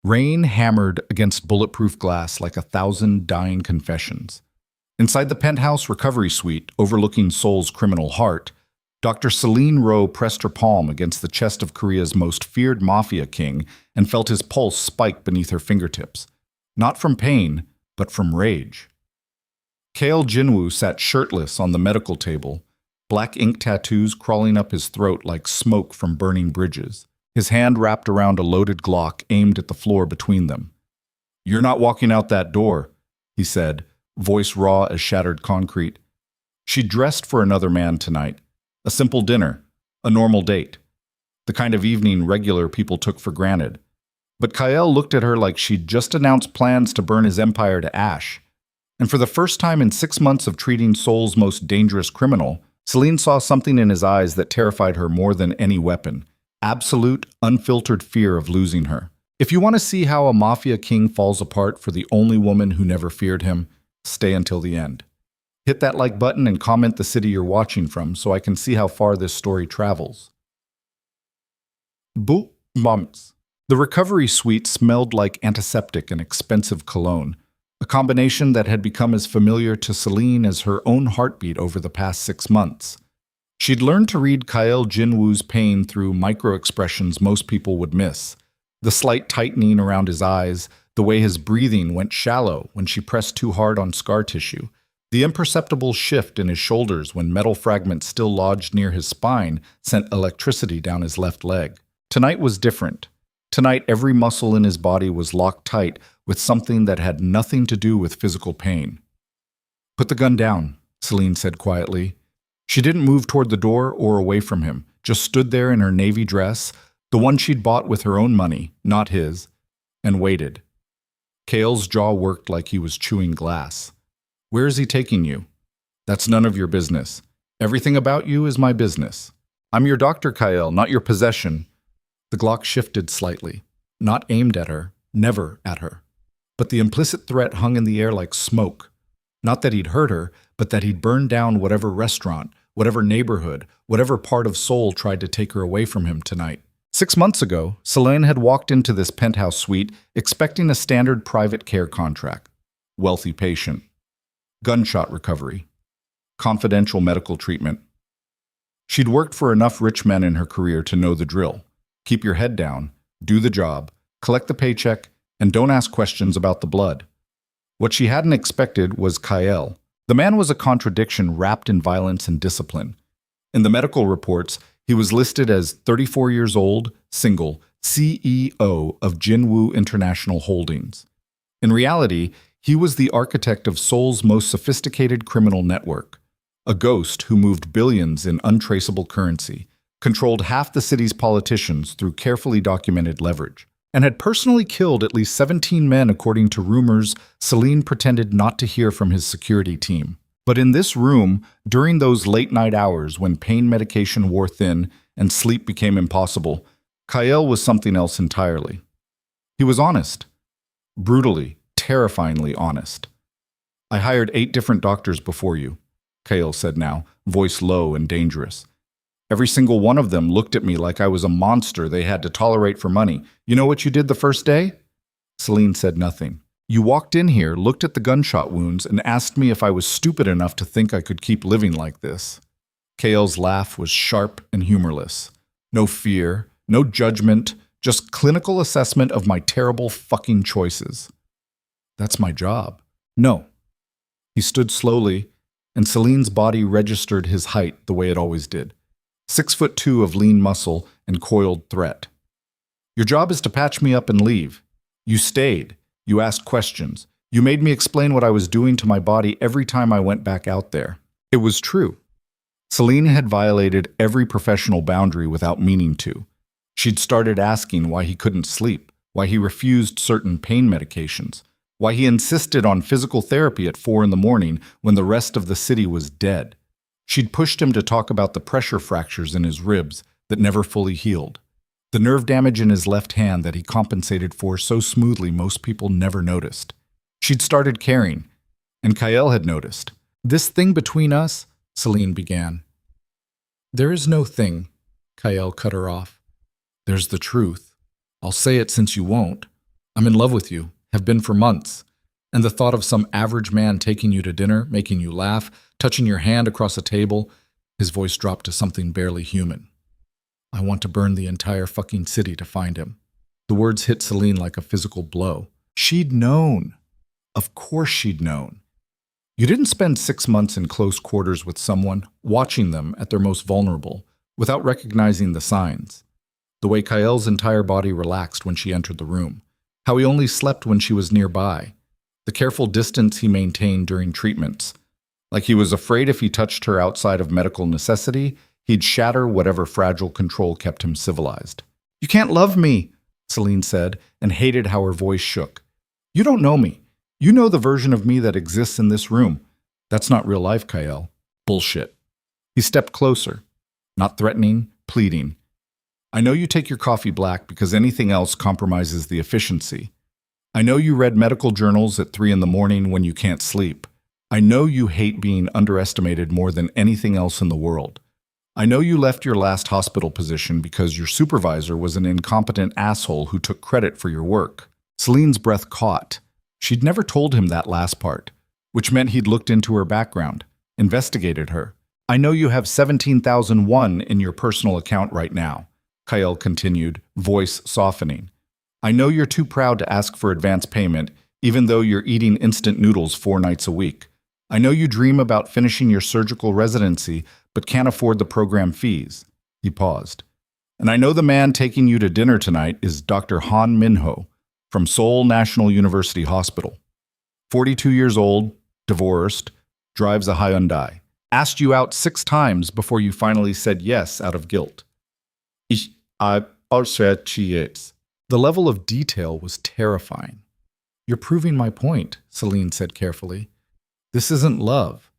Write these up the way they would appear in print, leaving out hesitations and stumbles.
Rain hammered against bulletproof glass like 1,000 dying confessions. Inside the penthouse recovery suite overlooking Seoul's criminal heart, Dr. Selene Rowe pressed her palm against the chest of Korea's most feared mafia king and felt his pulse spike beneath her fingertips. Not from pain, but from rage. Kael Jinwoo sat shirtless on the medical table, black ink tattoos crawling up his throat like smoke from burning bridges, his hand wrapped around a loaded Glock aimed at the floor between them. "You're not walking out that door," he said, voice raw as shattered concrete. She dressed for another man tonight. A simple dinner, a normal date, the kind of evening regular people took for granted. But Kael looked at her like she'd just announced plans to burn his empire to ash. And for the first time in 6 months of treating Seoul's most dangerous criminal, Selene saw something in his eyes that terrified her more than any weapon. Absolute, unfiltered fear of losing her. If you want to see how a mafia king falls apart for the only woman who never feared him, stay until the end. Hit that like button and comment the city you're watching from so I can see how far this story travels. Boop bumps. The recovery suite smelled like antiseptic and expensive cologne, a combination that had become as familiar to Selene as her own heartbeat over the past 6 months. She'd learned to read Kael Jinwoo's pain through micro-expressions most people would miss. The slight tightening around his eyes, the way his breathing went shallow when she pressed too hard on scar tissue, the imperceptible shift in his shoulders when metal fragments still lodged near his spine sent electricity down his left leg. Tonight was different. Tonight, every muscle in his body was locked tight with something that had nothing to do with physical pain. "Put the gun down," Selene said quietly. She didn't move toward the door or away from him, just stood there in her navy dress, the one she'd bought with her own money, not his, and waited. Kael's jaw worked like he was chewing glass. "Where is he taking you?" "That's none of your business. Everything about you is my business. I'm your doctor, Kael, not your possession." The Glock shifted slightly, not aimed at her, never at her. But the implicit threat hung in the air like smoke. Not that he'd hurt her, but that he'd burn down whatever restaurant, whatever neighborhood, whatever part of Seoul tried to take her away from him tonight. 6 months ago, Selene had walked into this penthouse suite expecting a standard private care contract. Wealthy patient. Gunshot recovery. Confidential medical treatment. She'd worked for enough rich men in her career to know the drill. Keep your head down, do the job, collect the paycheck, and don't ask questions about the blood. What she hadn't expected was Kael. The man was a contradiction wrapped in violence and discipline. In the medical reports, he was listed as 34 years old, single, CEO of Jinwoo International Holdings. In reality, he was the architect of Seoul's most sophisticated criminal network, a ghost who moved billions in untraceable currency, controlled half the city's politicians through carefully documented leverage, and had personally killed at least 17 men according to rumors Selene pretended not to hear from his security team. But in this room, during those late-night hours when pain medication wore thin and sleep became impossible, Kael was something else entirely. He was honest. Brutally, terrifyingly honest. "I hired 8 different doctors before you," Kael said now, voice low and dangerous. "Every single one of them looked at me like I was a monster they had to tolerate for money. You know what you did the first day?" Selene said nothing. "You walked in here, looked at the gunshot wounds, and asked me if I was stupid enough to think I could keep living like this." Kael's laugh was sharp and humorless. No fear, no judgment, just clinical assessment of my terrible fucking choices. "That's my job." "No." He stood slowly, and Selene's body registered his height the way it always did. 6'2" of lean muscle and coiled threat. "Your job is to patch me up and leave. You stayed. You asked questions. You made me explain what I was doing to my body every time I went back out there." It was true. Selene had violated every professional boundary without meaning to. She'd started asking why he couldn't sleep, why he refused certain pain medications, why he insisted on physical therapy at 4 in the morning when the rest of the city was dead. She'd pushed him to talk about the pressure fractures in his ribs that never fully healed, the nerve damage in his left hand that he compensated for so smoothly most people never noticed. She'd started caring, and Kael had noticed. "This thing between us," Selene began. "There is no thing," Kael cut her off. "There's the truth. I'll say it since you won't. I'm in love with you, have been for months. And the thought of some average man taking you to dinner, making you laugh, touching your hand across a table, his voice dropped to something barely human. I want to burn the entire fucking city to find him. The words hit Selene like a physical blow. She'd known. Of course she'd known. You didn't spend 6 months in close quarters with someone, watching them at their most vulnerable, without recognizing the signs. The way Kael's entire body relaxed when she entered the room. How he only slept when she was nearby. The careful distance he maintained during treatments. Like he was afraid if he touched her outside of medical necessity, he'd shatter whatever fragile control kept him civilized. You can't love me, Selene said, and hated how her voice shook. You don't know me. You know the version of me that exists in this room. That's not real life, Kael. Bullshit. He stepped closer, not threatening, pleading. I know you take your coffee black because anything else compromises the efficiency. I know you read medical journals at 3 a.m. when you can't sleep. I know you hate being underestimated more than anything else in the world. I know you left your last hospital position because your supervisor was an incompetent asshole who took credit for your work. Selene's breath caught. She'd never told him that last part, which meant he'd looked into her background, investigated her. I know you have 17,001 in your personal account right now, Kael continued, voice softening. I know you're too proud to ask for advance payment, even though you're eating instant noodles 4 nights a week. I know you dream about finishing your surgical residency, but can't afford the program fees. He paused. And I know the man taking you to dinner tonight is Dr. Han Minho from Seoul National University Hospital. 42 years old, divorced, drives a Hyundai. Asked you out 6 times before you finally said yes out of guilt. I appreciate. The level of detail was terrifying. You're proving my point, Selene said carefully. This isn't love.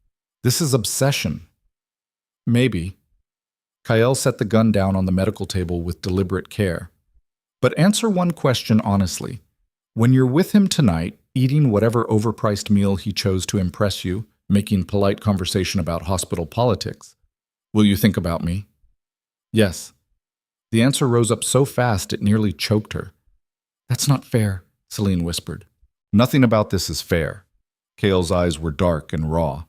This is obsession. Maybe. Kael set the gun down on the medical table with deliberate care. But answer one question honestly. When you're with him tonight, eating whatever overpriced meal he chose to impress you, making polite conversation about hospital politics, will you think about me? Yes. The answer rose up so fast it nearly choked her. That's not fair, Selene whispered. Nothing about this is fair. Kael's eyes were dark and raw.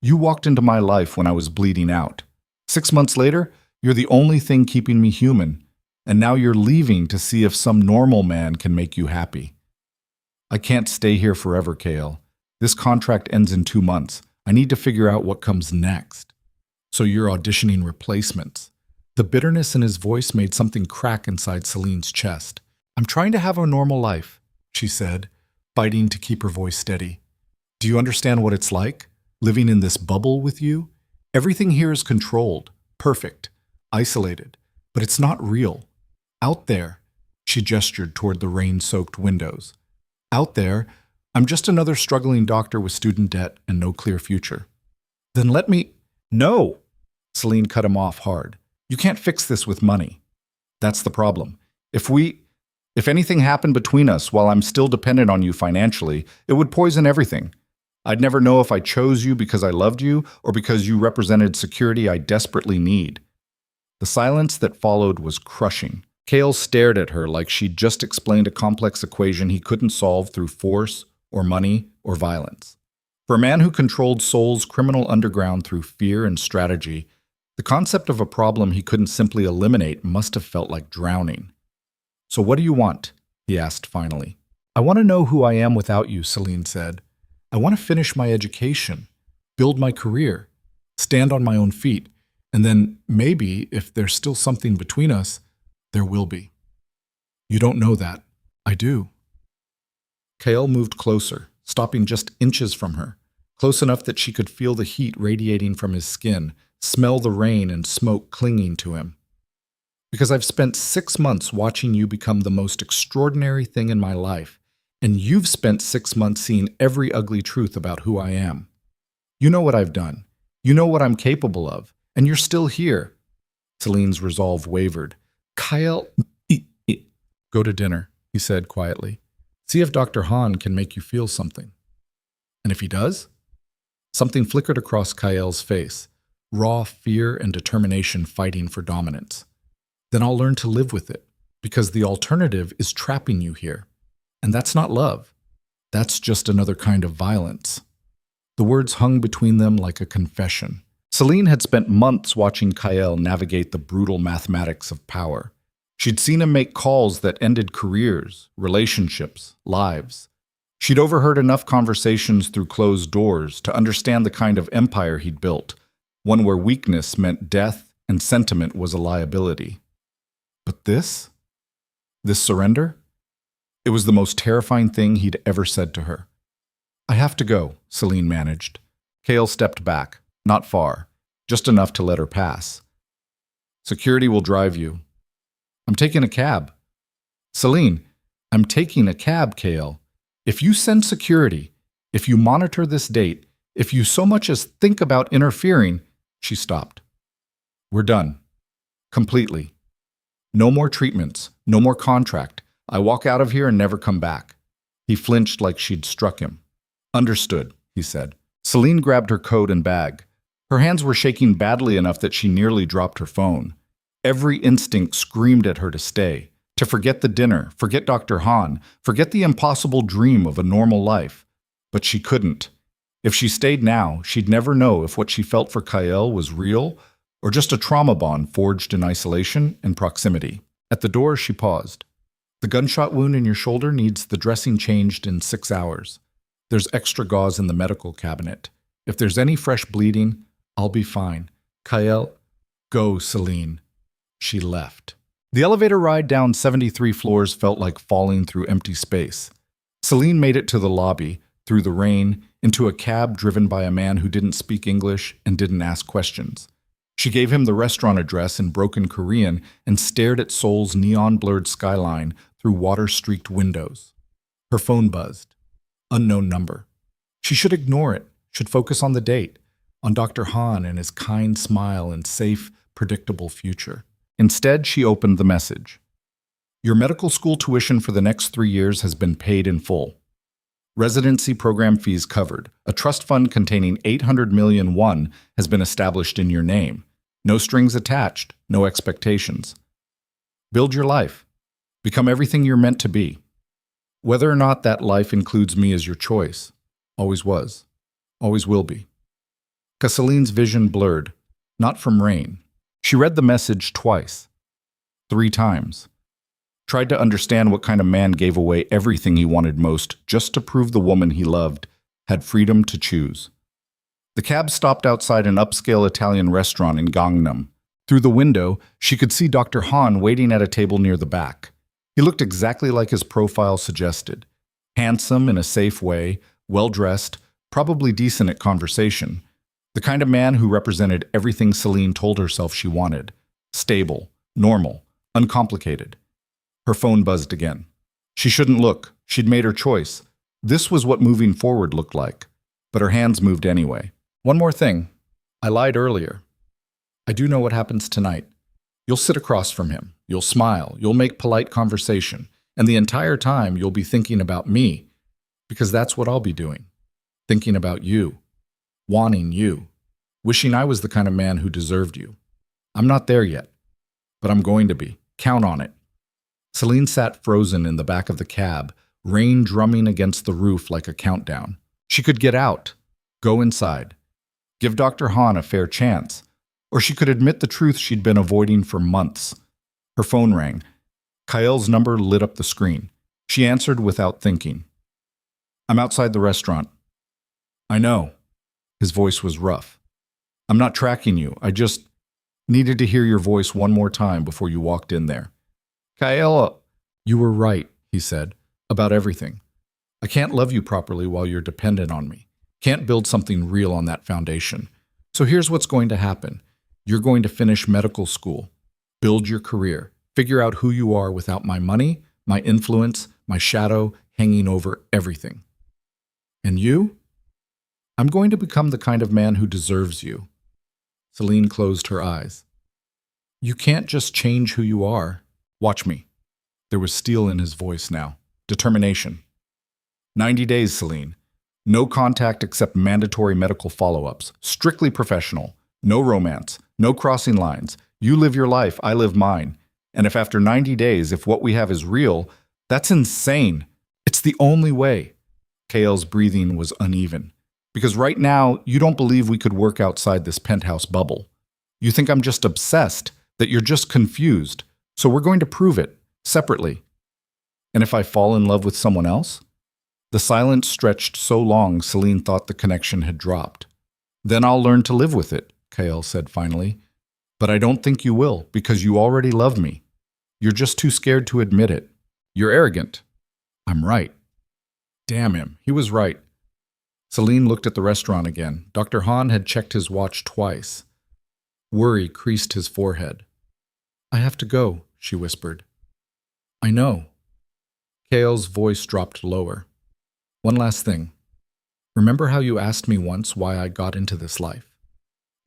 You walked into my life when I was bleeding out. 6 months later, you're the only thing keeping me human, and now you're leaving to see if some normal man can make you happy. I can't stay here forever, Kael. This contract ends in 2 months. I need to figure out what comes next. So you're auditioning replacements. The bitterness in his voice made something crack inside Selene's chest. I'm trying to have a normal life, she said, fighting to keep her voice steady. Do you understand what it's like, living in this bubble with you? Everything here is controlled, perfect, isolated, but it's not real. Out there, she gestured toward the rain-soaked windows. Out there, I'm just another struggling doctor with student debt and no clear future. Then let me— No! Selene cut him off hard. You can't fix this with money. That's the problem. If anything happened between us while I'm still dependent on you financially, it would poison everything. I'd never know if I chose you because I loved you or because you represented security I desperately need. The silence that followed was crushing. Kael stared at her like she'd just explained a complex equation he couldn't solve through force or money or violence. For a man who controlled Seoul's criminal underground through fear and strategy, the concept of a problem he couldn't simply eliminate must have felt like drowning. So what do you want? He asked finally. I want to know who I am without you, Selene said. I want to finish my education, build my career, stand on my own feet, and then maybe, if there's still something between us, there will be. You don't know that. I do. Kael moved closer, stopping just inches from her, close enough that she could feel the heat radiating from his skin, smell the rain and smoke clinging to him. Because I've spent 6 months watching you become the most extraordinary thing in my life, and you've spent 6 months seeing every ugly truth about who I am. You know what I've done. You know what I'm capable of, and you're still here. Selene's resolve wavered. Kael, go to dinner, he said quietly. See if Dr. Han can make you feel something. And if he does? Something flickered across Kael's face, raw fear and determination fighting for dominance. Then I'll learn to live with it, because the alternative is trapping you here. And that's not love. That's just another kind of violence. The words hung between them like a confession. Selene had spent months watching Kael navigate the brutal mathematics of power. She'd seen him make calls that ended careers, relationships, lives. She'd overheard enough conversations through closed doors to understand the kind of empire he'd built, one where weakness meant death and sentiment was a liability. But this surrender? It was the most terrifying thing he'd ever said to her. I have to go, Selene managed. Kael stepped back, not far, just enough to let her pass. Security will drive you. I'm taking a cab. Selene, I'm taking a cab, Kael. If you send security, if you monitor this date, if you so much as think about interfering, she stopped. We're done. Completely. No more treatments, no more contract. I walk out of here and never come back. He flinched like she'd struck him. Understood, he said. Selene grabbed her coat and bag. Her hands were shaking badly enough that she nearly dropped her phone. Every instinct screamed at her to stay, to forget the dinner, forget Dr. Han, forget the impossible dream of a normal life. But she couldn't. If she stayed now, she'd never know if what she felt for Kael was real or just a trauma bond forged in isolation and proximity. At the door, she paused. The gunshot wound in your shoulder needs the dressing changed in 6 hours. There's extra gauze in the medical cabinet. If there's any fresh bleeding, I'll be fine. Kael, go, Selene. She left. The elevator ride down 73 floors felt like falling through empty space. Selene made it to the lobby, through the rain, into a cab driven by a man who didn't speak English and didn't ask questions. She gave him the restaurant address in broken Korean and stared at Seoul's neon-blurred skyline through water-streaked windows. Her phone buzzed. Unknown number. She should ignore it, should focus on the date, on Dr. Han and his kind smile and safe, predictable future. Instead, she opened the message. Your medical school tuition for the next 3 years has been paid in full. Residency program fees covered. A trust fund containing 800 million won has been established in your name. No strings attached, no expectations. Build your life. Become everything you're meant to be. Whether or not that life includes me is your choice. Always was. Always will be. Selene's vision blurred, not from rain. She read the message twice. 3 times. Tried to understand what kind of man gave away everything he wanted most just to prove the woman he loved had freedom to choose. The cab stopped outside an upscale Italian restaurant in Gangnam. Through the window, she could see Dr. Han waiting at a table near the back. He looked exactly like his profile suggested. Handsome in a safe way, well-dressed, probably decent at conversation. The kind of man who represented everything Selene told herself she wanted. Stable, normal, uncomplicated. Her phone buzzed again. She shouldn't look. She'd made her choice. This was what moving forward looked like. But her hands moved anyway. One more thing. I lied earlier. I do know what happens tonight. You'll sit across from him. You'll smile. You'll make polite conversation. And the entire time you'll be thinking about me. Because that's what I'll be doing. Thinking about you. Wanting you. Wishing I was the kind of man who deserved you. I'm not there yet. But I'm going to be. Count on it. Selene sat frozen in the back of the cab, rain drumming against the roof like a countdown. She could get out, go inside, give Dr. Han a fair chance, or she could admit the truth she'd been avoiding for months. Her phone rang. Kael's number lit up the screen. She answered without thinking. I'm outside the restaurant. I know. His voice was rough. I'm not tracking you. I just needed to hear your voice one more time before you walked in there. Kael, you were right, he said, about everything. I can't love you properly while you're dependent on me. Can't build something real on that foundation. So here's what's going to happen. You're going to finish medical school, build your career, figure out who you are without my money, my influence, my shadow hanging over everything. And you? I'm going to become the kind of man who deserves you. Selene closed her eyes. You can't just change who you are. Watch me. There was steel in his voice now. Determination. 90 days, Selene. No contact except mandatory medical follow-ups. Strictly professional. No romance. No crossing lines. You live your life, I live mine. And if after 90 days, if what we have is real, that's insane. It's the only way. Kael's breathing was uneven. Because right now, you don't believe we could work outside this penthouse bubble. You think I'm just obsessed, that you're just confused. So we're going to prove it, separately. And if I fall in love with someone else? The silence stretched so long, Selene thought the connection had dropped. Then I'll learn to live with it, Kael said finally. But I don't think you will, because you already love me. You're just too scared to admit it. You're arrogant. I'm right. Damn him, he was right. Selene looked at the restaurant again. Dr. Han had checked his watch twice. Worry creased his forehead. I have to go, she whispered. I know. Kael's voice dropped lower. One last thing. Remember how you asked me once why I got into this life?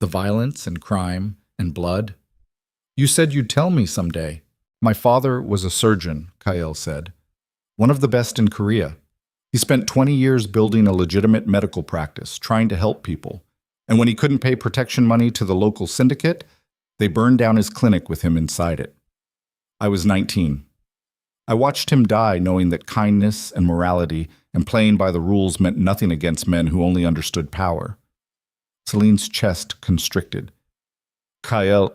The violence and crime and blood? You said you'd tell me someday. My father was a surgeon, Kael said. One of the best in Korea. He spent 20 years building a legitimate medical practice, trying to help people. And when he couldn't pay protection money to the local syndicate, they burned down his clinic with him inside it. I was 19. I watched him die knowing that kindness and morality and playing by the rules meant nothing against men who only understood power. Selene's chest constricted. Kael,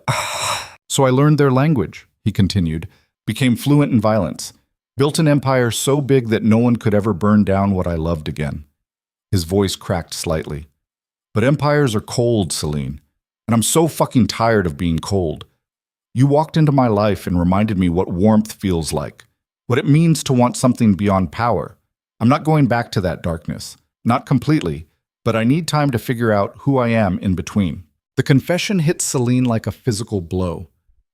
so I learned their language, he continued, became fluent in violence, built an empire so big that no one could ever burn down what I loved again. His voice cracked slightly. But empires are cold, Selene, and I'm so fucking tired of being cold. You walked into my life and reminded me what warmth feels like, what it means to want something beyond power. I'm not going back to that darkness, not completely, but I need time to figure out who I am in between. The confession hit Selene like a physical blow.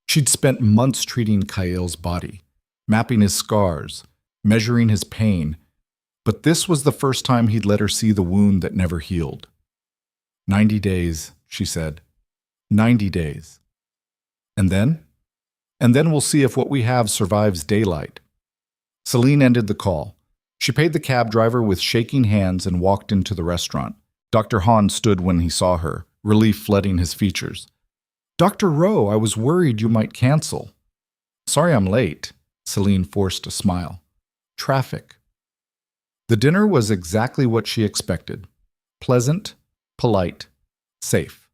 She'd spent months treating Kael's body, mapping his scars, measuring his pain, but this was the first time he'd let her see the wound that never healed. 90 days, she said. 90 days. And then? And then we'll see if what we have survives daylight. Selene ended the call. She paid the cab driver with shaking hands and walked into the restaurant. Dr. Han stood when he saw her, relief flooding his features. Dr. Rowe, I was worried you might cancel. Sorry I'm late. Selene forced a smile. Traffic. The dinner was exactly what she expected. Pleasant, polite, safe.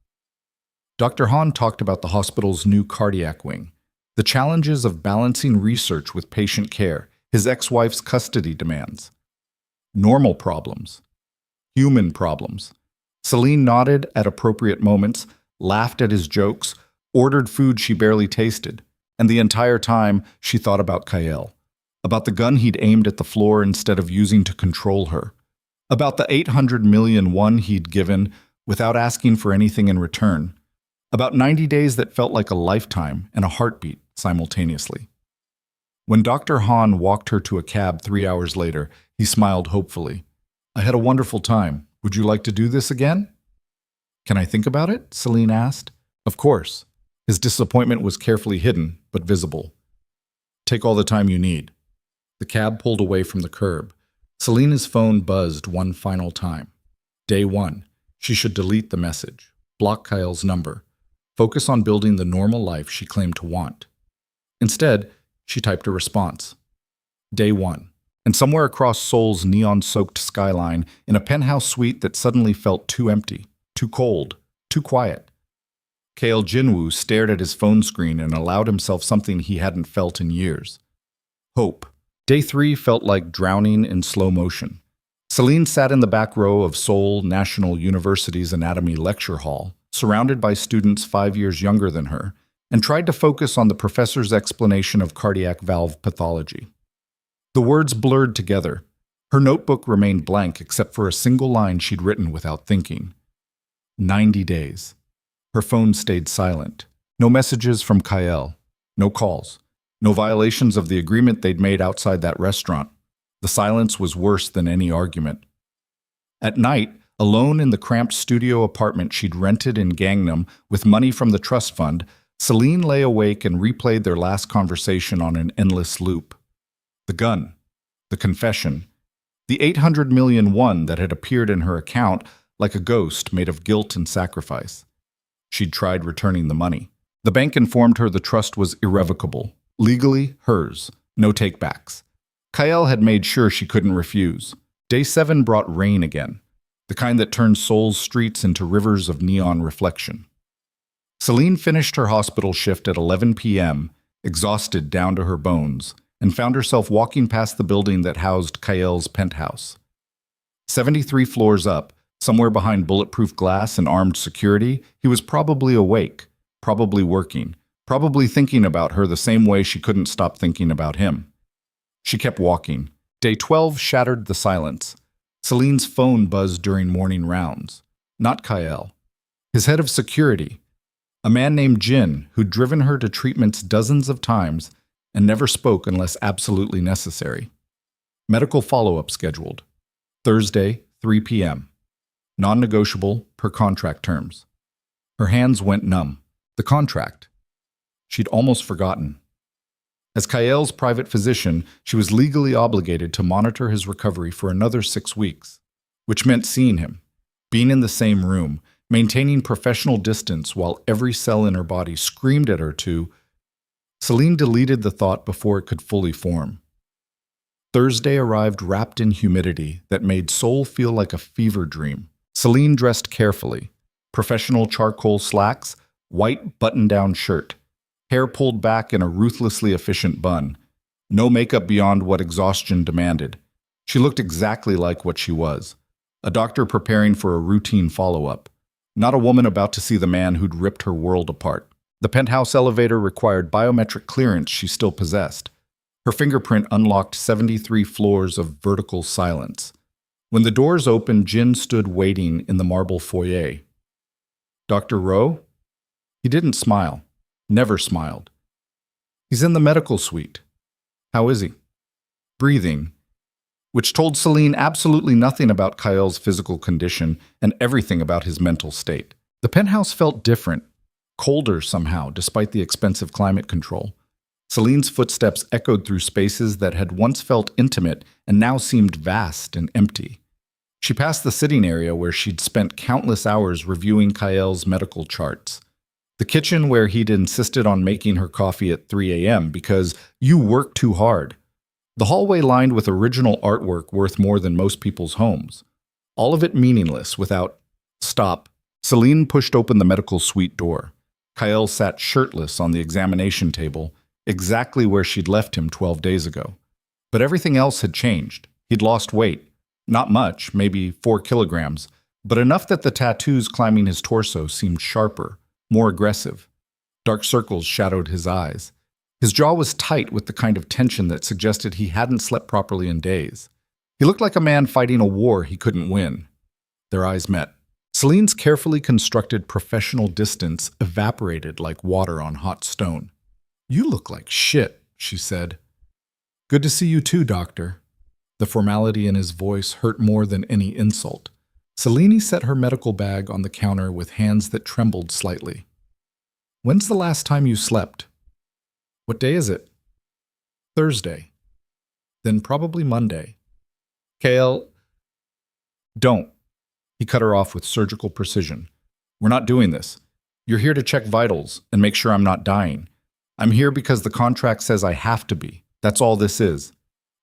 Dr. Han talked about the hospital's new cardiac wing, the challenges of balancing research with patient care, his ex-wife's custody demands. Normal problems. Human problems. Selene nodded at appropriate moments, laughed at his jokes, ordered food she barely tasted, and the entire time she thought about Kael, about the gun he'd aimed at the floor instead of using to control her, about the 800 million won he'd given without asking for anything in return, about 90 days that felt like a lifetime and a heartbeat simultaneously. When Dr. Han walked her to a cab 3 hours later, he smiled hopefully. I had a wonderful time. Would you like to do this again? Can I think about it? Selene asked. Of course. His disappointment was carefully hidden, but visible. Take all the time you need. The cab pulled away from the curb. Selene's phone buzzed one final time. Day 1. She should delete the message, block Kael's number, focus on building the normal life she claimed to want. Instead, she typed a response. Day 1. And somewhere across Seoul's neon-soaked skyline, in a penthouse suite that suddenly felt too empty, too cold, too quiet, Kael Jinwoo stared at his phone screen and allowed himself something he hadn't felt in years. Hope. Day 3 felt like drowning in slow motion. Selene sat in the back row of Seoul National University's Anatomy Lecture Hall, surrounded by students 5 years younger than her, and tried to focus on the professor's explanation of cardiac valve pathology. The words blurred together. Her notebook remained blank except for a single line she'd written without thinking. 90 days. Her phone stayed silent. No messages from Kael. No calls. No violations of the agreement they'd made outside that restaurant. The silence was worse than any argument. At night, alone in the cramped studio apartment she'd rented in Gangnam with money from the trust fund, Selene lay awake and replayed their last conversation on an endless loop. The gun. The confession. The 800 million won that had appeared in her account like a ghost made of guilt and sacrifice. She'd tried returning the money. The bank informed her the trust was irrevocable. Legally hers, no takebacks. Kael had made sure she couldn't refuse. Day 7 brought rain again, the kind that turned Seoul's streets into rivers of neon reflection. Selene finished her hospital shift at 11 p.m., exhausted down to her bones, and found herself walking past the building that housed Kael's penthouse. 73 floors up, somewhere behind bulletproof glass and armed security, he was probably awake, probably working, probably thinking about her the same way she couldn't stop thinking about him. She kept walking. Day 12 shattered the silence. Selene's phone buzzed during morning rounds. Not Kael. His head of security, a man named Jin, who'd driven her to treatments dozens of times and never spoke unless absolutely necessary. Medical follow-up scheduled. Thursday, 3 p.m. Non-negotiable per contract terms. Her hands went numb. The contract. She'd almost forgotten. As Kael's private physician, she was legally obligated to monitor his recovery for another 6 weeks, which meant seeing him, being in the same room, maintaining professional distance while every cell in her body screamed at her to. Selene deleted the thought before it could fully form. Thursday arrived wrapped in humidity that made Seoul feel like a fever dream. Selene dressed carefully. Professional charcoal slacks, white button-down shirt, hair pulled back in a ruthlessly efficient bun. No makeup beyond what exhaustion demanded. She looked exactly like what she was. A doctor preparing for a routine follow-up. Not a woman about to see the man who'd ripped her world apart. The penthouse elevator required biometric clearance she still possessed. Her fingerprint unlocked 73 floors of vertical silence. When the doors opened, Jin stood waiting in the marble foyer. Dr. Rowe? He didn't smile. Never smiled. He's in the medical suite. How is he? Breathing, which told Selene absolutely nothing about Kael's physical condition and everything about his mental state. The penthouse felt different, colder somehow, despite the expensive climate control. Selene's footsteps echoed through spaces that had once felt intimate and now seemed vast and empty. She passed the sitting area where she'd spent countless hours reviewing Kael's medical charts. The kitchen where he'd insisted on making her coffee at 3 a.m. because you work too hard. The hallway lined with original artwork worth more than most people's homes. All of it meaningless without stop. Selene pushed open the medical suite door. Kael sat shirtless on the examination table, exactly where she'd left him 12 days ago. But everything else had changed. He'd lost weight. Not much, maybe 4 kilograms, but enough that the tattoos climbing his torso seemed sharper, more aggressive. Dark circles shadowed his eyes. His jaw was tight with the kind of tension that suggested he hadn't slept properly in days. He looked like a man fighting a war he couldn't win. Their eyes met. Selene's carefully constructed professional distance evaporated like water on hot stone. "You look like shit," she said. "Good to see you too, doctor." The formality in his voice hurt more than any insult. Selene set her medical bag on the counter with hands that trembled slightly. "When's the last time you slept?" "What day is it?" "Thursday." "Then probably Monday." "Kael, don't." He cut her off with surgical precision. "We're not doing this. You're here to check vitals and make sure I'm not dying. I'm here because the contract says I have to be. That's all this is."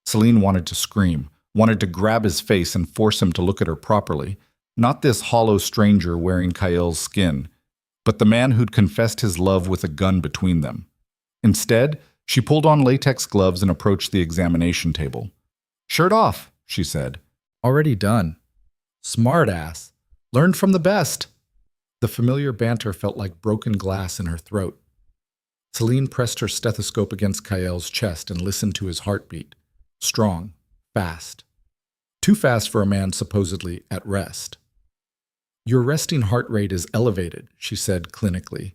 Selene wanted to scream, wanted to grab his face and force him to look at her properly. Not this hollow stranger wearing Kael's skin, but the man who'd confessed his love with a gun between them. Instead, she pulled on latex gloves and approached the examination table. "Shirt off," she said. "Already done." "Smart ass. Learned from the best." The familiar banter felt like broken glass in her throat. Selene pressed her stethoscope against Kael's chest and listened to his heartbeat. Strong, fast. Too fast for a man supposedly at rest. "Your resting heart rate is elevated," she said clinically.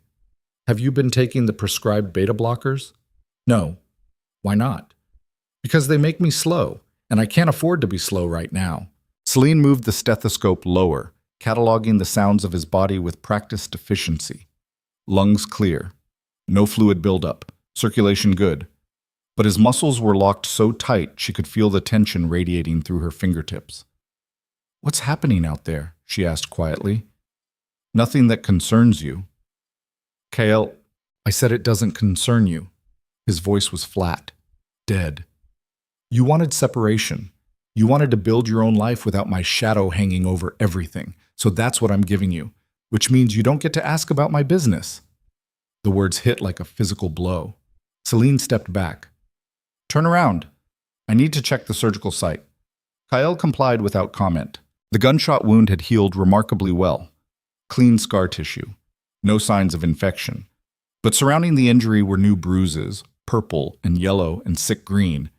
"Have you been taking the prescribed beta blockers?" "No." "Why not?" "Because they make me slow, and I can't afford to be slow right now." Selene moved the stethoscope lower, cataloging the sounds of his body with practiced efficiency. Lungs clear. No fluid buildup. Circulation good. But his muscles were locked so tight she could feel the tension radiating through her fingertips. "What's happening out there?" she asked quietly. "Nothing that concerns you." "Kael, I said it doesn't concern you." His voice was flat, dead. You wanted separation. You wanted to build your own life without my shadow hanging over everything. So that's what I'm giving you, which means you don't get to ask about my business. The words hit like a physical blow. Selene stepped back. Turn around. I need to check the surgical site. Kael complied without comment. The gunshot wound had healed remarkably well. Clean scar tissue. No signs of infection. But surrounding the injury were new bruises, purple and yellow and sick green,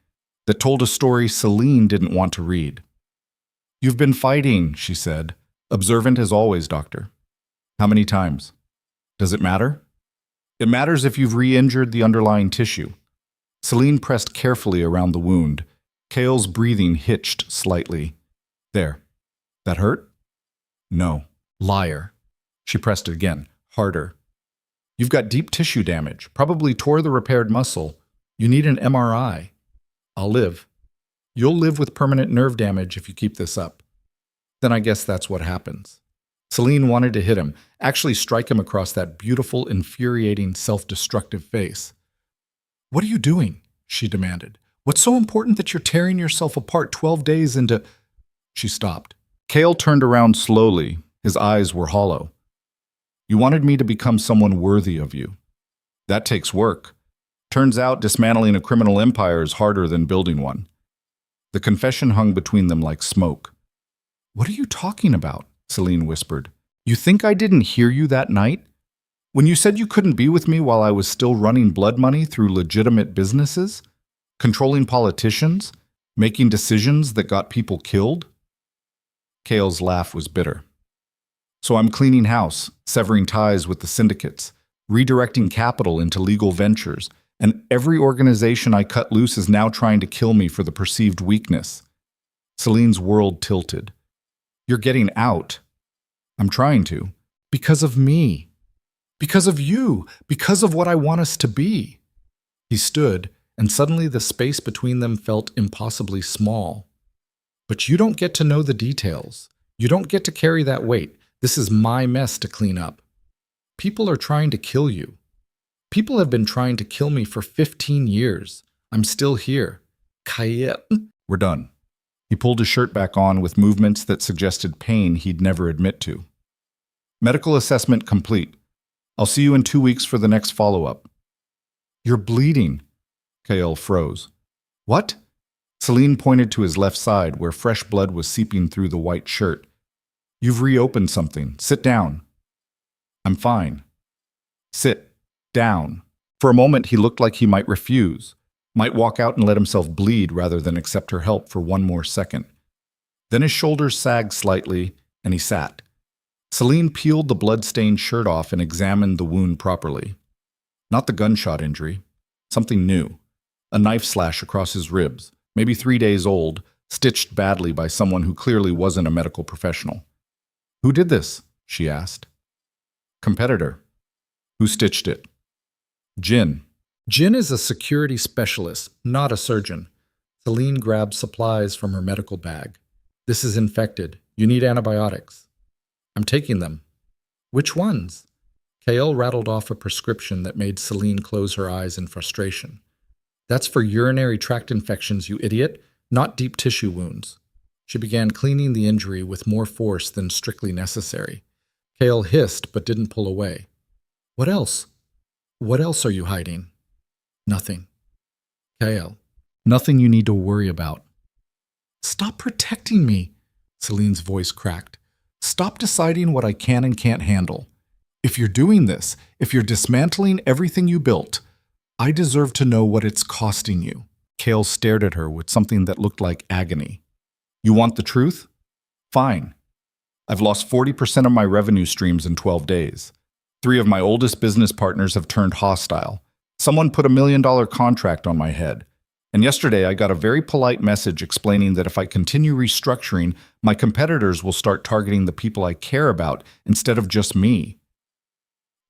that told a story Selene didn't want to read. You've been fighting, she said. Observant as always, doctor. How many times? Does it matter? It matters if you've re-injured the underlying tissue. Selene pressed carefully around the wound. Kael's breathing hitched slightly. There. That hurt? No. Liar. She pressed it again, harder. You've got deep tissue damage, probably tore the repaired muscle. You need an MRI. I'll live. You'll live with permanent nerve damage if you keep this up. Then I guess that's what happens. Selene wanted to hit him, actually strike him across that beautiful, infuriating, self-destructive face. What are you doing? She demanded. What's so important that you're tearing yourself apart 12 days into... She stopped. Kael turned around slowly. His eyes were hollow. You wanted me to become someone worthy of you. That takes work. Turns out dismantling a criminal empire is harder than building one. The confession hung between them like smoke. What are you talking about? Selene whispered. You think I didn't hear you that night? When you said you couldn't be with me while I was still running blood money through legitimate businesses? Controlling politicians? Making decisions that got people killed? Kael's laugh was bitter. So I'm cleaning house, severing ties with the syndicates, redirecting capital into legal ventures, and every organization I cut loose is now trying to kill me for the perceived weakness. Selene's world tilted. You're getting out. I'm trying to. Because of me. Because of you. Because of what I want us to be. He stood, and suddenly the space between them felt impossibly small. But you don't get to know the details. You don't get to carry that weight. This is my mess to clean up. People are trying to kill you. People have been trying to kill me for 15 years. I'm still here. Kael. We're done. He pulled his shirt back on with movements that suggested pain he'd never admit to. Medical assessment complete. I'll see you in 2 weeks for the next follow-up. You're bleeding. Kael froze. What? Selene pointed to his left side where fresh blood was seeping through the white shirt. You've reopened something. Sit down. I'm fine. Sit down. For a moment, he looked like he might refuse, might walk out and let himself bleed rather than accept her help for one more second. Then his shoulders sagged slightly, and he sat. Selene peeled the blood-stained shirt off and examined the wound properly. Not the gunshot injury. Something new. A knife slash across his ribs, maybe 3 days old, stitched badly by someone who clearly wasn't a medical professional. Who did this? She asked. Competitor. Who stitched it? Jin. Jin is a security specialist, not a surgeon. Selene grabbed supplies from her medical bag. This is infected. You need antibiotics. I'm taking them. Which ones? Kael rattled off a prescription that made Selene close her eyes in frustration. That's for urinary tract infections, you idiot, not deep tissue wounds. She began cleaning the injury with more force than strictly necessary. Kael hissed but didn't pull away. What else? What else are you hiding? Nothing. Kael, nothing you need to worry about. Stop protecting me, Selene's voice cracked. Stop deciding what I can and can't handle. If you're doing this, if you're dismantling everything you built, I deserve to know what it's costing you. Kael stared at her with something that looked like agony. You want the truth? Fine. I've lost 40% of my revenue streams in 12 days. 3 of my oldest business partners have turned hostile. Someone put $1 million contract on my head. And yesterday I got a very polite message explaining that if I continue restructuring, my competitors will start targeting the people I care about instead of just me.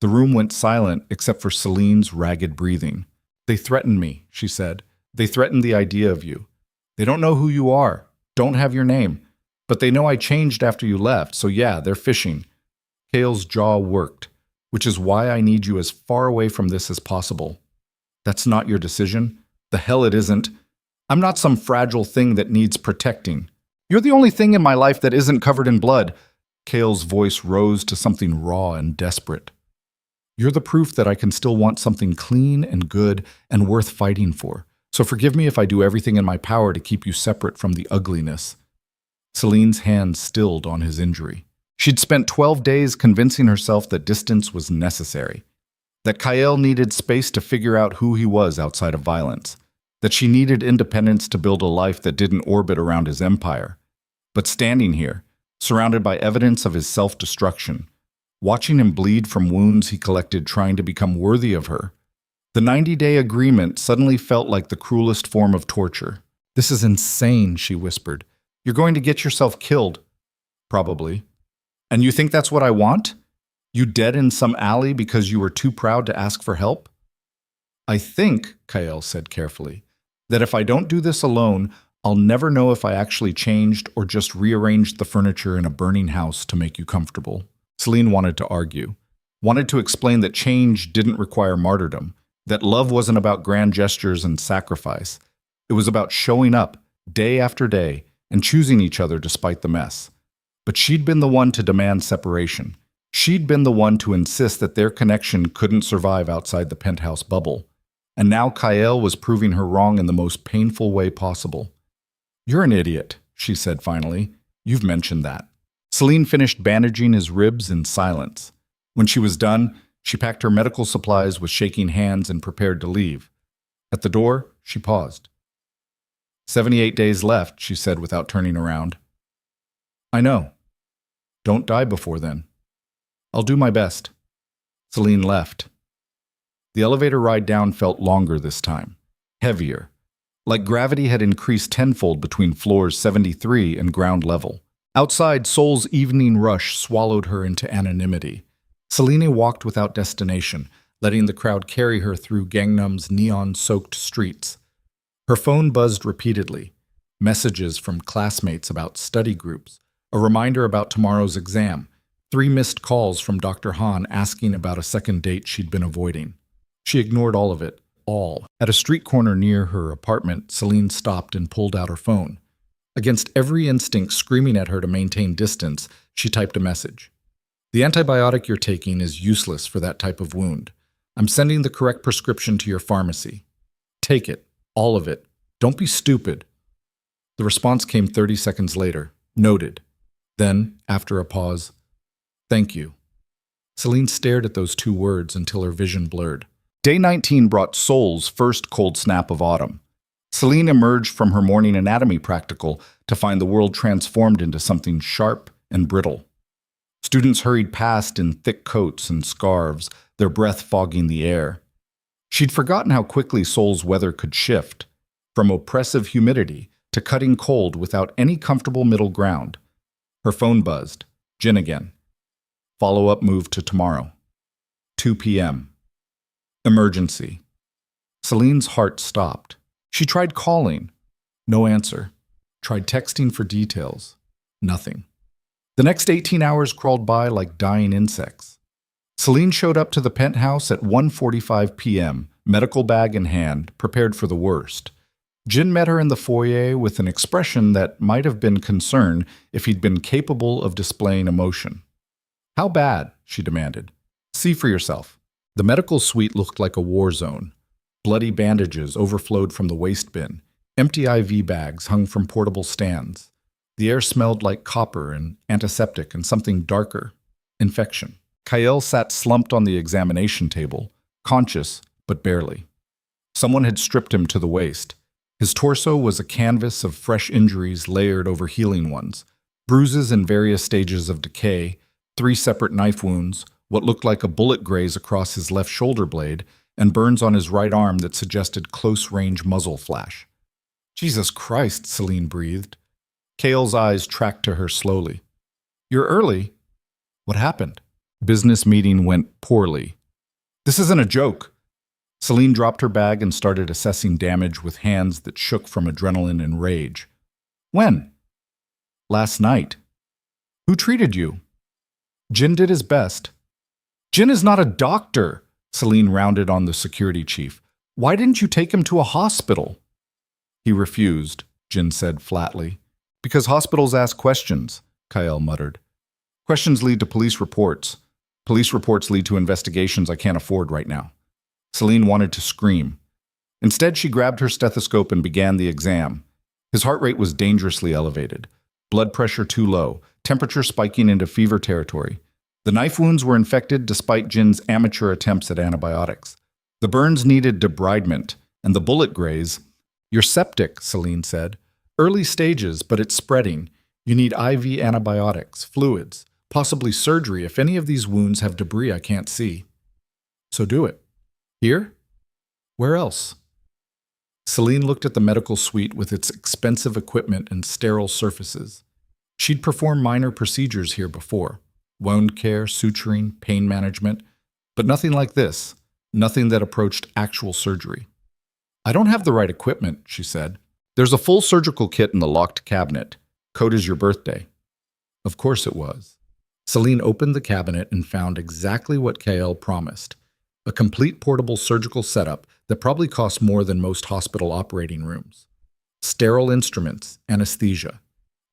The room went silent except for Selene's ragged breathing. They threatened me, she said. They threatened the idea of you. They don't know who you are, don't have your name, but they know I changed after you left, so yeah, they're fishing. Kael's jaw worked, which is why I need you as far away from this as possible. That's not your decision. The hell it isn't. I'm not some fragile thing that needs protecting. You're the only thing in my life that isn't covered in blood. Kael's voice rose to something raw and desperate. You're the proof that I can still want something clean and good and worth fighting for. So forgive me if I do everything in my power to keep you separate from the ugliness. Celine's hand stilled on his injury. She'd spent 12 days convincing herself that distance was necessary, that Kael needed space to figure out who he was outside of violence, that she needed independence to build a life that didn't orbit around his empire. But standing here, surrounded by evidence of his self-destruction, watching him bleed from wounds he collected trying to become worthy of her, the 90-day agreement suddenly felt like the cruelest form of torture. This is insane, she whispered. You're going to get yourself killed. Probably. And you think that's what I want? You dead in some alley because you were too proud to ask for help? I think, Kael said carefully, that if I don't do this alone, I'll never know if I actually changed or just rearranged the furniture in a burning house to make you comfortable. Selene wanted to argue, wanted to explain that change didn't require martyrdom, that love wasn't about grand gestures and sacrifice. It was about showing up, day after day, and choosing each other despite the mess. But she'd been the one to demand separation. She'd been the one to insist that their connection couldn't survive outside the penthouse bubble. And now Kael was proving her wrong in the most painful way possible. You're an idiot, she said finally. You've mentioned that. Selene finished bandaging his ribs in silence. When she was done, she packed her medical supplies with shaking hands and prepared to leave. At the door, she paused. 78 days left, she said without turning around. I know. Don't die before then. I'll do my best. Selene left. The elevator ride down felt longer this time, heavier, like gravity had increased tenfold between floors 73 and ground level. Outside, Seoul's evening rush swallowed her into anonymity. Selene walked without destination, letting the crowd carry her through Gangnam's neon-soaked streets. Her phone buzzed repeatedly, messages from classmates about study groups, a reminder about tomorrow's exam, 3 missed calls from Dr. Han asking about a second date she'd been avoiding. She ignored all of it, all. At a street corner near her apartment, Selene stopped and pulled out her phone. Against every instinct screaming at her to maintain distance, she typed a message. The antibiotic you're taking is useless for that type of wound. I'm sending the correct prescription to your pharmacy. Take it, all of it. Don't be stupid. The response came 30 seconds later. Noted. Then, after a pause, thank you. Selene stared at those 2 words until her vision blurred. Day 19 brought Seoul's first cold snap of autumn. Selene emerged from her morning anatomy practical to find the world transformed into something sharp and brittle. Students hurried past in thick coats and scarves, their breath fogging the air. She'd forgotten how quickly Seoul's weather could shift, from oppressive humidity to cutting cold without any comfortable middle ground. Her phone buzzed. Jin again. Follow-up moved to tomorrow. 2 p.m. Emergency. Selene's heart stopped. She tried calling. No answer. Tried texting for details. Nothing. The next 18 hours crawled by like dying insects. Selene showed up to the penthouse at 1:45 p.m., medical bag in hand, prepared for the worst. Jin met her in the foyer with an expression that might have been concern if he'd been capable of displaying emotion. How bad? She demanded. See for yourself. The medical suite looked like a war zone. Bloody bandages overflowed from the waste bin. Empty IV bags hung from portable stands. The air smelled like copper and antiseptic and something darker. Infection. Kael sat slumped on the examination table, conscious, but barely. Someone had stripped him to the waist. His torso was a canvas of fresh injuries layered over healing ones. Bruises in various stages of decay, 3 separate knife wounds, what looked like a bullet graze across his left shoulder blade, and burns on his right arm that suggested close-range muzzle flash. Jesus Christ, Selene breathed. Kael's eyes tracked to her slowly. You're early. What happened? Business meeting went poorly. This isn't a joke. Selene dropped her bag and started assessing damage with hands that shook from adrenaline and rage. When? Last night. Who treated you? Jin did his best. Jin is not a doctor, Selene rounded on the security chief. Why didn't you take him to a hospital? He refused, Jin said flatly. Because hospitals ask questions, Kael muttered. Questions lead to police reports. Police reports lead to investigations I can't afford right now. Selene wanted to scream. Instead, she grabbed her stethoscope and began the exam. His heart rate was dangerously elevated. Blood pressure too low, temperature spiking into fever territory. The knife wounds were infected despite Jin's amateur attempts at antibiotics. The burns needed debridement, and the bullet graze. You're septic, Selene said. Early stages, but it's spreading. You need IV antibiotics, fluids, possibly surgery if any of these wounds have debris I can't see. So do it. Here? Where else? Selene looked at the medical suite with its expensive equipment and sterile surfaces. She'd performed minor procedures here before. Wound care, suturing, pain management, but nothing like this. Nothing that approached actual surgery. I don't have the right equipment, she said. There's a full surgical kit in the locked cabinet. Code is your birthday. Of course it was. Selene opened the cabinet and found exactly what Kael promised. A complete portable surgical setup that probably cost more than most hospital operating rooms. Sterile instruments, anesthesia.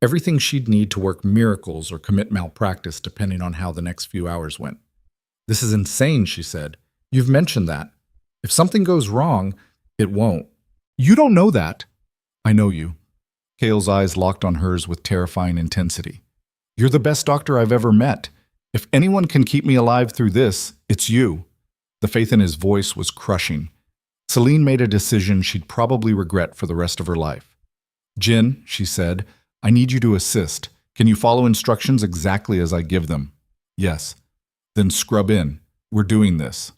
Everything she'd need to work miracles or commit malpractice depending on how the next few hours went. This is insane, she said. You've mentioned that. If something goes wrong, it won't. You don't know that. I know you. Kael's eyes locked on hers with terrifying intensity. You're the best doctor I've ever met. If anyone can keep me alive through this, it's you. The faith in his voice was crushing. Selene made a decision she'd probably regret for the rest of her life. Jin, she said, I need you to assist. Can you follow instructions exactly as I give them? Yes. Then scrub in. We're doing this.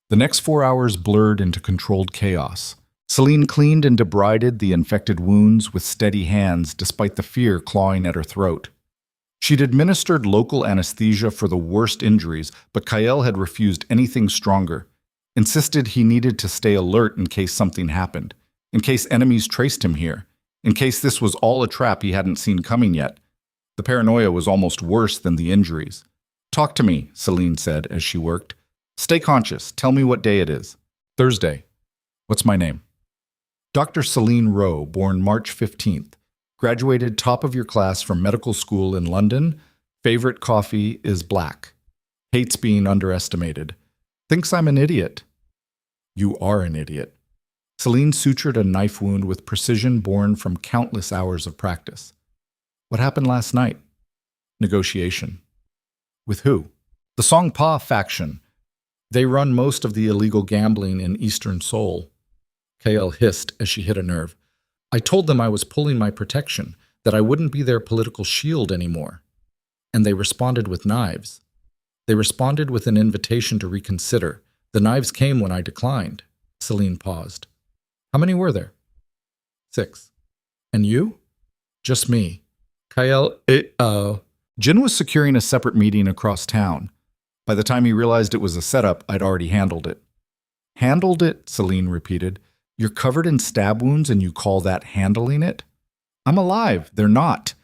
The next 4 hours blurred into controlled chaos. Selene cleaned and debrided the infected wounds with steady hands despite the fear clawing at her throat. She'd administered local anesthesia for the worst injuries, but Kael had refused anything stronger, insisted he needed to stay alert in case something happened, in case enemies traced him here, in case this was all a trap he hadn't seen coming yet. The paranoia was almost worse than the injuries. Talk to me, Selene said as she worked. Stay conscious. Tell me what day it is. Thursday. What's my name? Dr. Selene Rowe, born March 15th. Graduated top of your class from medical school in London. Favorite coffee is black. Hates being underestimated. Thinks I'm an idiot. You are an idiot. Selene sutured a knife wound with precision born from countless hours of practice. What happened last night? Negotiation. With who? The Songpa faction. They run most of the illegal gambling in eastern Seoul. Kael hissed as she hit a nerve. I told them I was pulling my protection, that I wouldn't be their political shield anymore. And they responded with knives. They responded with an invitation to reconsider. The knives came when I declined. Selene paused. How many were there? 6. And you? Just me. Kael, Jin was securing a separate meeting across town. By the time he realized it was a setup, I'd already handled it. Handled it, Selene repeated. You're covered in stab wounds and you call that handling it? I'm alive. They're not.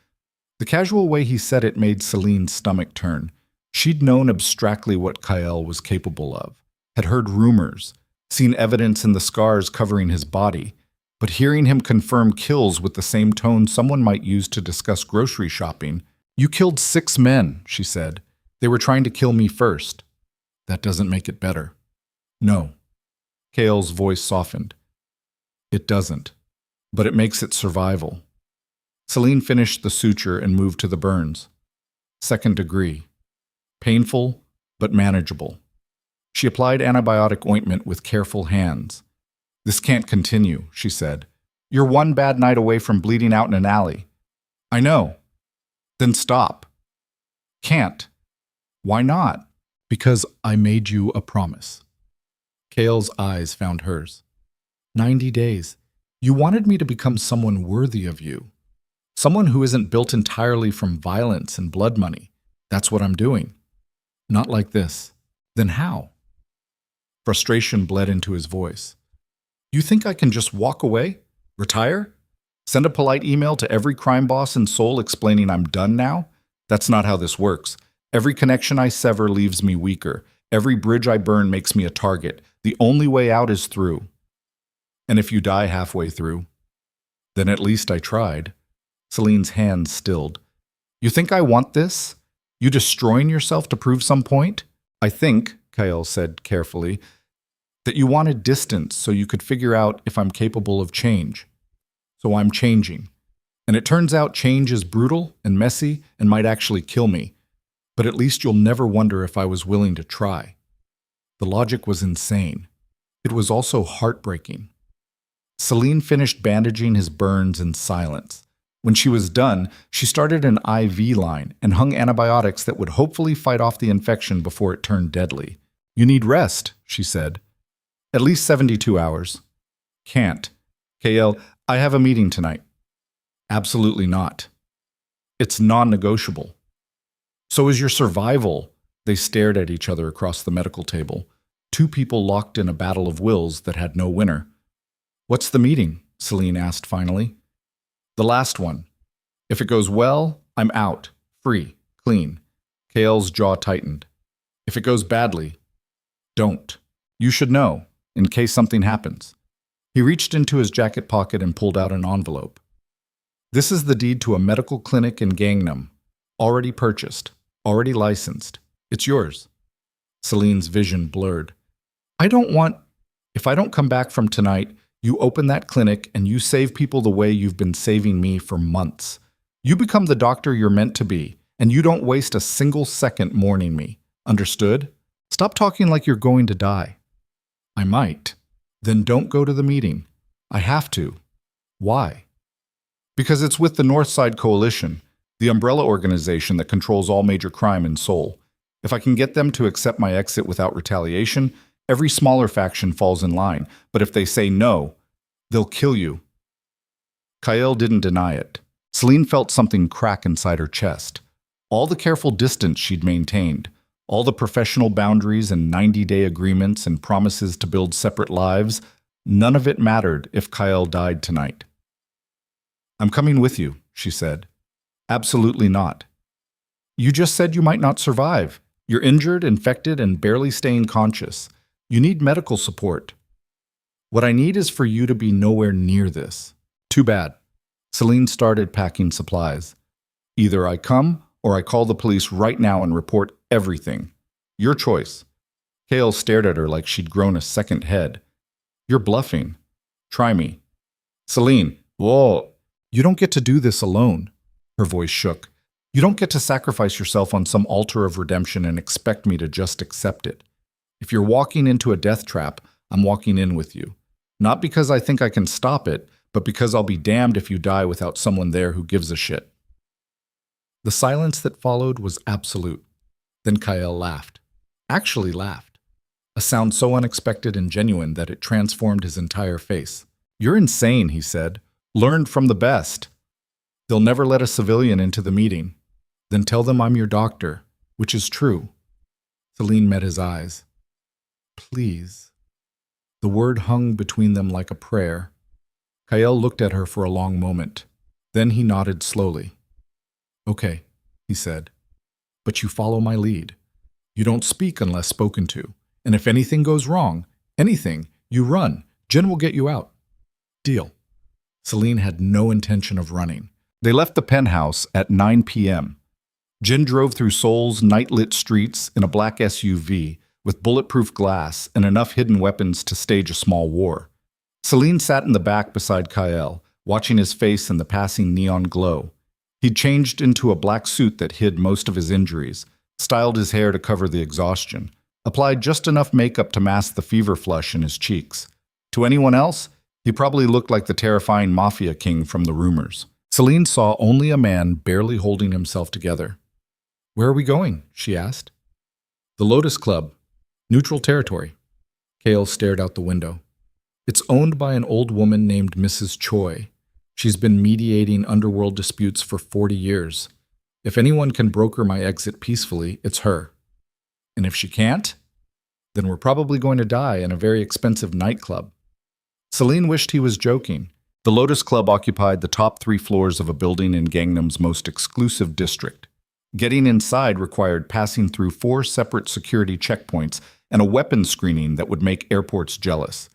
The casual way he said it made Selene's stomach turn. She'd known abstractly what Kael was capable of, had heard rumors, seen evidence in the scars covering his body, but hearing him confirm kills with the same tone someone might use to discuss grocery shopping. You killed 6 men, she said. They were trying to kill me first. That doesn't make it better. No. Kael's voice softened. It doesn't, but it makes it survival. Selene finished the suture and moved to the burns. 2nd degree. Painful, but manageable. She applied antibiotic ointment with careful hands. This can't continue, she said. You're one bad night away from bleeding out in an alley. I know. Then stop. Can't. Why not? Because I made you a promise. Kael's eyes found hers. 90 days. You wanted me to become someone worthy of you. Someone who isn't built entirely from violence and blood money. That's what I'm doing. Not like this. Then how? Frustration bled into his voice. You think I can just walk away? Retire? Send a polite email to every crime boss in Seoul explaining I'm done now? That's not how this works. Every connection I sever leaves me weaker. Every bridge I burn makes me a target. The only way out is through. And if you die halfway through? Then at least I tried. Celine's hand stilled. You think I want this? You destroying yourself to prove some point? I think, Kael said carefully, that you wanted distance so you could figure out if I'm capable of change. So I'm changing. And it turns out change is brutal and messy and might actually kill me. But at least you'll never wonder if I was willing to try. The logic was insane. It was also heartbreaking. Selene finished bandaging his burns in silence. When she was done, she started an IV line and hung antibiotics that would hopefully fight off the infection before it turned deadly. You need rest, she said. At least 72 hours. Can't. Kael, I have a meeting tonight. Absolutely not. It's non-negotiable. So is your survival. They stared at each other across the medical table. Two people locked in a battle of wills that had no winner. What's the meeting? Selene asked finally. The last one. If it goes well, I'm out. Free. Clean. Kael's jaw tightened. If it goes badly, don't. You should know, in case something happens. He reached into his jacket pocket and pulled out an envelope. This is the deed to a medical clinic in Gangnam. Already purchased. Already licensed. It's yours. Celine's vision blurred. If I don't come back from tonight, you open that clinic and you save people the way you've been saving me for months. You become the doctor you're meant to be, and you don't waste a single second mourning me. Understood? Stop talking like you're going to die. I might. Then don't go to the meeting. I have to. Why? Because it's with the North Side Coalition, the umbrella organization that controls all major crime in Seoul. If I can get them to accept my exit without retaliation, every smaller faction falls in line. But if they say no, they'll kill you. Kael didn't deny it. Selene felt something crack inside her chest. All the careful distance she'd maintained, all the professional boundaries and 90-day agreements and promises to build separate lives, none of it mattered if Kael died tonight. I'm coming with you, she said. Absolutely not. You just said you might not survive. You're injured, infected, and barely staying conscious. You need medical support. What I need is for you to be nowhere near this. Too bad. Selene started packing supplies. Either I come or I call the police right now and report everything. Your choice. Kael stared at her like she'd grown a second head. You're bluffing. Try me. Selene, whoa. You don't get to do this alone. Her voice shook. You don't get to sacrifice yourself on some altar of redemption and expect me to just accept it. If you're walking into a death trap, I'm walking in with you. Not because I think I can stop it, but because I'll be damned if you die without someone there who gives a shit. The silence that followed was absolute. Then Kael laughed. Actually laughed. A sound so unexpected and genuine that it transformed his entire face. You're insane, he said. Learned from the best. They'll never let a civilian into the meeting. Then tell them I'm your doctor, which is true. Selene met his eyes. Please. The word hung between them like a prayer. Kael looked at her for a long moment. Then he nodded slowly. Okay, he said. But you follow my lead. You don't speak unless spoken to. And if anything goes wrong, anything, you run. Jin will get you out. Deal. Selene had no intention of running. They left the penthouse at 9 p.m. Jin drove through Seoul's night-lit streets in a black SUV with bulletproof glass and enough hidden weapons to stage a small war. Selene sat in the back beside Kael, watching his face in the passing neon glow. He'd changed into a black suit that hid most of his injuries, styled his hair to cover the exhaustion, applied just enough makeup to mask the fever flush in his cheeks. To anyone else, he probably looked like the terrifying Mafia king from the rumors. Selene saw only a man barely holding himself together. Where are we going? She asked. The Lotus Club. Neutral territory. Kael stared out the window. It's owned by an old woman named Mrs. Choi. She's been mediating underworld disputes for 40 years. If anyone can broker my exit peacefully, it's her. And if she can't, then we're probably going to die in a very expensive nightclub. Selene wished he was joking. The Lotus Club occupied the top 3 floors of a building in Gangnam's most exclusive district. Getting inside required passing through 4 separate security checkpoints and a weapons screening that would make airports jealous.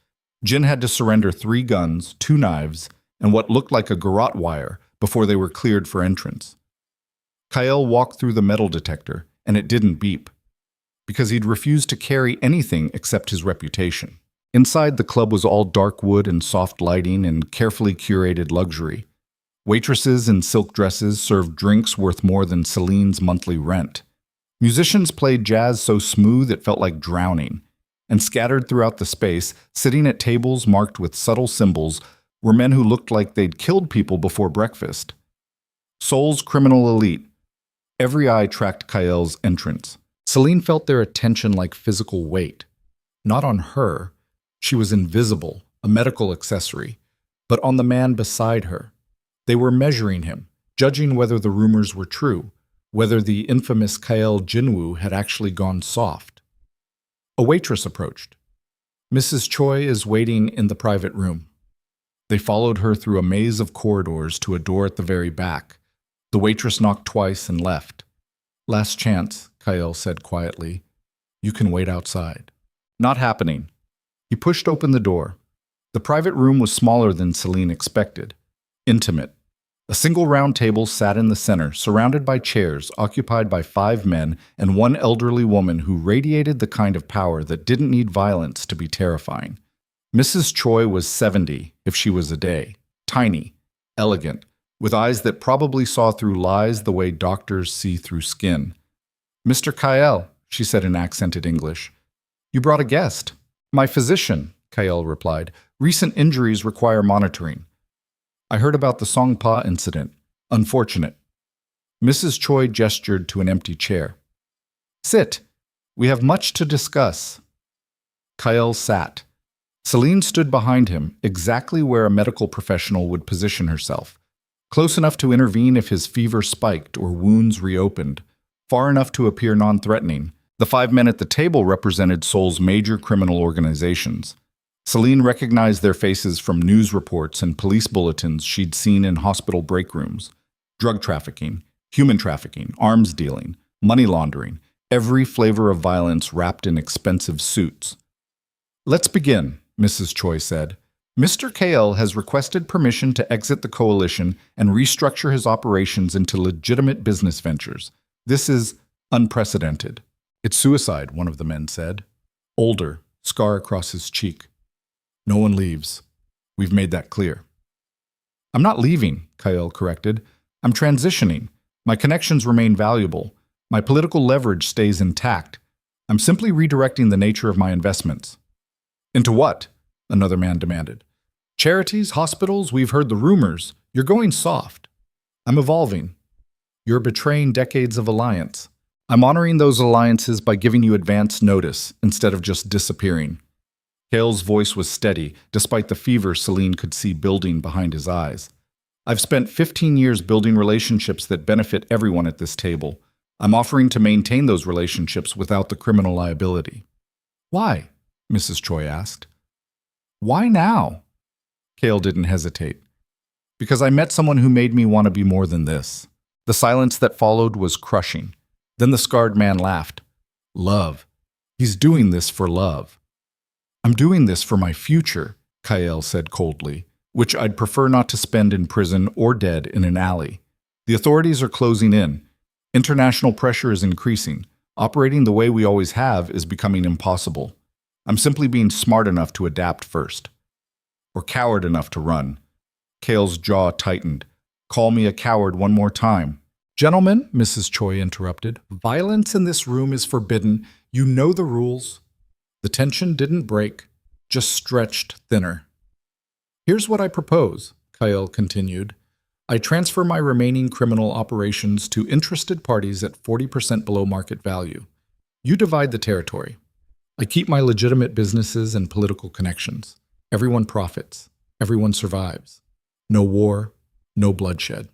Jin had to surrender 3 guns, 2 knives, and what looked like a garrote wire before they were cleared for entrance. Kael walked through the metal detector, and it didn't beep, because he'd refused to carry anything except his reputation. Inside, the club was all dark wood and soft lighting and carefully curated luxury. Waitresses in silk dresses served drinks worth more than Celine's monthly rent. Musicians played jazz so smooth it felt like drowning, and scattered throughout the space, sitting at tables marked with subtle symbols, were men who looked like they'd killed people before breakfast. Seoul's criminal elite. Every eye tracked Kael's entrance. Selene felt their attention like physical weight. Not on her. She was invisible, a medical accessory, but on the man beside her. They were measuring him, judging whether the rumors were true, whether the infamous Kael Jinwoo had actually gone soft. A waitress approached. "Mrs. Choi is waiting in the private room." They followed her through a maze of corridors to a door at the very back. The waitress knocked twice and left. "Last chance," Kael said quietly. "You can wait outside." "Not happening." He pushed open the door. The private room was smaller than Selene expected. Intimate. A single round table sat in the center, surrounded by chairs, occupied by 5 men and one elderly woman who radiated the kind of power that didn't need violence to be terrifying. Mrs. Choi was 70, if she was a day. Tiny, elegant, with eyes that probably saw through lies the way doctors see through skin. "Mr. Kael," she said in accented English. "You brought a guest." "My physician," Kael replied. "Recent injuries require monitoring." "I heard about the Songpa incident. Unfortunate." Mrs. Choi gestured to an empty chair. "Sit. We have much to discuss." Kael sat. Selene stood behind him, exactly where a medical professional would position herself. Close enough to intervene if his fever spiked or wounds reopened. Far enough to appear non-threatening. The 5 men at the table represented Seoul's major criminal organizations. Selene recognized their faces from news reports and police bulletins she'd seen in hospital break rooms. Drug trafficking, human trafficking, arms dealing, money laundering, every flavor of violence wrapped in expensive suits. "Let's begin," Mrs. Choi said. "Mr. Kael has requested permission to exit the coalition and restructure his operations into legitimate business ventures. This is unprecedented." "It's suicide," one of the men said. Older, scar across his cheek. "No one leaves. We've made that clear." "I'm not leaving," Kael corrected. "I'm transitioning. My connections remain valuable. My political leverage stays intact. I'm simply redirecting the nature of my investments." "Into what?" another man demanded. "Charities, hospitals, we've heard the rumors. You're going soft." "I'm evolving." "You're betraying decades of alliance." "I'm honoring those alliances by giving you advance notice instead of just disappearing." Kael's voice was steady, despite the fever Selene could see building behind his eyes. "I've spent 15 years building relationships that benefit everyone at this table. I'm offering to maintain those relationships without the criminal liability." "Why?" Mrs. Choi asked. "Why now?" Kael didn't hesitate. "Because I met someone who made me want to be more than this." The silence that followed was crushing. Then the scarred man laughed. "Love. He's doing this for love." "I'm doing this for my future," Kael said coldly, "which I'd prefer not to spend in prison or dead in an alley. The authorities are closing in. International pressure is increasing. Operating the way we always have is becoming impossible. I'm simply being smart enough to adapt first. Or coward enough to run." Kael's jaw tightened. "Call me a coward one more time." "Gentlemen," Mrs. Choi interrupted, "violence in this room is forbidden. You know the rules." The tension didn't break, just stretched thinner. "Here's what I propose," Kael continued. "I transfer my remaining criminal operations to interested parties at 40% below market value. You divide the territory. I keep my legitimate businesses and political connections. Everyone profits. Everyone survives. No war, no bloodshed."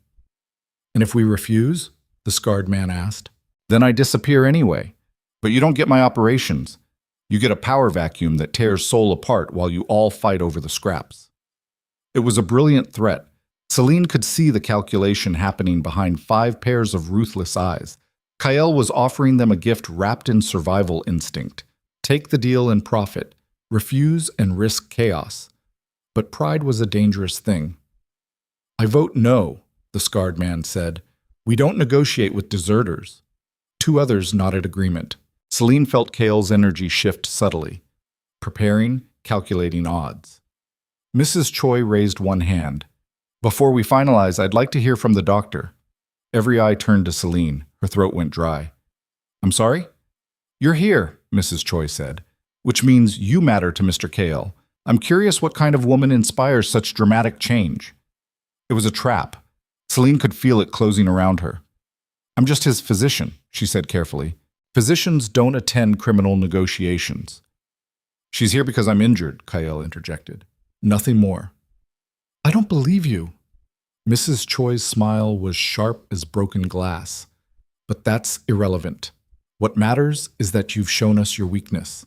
"And if we refuse?" the scarred man asked. "Then I disappear anyway. But you don't get my operations. You get a power vacuum that tears Seoul apart while you all fight over the scraps." It was a brilliant threat. Selene could see the calculation happening behind 5 pairs of ruthless eyes. Kael was offering them a gift wrapped in survival instinct. Take the deal and profit. Refuse and risk chaos. But pride was a dangerous thing. I vote no, the scarred man said. We don't negotiate with deserters. Two others nodded agreement. Selene felt Kael's energy shift subtly, preparing, calculating odds. Mrs. Choi raised one hand. Before we finalize, I'd like to hear from the doctor. Every eye turned to Selene. Her throat went dry. I'm sorry? You're here, Mrs. Choi said, which means you matter to Mr. Kael. I'm curious what kind of woman inspires such dramatic change. It was a trap. Selene could feel it closing around her. I'm just his physician, she said carefully. Physicians don't attend criminal negotiations. She's here because I'm injured, Kael interjected. Nothing more. I don't believe you. Mrs. Choi's smile was sharp as broken glass. But that's irrelevant. What matters is that you've shown us your weakness.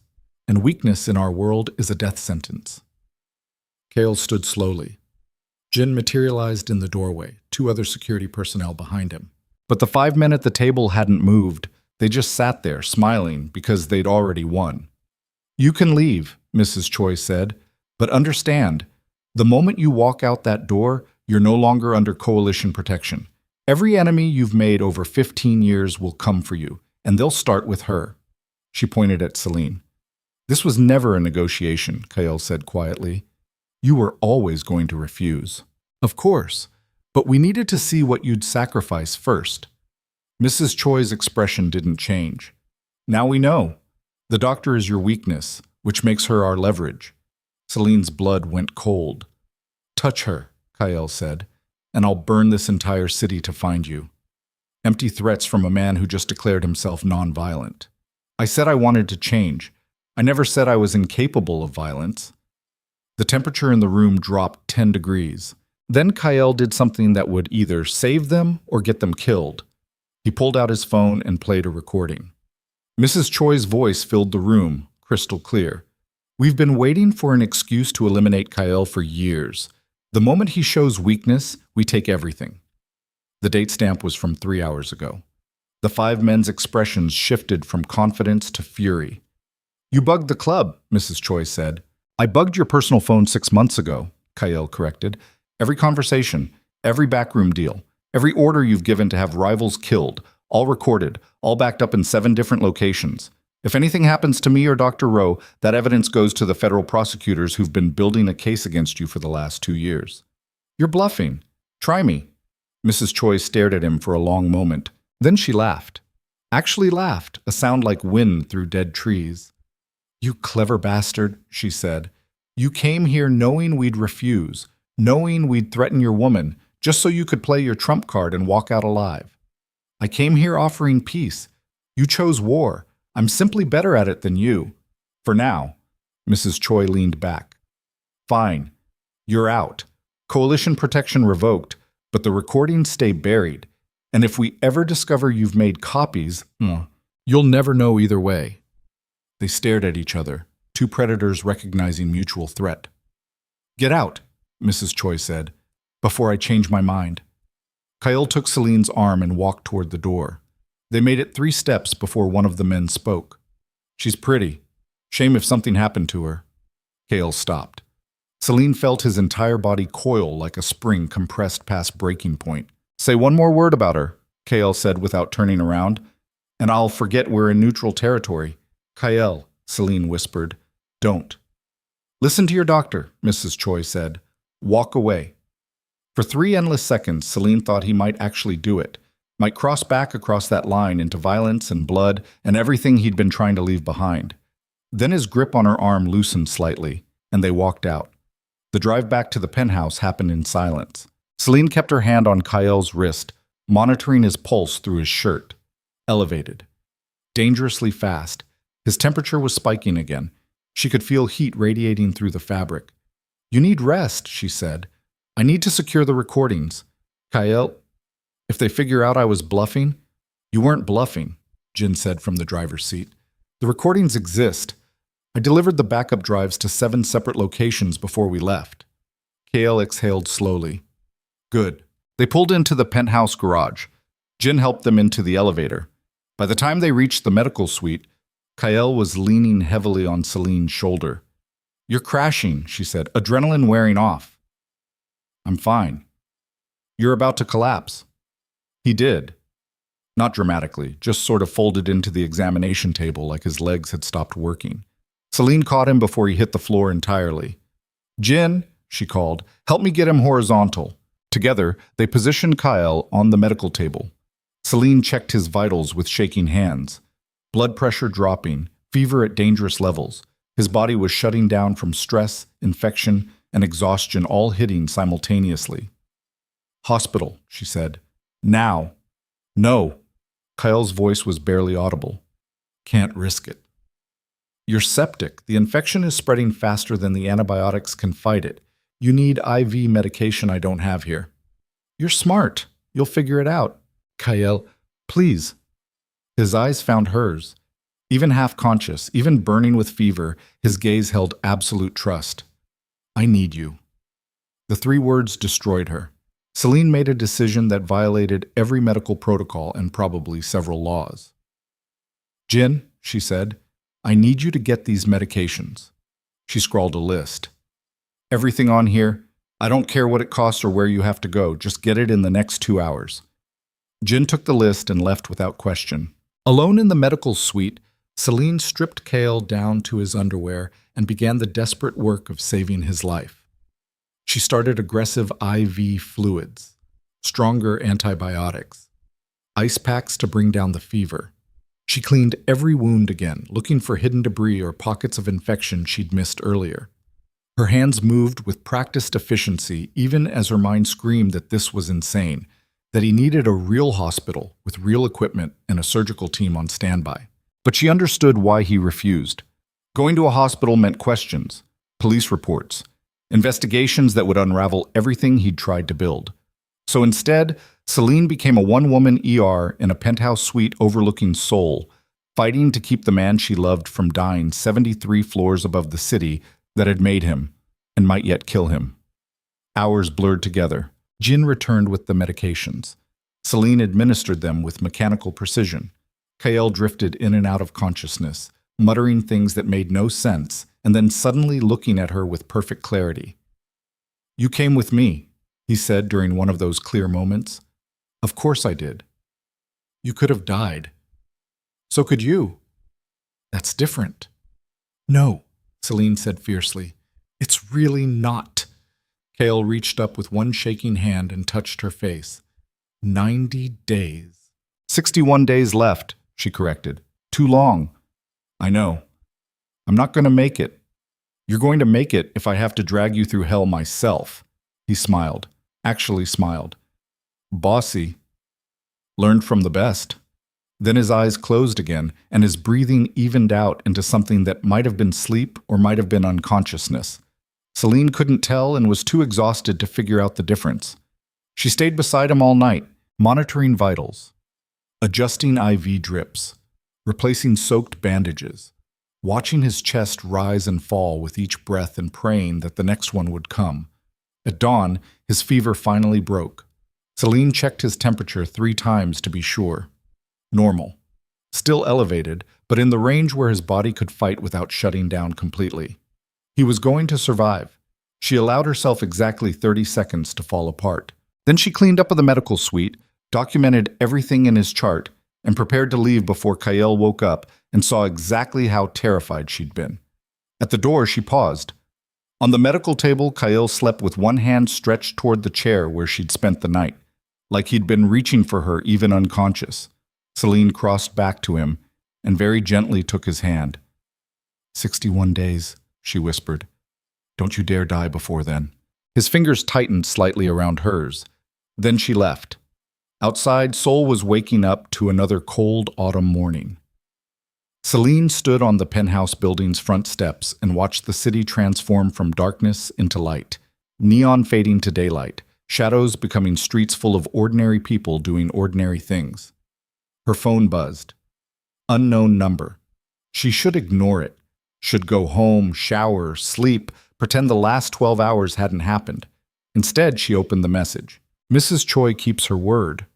And weakness in our world is a death sentence. Kael stood slowly. Jin materialized in the doorway, two other security personnel behind him. But the 5 men at the table hadn't moved. They just sat there, smiling, because they'd already won. You can leave, Mrs. Choi said, but understand, the moment you walk out that door, you're no longer under coalition protection. Every enemy you've made over 15 years will come for you, and they'll start with her. She pointed at Selene. This was never a negotiation, Kael said quietly. You were always going to refuse. Of course, but we needed to see what you'd sacrifice first. Mrs. Choi's expression didn't change. Now we know. The doctor is your weakness, which makes her our leverage. Selene's blood went cold. Touch her, Kael said, and I'll burn this entire city to find you. Empty threats from a man who just declared himself nonviolent. I said I wanted to change. I never said I was incapable of violence. The temperature in the room dropped 10 degrees. Then Kael did something that would either save them or get them killed. He pulled out his phone and played a recording. Mrs. Choi's voice filled the room, crystal clear. We've been waiting for an excuse to eliminate Kael for years. The moment he shows weakness, we take everything. The date stamp was from 3 hours ago. The 5 men's expressions shifted from confidence to fury. You bugged the club, Mrs. Choi said. I bugged your personal phone 6 months ago, Kael corrected. Every conversation, every backroom deal, every order you've given to have rivals killed, all recorded, all backed up in 7 different locations. If anything happens to me or Dr. Rowe, that evidence goes to the federal prosecutors who've been building a case against you for the last 2 years. You're bluffing. Try me. Mrs. Choi stared at him for a long moment. Then she laughed. Actually laughed, a sound like wind through dead trees. You clever bastard, she said. You came here knowing we'd refuse, knowing we'd threaten your woman, just so you could play your trump card and walk out alive. I came here offering peace. You chose war. I'm simply better at it than you. For now. Mrs. Choi leaned back. Fine. You're out. Coalition protection revoked, but the recordings stay buried. And if we ever discover you've made copies, you'll never know either way. They stared at each other, two predators recognizing mutual threat. Get out, Mrs. Choi said, before I change my mind. Kael took Selene's arm and walked toward the door. They made it 3 steps before one of the men spoke. She's pretty. Shame if something happened to her. Kael stopped. Selene felt his entire body coil like a spring compressed past breaking point. Say one more word about her, Kael said without turning around, and I'll forget we're in neutral territory. Kael, Selene whispered, don't. Listen to your doctor, Mrs. Choi said. Walk away. For 3 endless seconds, Selene thought he might actually do it, might cross back across that line into violence and blood and everything he'd been trying to leave behind. Then his grip on her arm loosened slightly, and they walked out. The drive back to the penthouse happened in silence. Selene kept her hand on Kael's wrist, monitoring his pulse through his shirt. Elevated. Dangerously fast. His temperature was spiking again. She could feel heat radiating through the fabric. You need rest, she said. I need to secure the recordings. Kael, if they figure out I was bluffing, you weren't bluffing, Jin said from the driver's seat. The recordings exist. I delivered the backup drives to 7 separate locations before we left. Kael exhaled slowly. Good. They pulled into the penthouse garage. Jin helped them into the elevator. By the time they reached the medical suite, Kael was leaning heavily on Selene's shoulder. You're crashing, she said, adrenaline wearing off. I'm fine. You're about to collapse. He did. Not dramatically, just sort of folded into the examination table like his legs had stopped working. Selene caught him before he hit the floor entirely. Jin, she called, help me get him horizontal. Together, they positioned Kael on the medical table. Selene checked his vitals with shaking hands. Blood pressure dropping, fever at dangerous levels. His body was shutting down from stress, infection, and exhaustion all hitting simultaneously. Hospital, she said. Now. No. Kael's voice was barely audible. Can't risk it. You're septic. The infection is spreading faster than the antibiotics can fight it. You need IV medication I don't have here. You're smart. You'll figure it out. Kael, please. His eyes found hers. Even half-conscious, even burning with fever, his gaze held absolute trust. I need you. The 3 words destroyed her. Selene made a decision that violated every medical protocol and probably several laws. Jin, she said, I need you to get these medications. She scrawled a list. Everything on here, I don't care what it costs or where you have to go, just get it in the next 2 hours. Jin took the list and left without question. Alone in the medical suite, Selene stripped Kael down to his underwear and began the desperate work of saving his life. She started aggressive IV fluids, stronger antibiotics, ice packs to bring down the fever. She cleaned every wound again, looking for hidden debris or pockets of infection she'd missed earlier. Her hands moved with practiced efficiency even as her mind screamed that this was insane, that he needed a real hospital with real equipment and a surgical team on standby. But she understood why he refused. Going to a hospital meant questions, police reports, investigations that would unravel everything he'd tried to build. So instead, Selene became a one-woman ER in a penthouse suite overlooking Seoul, fighting to keep the man she loved from dying 73 floors above the city that had made him and might yet kill him. Hours blurred together. Jin returned with the medications. Selene administered them with mechanical precision. Kael drifted in and out of consciousness, muttering things that made no sense, and then suddenly looking at her with perfect clarity. You came with me, he said during one of those clear moments. Of course I did. You could have died. So could you. That's different. No, Selene said fiercely. It's really not. Kael reached up with one shaking hand and touched her face. 90 days. 61 days left, she corrected. Too long. I know. I'm not going to make it. You're going to make it if I have to drag you through hell myself. He smiled. Actually smiled. Bossy. Learned from the best. Then his eyes closed again, and his breathing evened out into something that might have been sleep or might have been unconsciousness. Selene couldn't tell and was too exhausted to figure out the difference. She stayed beside him all night, monitoring vitals, adjusting IV drips, replacing soaked bandages, watching his chest rise and fall with each breath and praying that the next one would come. At dawn, his fever finally broke. Selene checked his temperature 3 times to be sure. Normal. Still elevated, but in the range where his body could fight without shutting down completely. He was going to survive. She allowed herself exactly 30 seconds to fall apart. Then she cleaned up the medical suite, documented everything in his chart, and prepared to leave before Kael woke up and saw exactly how terrified she'd been. At the door, she paused. On the medical table, Kael slept with one hand stretched toward the chair where she'd spent the night, like he'd been reaching for her even unconscious. Selene crossed back to him and very gently took his hand. 61 days, she whispered. Don't you dare die before then. His fingers tightened slightly around hers. Then she left. Outside, Seoul was waking up to another cold autumn morning. Selene stood on the penthouse building's front steps and watched the city transform from darkness into light, neon fading to daylight, shadows becoming streets full of ordinary people doing ordinary things. Her phone buzzed. Unknown number. She should ignore it. Should go home, shower, sleep, pretend the last 12 hours hadn't happened. Instead, she opened the message. Mrs. Choi keeps her word,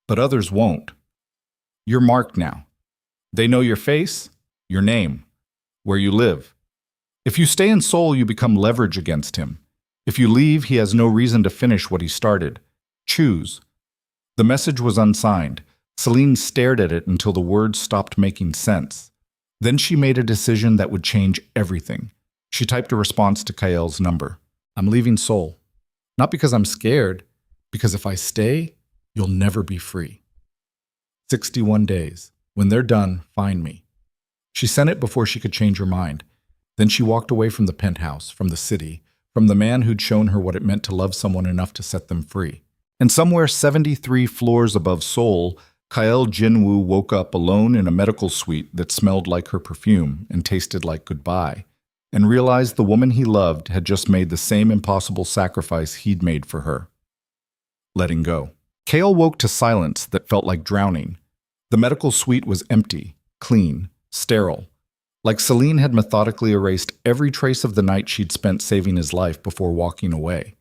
but others won't. You're marked now. They know your face, your name, where you live. If you stay in Seoul, you become leverage against him. If you leave, he has no reason to finish what he started. Choose. The message was unsigned. Selene stared at it until the words stopped making sense. Then she made a decision that would change everything. She typed a response to Kael's number. I'm leaving Seoul. Not because I'm scared, because if I stay, you'll never be free. 61 days. When they're done, find me. She sent it before she could change her mind. Then she walked away from the penthouse, from the city, from the man who'd shown her what it meant to love someone enough to set them free. And somewhere 73 floors above Seoul, Kael Jinwoo woke up alone in a medical suite that smelled like her perfume and tasted like goodbye, and realized the woman he loved had just made the same impossible sacrifice he'd made for her. Letting go. Kael woke to silence that felt like drowning. The medical suite was empty, clean, sterile. Like Selene had methodically erased every trace of the night she'd spent saving his life before walking away.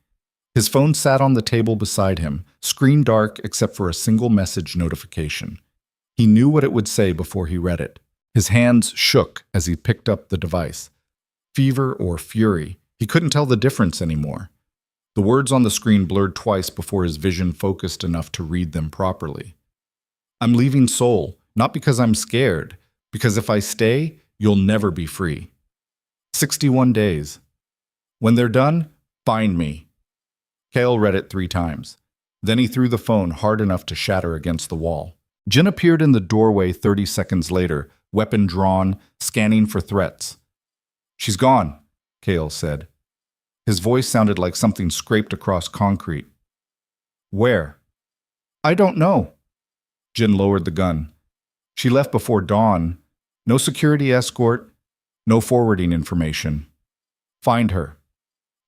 His phone sat on the table beside him, screen dark except for a single message notification. He knew what it would say before he read it. His hands shook as he picked up the device. Fever or fury, he couldn't tell the difference anymore. The words on the screen blurred twice before his vision focused enough to read them properly. I'm leaving Seoul, not because I'm scared, because if I stay, you'll never be free. 61 days. When they're done, find me. Kael read it 3 times. Then he threw the phone hard enough to shatter against the wall. Jin appeared in the doorway 30 seconds later, weapon drawn, scanning for threats. She's gone, Kael said. His voice sounded like something scraped across concrete. Where? I don't know. Jin lowered the gun. She left before dawn. No security escort, no forwarding information. Find her.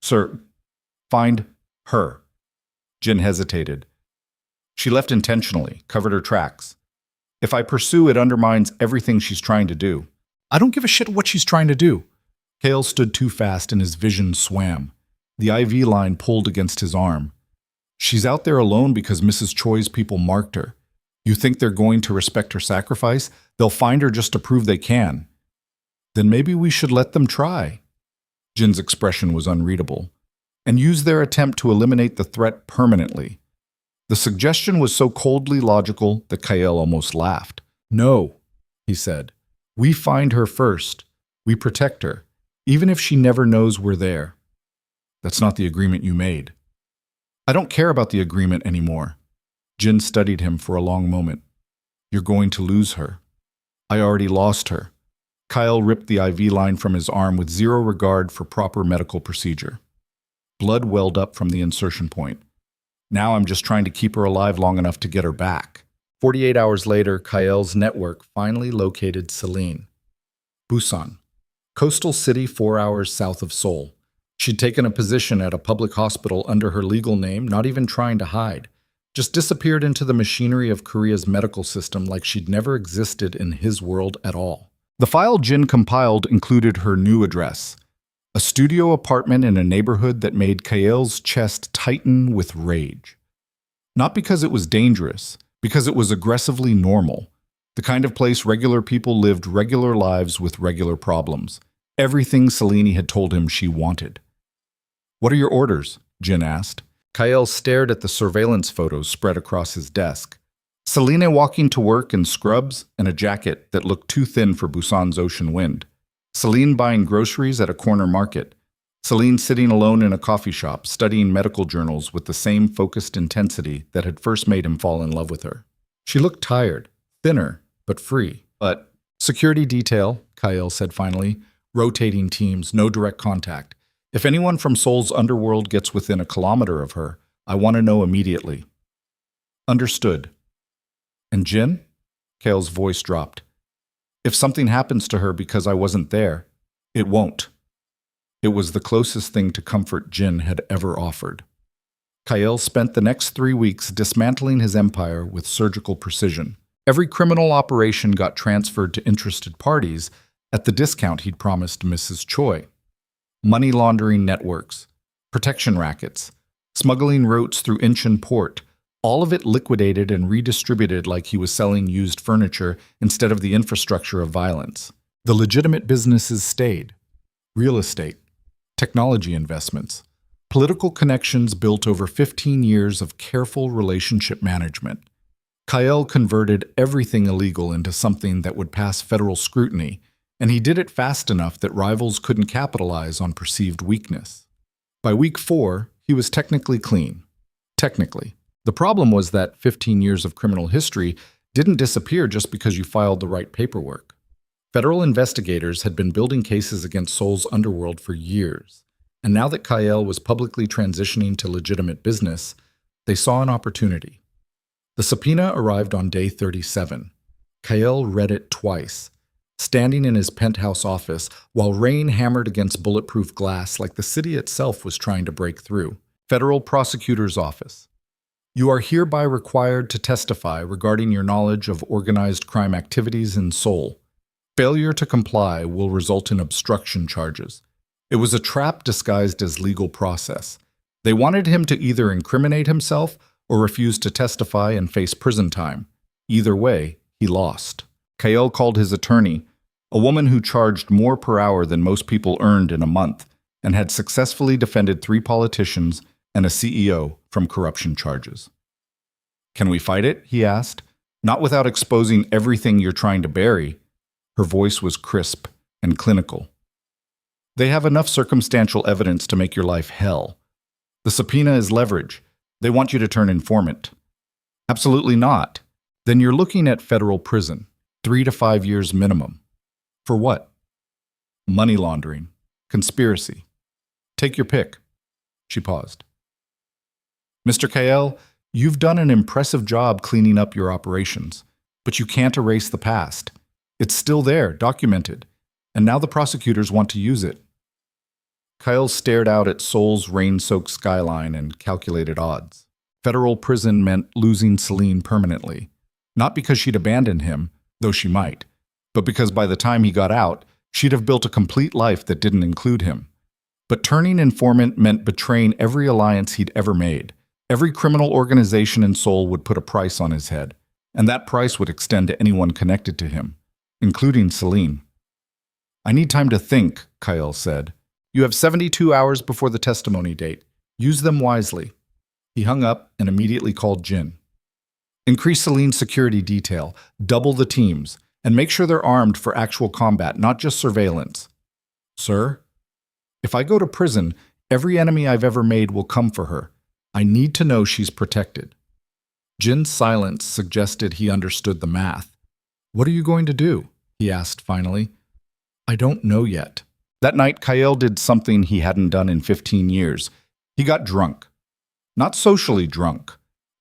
Sir, find her. Jin hesitated. She left intentionally, covered her tracks. If I pursue, it undermines everything she's trying to do. I don't give a shit what she's trying to do. Kael stood too fast and his vision swam. The IV line pulled against his arm. She's out there alone because Mrs. Choi's people marked her. You think they're going to respect her sacrifice? They'll find her just to prove they can. Then maybe we should let them try. Jin's expression was unreadable. And use their attempt to eliminate the threat permanently. The suggestion was so coldly logical that Kael almost laughed. No, he said. We find her first. We protect her, even if she never knows we're there. That's not the agreement you made. I don't care about the agreement anymore. Jin studied him for a long moment. You're going to lose her. I already lost her. Kael ripped the IV line from his arm with zero regard for proper medical procedure. Blood welled up from the insertion point. Now I'm just trying to keep her alive long enough to get her back. 48 hours later, Kael's network finally located Selene. Busan, coastal city 4 hours south of Seoul. She'd taken a position at a public hospital under her legal name, not even trying to hide. Just disappeared into the machinery of Korea's medical system like she'd never existed in his world at all. The file Jin compiled included her new address, a studio apartment in a neighborhood that made Kael's chest tighten with rage. Not because it was dangerous, because it was aggressively normal, the kind of place regular people lived regular lives with regular problems. Everything Selene had told him she wanted. What are your orders? Jin asked. Kael stared at the surveillance photos spread across his desk. Selene walking to work in scrubs and a jacket that looked too thin for Busan's ocean wind. Selene buying groceries at a corner market. Selene sitting alone in a coffee shop, studying medical journals with the same focused intensity that had first made him fall in love with her. She looked tired, thinner, but free. But security detail, Kael said finally. Rotating teams, no direct contact. If anyone from Seoul's underworld gets within a kilometer of her, I want to know immediately. Understood. And Jin? Kael's voice dropped. If something happens to her because I wasn't there, it won't. It was the closest thing to comfort Jin had ever offered. Kael spent the next 3 weeks dismantling his empire with surgical precision. Every criminal operation got transferred to interested parties at the discount he'd promised Mrs. Choi. Money laundering networks, protection rackets, smuggling routes through Incheon port, all of it liquidated and redistributed like he was selling used furniture instead of the infrastructure of violence. The legitimate businesses stayed. Real estate, technology investments, Political connections built over 15 years of careful relationship management. Kael converted everything illegal into something that would pass federal scrutiny, and he did it fast enough that rivals couldn't capitalize on perceived weakness. By week 4, he was technically clean. Technically. The problem was that 15 years of criminal history didn't disappear just because you filed the right paperwork. Federal investigators had been building cases against Seoul's underworld for years, and now that Kael was publicly transitioning to legitimate business, they saw an opportunity. The subpoena arrived on day 37. Kael read it twice, standing in his penthouse office while rain hammered against bulletproof glass like the city itself was trying to break through. Federal Prosecutor's Office. You are hereby required to testify regarding your knowledge of organized crime activities in Seoul. Failure to comply will result in obstruction charges. It was a trap disguised as legal process. They wanted him to either incriminate himself or refuse to testify and face prison time. Either way, he lost. Kael called his attorney, a woman who charged more per hour than most people earned in a month, and had successfully defended 3 politicians and a CEO from corruption charges. Can we fight it? He asked. Not without exposing everything you're trying to bury. Her voice was crisp and clinical. They have enough circumstantial evidence to make your life hell. The subpoena is leverage. They want you to turn informant. Absolutely not. Then you're looking at federal prison, 3 to 5 years minimum. For what? Money laundering, conspiracy. Take your pick. She paused. Mr. Kael, you've done an impressive job cleaning up your operations, but you can't erase the past. It's still there, documented, and now the prosecutors want to use it. Kael stared out at Seoul's rain-soaked skyline and calculated odds. Federal prison meant losing Selene permanently, not because she'd abandoned him, though she might, but because by the time he got out, she'd have built a complete life that didn't include him. But turning informant meant betraying every alliance he'd ever made. Every criminal organization in Seoul would put a price on his head, and that price would extend to anyone connected to him, including Selene. I need time to think, Kael said. You have 72 hours before the testimony date. Use them wisely. He hung up and immediately called Jin. Increase Selene's security detail, double the teams, and make sure they're armed for actual combat, not just surveillance. Sir? If I go to prison, every enemy I've ever made will come for her. I need to know she's protected. Jin's silence suggested he understood the math. What are you going to do? He asked finally. I don't know yet. That night, Kael did something he hadn't done in 15 years. He got drunk. Not socially drunk.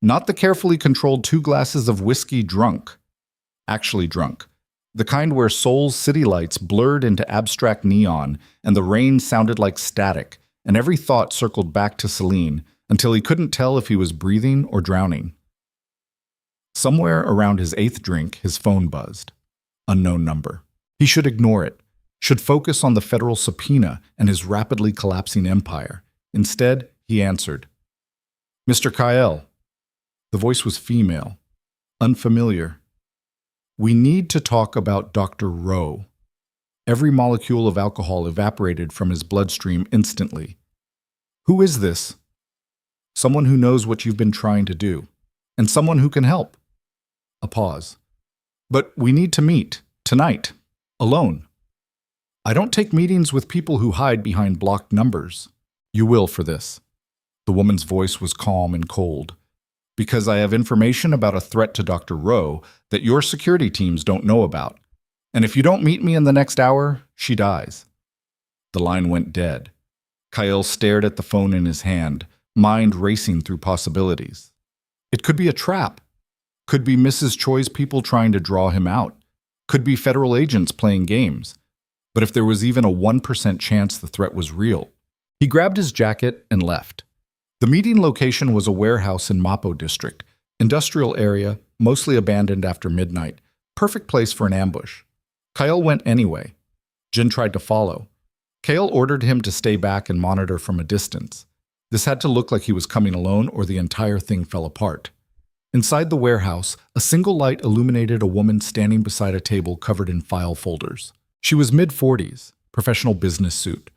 Not the carefully controlled 2 glasses of whiskey drunk. Actually drunk. The kind where Seoul's city lights blurred into abstract neon, and the rain sounded like static, and every thought circled back to Selene, until he couldn't tell if he was breathing or drowning. Somewhere around his 8th drink, his phone buzzed. Unknown number. He should ignore it. Should focus on the federal subpoena and his rapidly collapsing empire. Instead, he answered. Mr. Kael. The voice was female. Unfamiliar. We need to talk about Dr. Rowe. Every molecule of alcohol evaporated from his bloodstream instantly. Who is this? Someone who knows what you've been trying to do. And someone who can help. A pause. But we need to meet. Tonight. Alone. I don't take meetings with people who hide behind blocked numbers. You will for this. The woman's voice was calm and cold. Because I have information about a threat to Dr. Rowe that your security teams don't know about. And if you don't meet me in the next hour, she dies. The line went dead. Kael stared at the phone in his hand, mind racing through possibilities. It could be a trap. Could be Mrs. Choi's people trying to draw him out. Could be federal agents playing games. But if there was even a 1% chance the threat was real, he grabbed his jacket and left. The meeting location was a warehouse in Mapo district, industrial area, mostly abandoned after midnight, perfect place for an ambush. Kael went anyway. Jin tried to follow. Kael ordered him to stay back and monitor from a distance. This had to look like he was coming alone or the entire thing fell apart. Inside the warehouse, a single light illuminated a woman standing beside a table covered in file folders. She was mid-40s, professional business suit.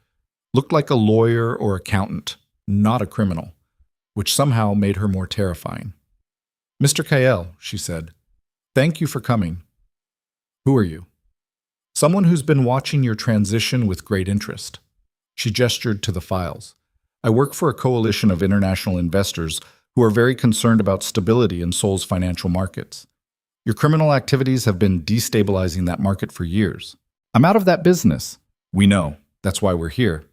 Looked like a lawyer or accountant, not a criminal, which somehow made her more terrifying. "Mr. Kael," she said, "thank you for coming. Who are you?" "Someone who's been watching your transition with great interest." She gestured to the files. "I work for a coalition of international investors who are very concerned about stability in Seoul's financial markets. Your criminal activities have been destabilizing that market for years. I'm out of that business." "We know. That's why we're here."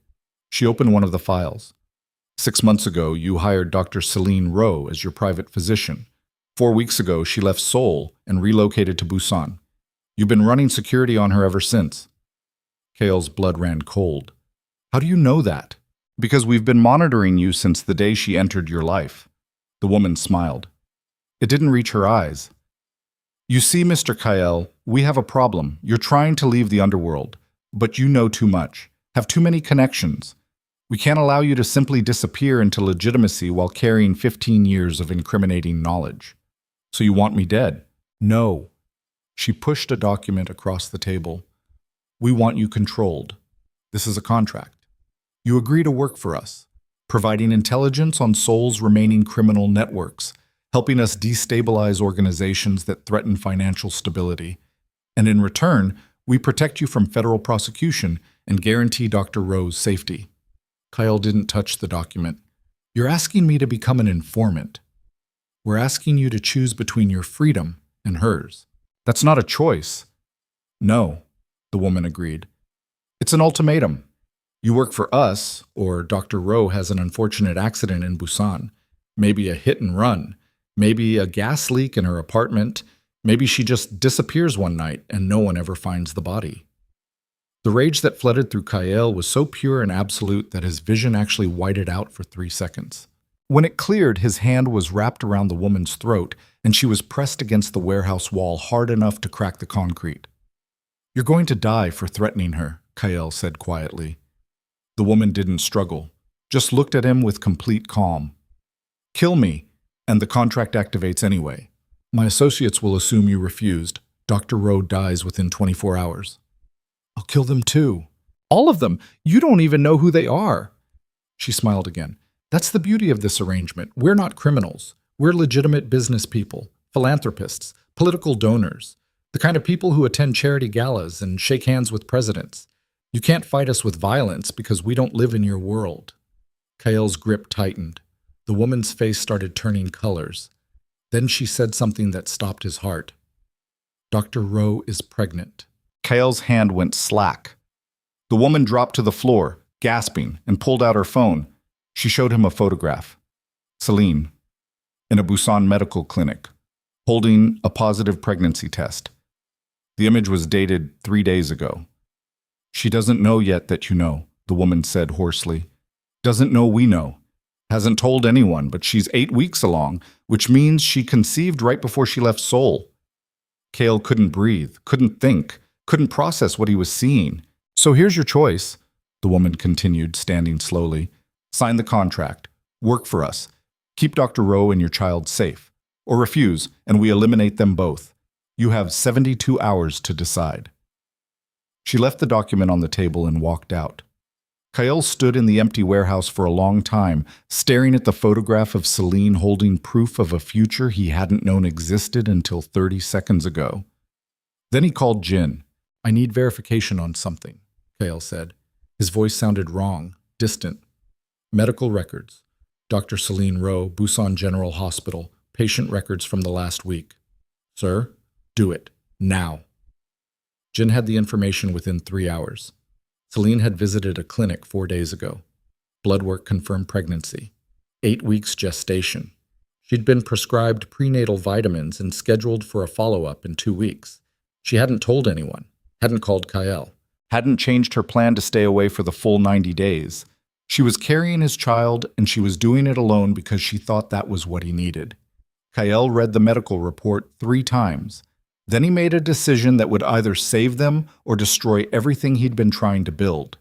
She opened one of the files. 6 months ago, you hired Dr. Selene Rowe as your private physician. 4 weeks ago, she left Seoul and relocated to Busan. You've been running security on her ever since." Kael's blood ran cold. "How do you know that?" "Because we've been monitoring you since the day she entered your life." The woman smiled. It didn't reach her eyes. "You see, Mr. Kael, we have a problem. You're trying to leave the underworld, but you know too much, have too many connections. We can't allow you to simply disappear into legitimacy while carrying 15 years of incriminating knowledge. So you want me dead?" "No." She pushed a document across the table. "We want you controlled. This is a contract. You agree to work for us, providing intelligence on Seoul's remaining criminal networks, helping us destabilize organizations that threaten financial stability. And in return, we protect you from federal prosecution and guarantee Dr. Rowe's safety." Kael didn't touch the document. "You're asking me to become an informant. We're asking you to choose between your freedom and hers." "That's not a choice." "No," the woman agreed. "It's an ultimatum. You work for us, or Dr. Rowe has an unfortunate accident in Busan. Maybe a hit and run. Maybe a gas leak in her apartment. Maybe she just disappears one night and no one ever finds the body." The rage that flooded through Kael was so pure and absolute that his vision actually whited out for 3 seconds. When it cleared, his hand was wrapped around the woman's throat, and she was pressed against the warehouse wall hard enough to crack the concrete. "You're going to die for threatening her," Kael said quietly. The woman didn't struggle, just looked at him with complete calm. "Kill me, and the contract activates anyway. My associates will assume you refused. Dr. Rowe dies within 24 hours. "I'll kill them too. All of them. You don't even know who they are." She smiled again. "That's the beauty of this arrangement. We're not criminals. We're legitimate business people, philanthropists, political donors, the kind of people who attend charity galas and shake hands with presidents. You can't fight us with violence because we don't live in your world." Kael's grip tightened. The woman's face started turning colors. Then she said something that stopped his heart. "Dr. Rowe is pregnant." Kael's hand went slack. The woman dropped to the floor, gasping, and pulled out her phone. She showed him a photograph. Selene, in a Busan medical clinic, holding a positive pregnancy test. The image was dated 3 days ago. "She doesn't know yet that you know," the woman said hoarsely. "Doesn't know we know. Hasn't told anyone, but she's 8 weeks along, which means she conceived right before she left Seoul." Kael couldn't breathe, couldn't think, couldn't process what he was seeing. "So here's your choice," the woman continued, standing slowly. "Sign the contract. Work for us. Keep Dr. Rowe and your child safe. Or refuse, and we eliminate them both. You have 72 hours to decide." She left the document on the table and walked out. Kael stood in the empty warehouse for a long time, staring at the photograph of Selene holding proof of a future he hadn't known existed until 30 seconds ago. Then he called Jin. "I need verification on something," Kael said. His voice sounded wrong, distant. "Medical records. Dr. Selene Rowe, Busan General Hospital. Patient records from the last week." "Sir, do it. Now." Jin had the information within 3 hours. Selene had visited a clinic 4 days ago. Blood work confirmed pregnancy. 8 weeks gestation. She'd been prescribed prenatal vitamins and scheduled for a follow-up in 2 weeks. She hadn't told anyone, hadn't called Kael, hadn't changed her plan to stay away for the full 90 days. She was carrying his child, and she was doing it alone because she thought that was what he needed. Kael read the medical report 3 times. Then he made a decision that would either save them or destroy everything he'd been trying to build.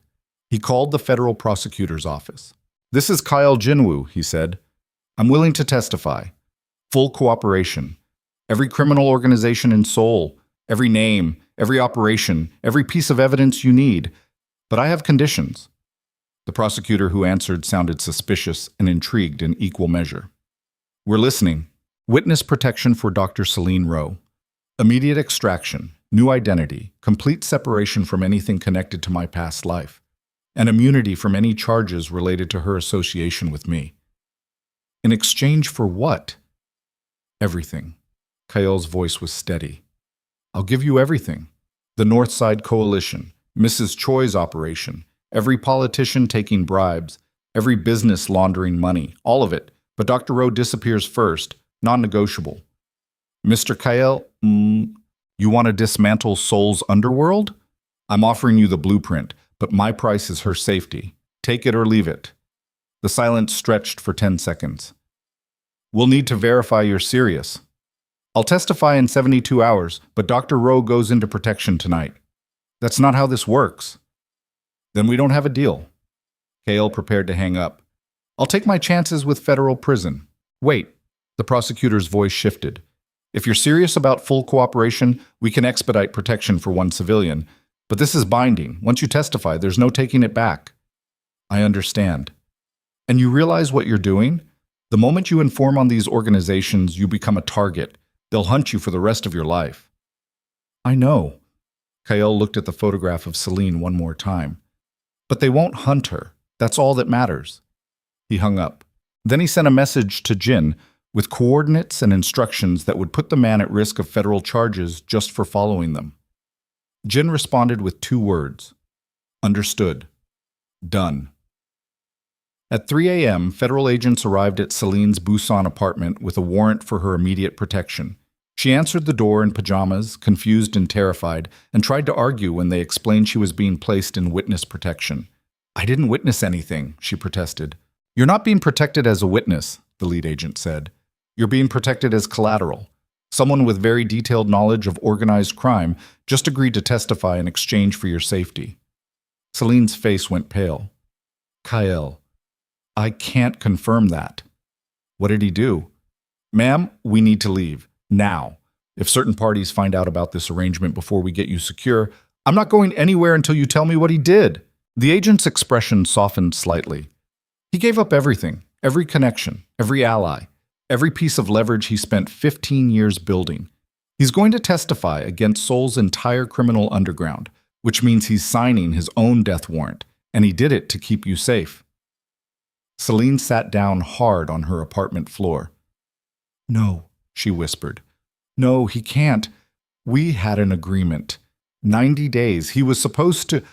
He called the federal prosecutor's office. "This is Kael Jinwoo," he said. "I'm willing to testify. Full cooperation. Every criminal organization in Seoul, every name, every operation, every piece of evidence you need. But I have conditions." The prosecutor who answered sounded suspicious and intrigued in equal measure. We're listening. Witness protection for Dr. Selene Rowe. Immediate extraction, new identity, complete separation from anything connected to my past life, and immunity from any charges related to her association with me. In exchange for what? Everything. Kael's voice was steady. I'll give you everything. The North Side Coalition, Mrs. Choi's operation, every politician taking bribes, every business laundering money, all of it. But Dr. Rowe disappears first, non-negotiable. Mr. Kael, you want to dismantle Seoul's underworld? I'm offering you the blueprint, but my price is her safety. Take it or leave it. The silence stretched for 10 seconds. We'll need to verify you're serious. I'll testify in 72 hours, but Dr. Rowe goes into protection tonight. That's not how this works. Then we don't have a deal. Kael prepared to hang up. I'll take my chances with federal prison. Wait, the prosecutor's voice shifted. If you're serious about full cooperation, we can expedite protection for one civilian. But this is binding. Once you testify, there's no taking it back. I understand. And you realize what you're doing? The moment you inform on these organizations, you become a target. They'll hunt you for the rest of your life. I know. Kael looked at the photograph of Selene one more time. But they won't hunt her. That's all that matters. He hung up. Then he sent a message to Jin with coordinates and instructions that would put the man at risk of federal charges just for following them. Jin responded with 2 words. Understood. Done. At 3 a.m., federal agents arrived at Selene's Busan apartment with a warrant for her immediate protection. She answered the door in pajamas, confused and terrified, and tried to argue when they explained she was being placed in witness protection. I didn't witness anything, she protested. You're not being protected as a witness, the lead agent said. You're being protected as collateral. Someone with very detailed knowledge of organized crime just agreed to testify in exchange for your safety. Selene's face went pale. Kael, I can't confirm that. What did he do? Ma'am, we need to leave. Now. If certain parties find out about this arrangement before we get you secure, I'm not going anywhere until you tell me what he did. The agent's expression softened slightly. He gave up everything, every connection, every ally, every piece of leverage he spent 15 years building. He's going to testify against Seoul's entire criminal underground, which means he's signing his own death warrant, and he did it to keep you safe. Selene sat down hard on her apartment floor. No, she whispered. No, he can't. We had an agreement. 90 days. He was supposed to...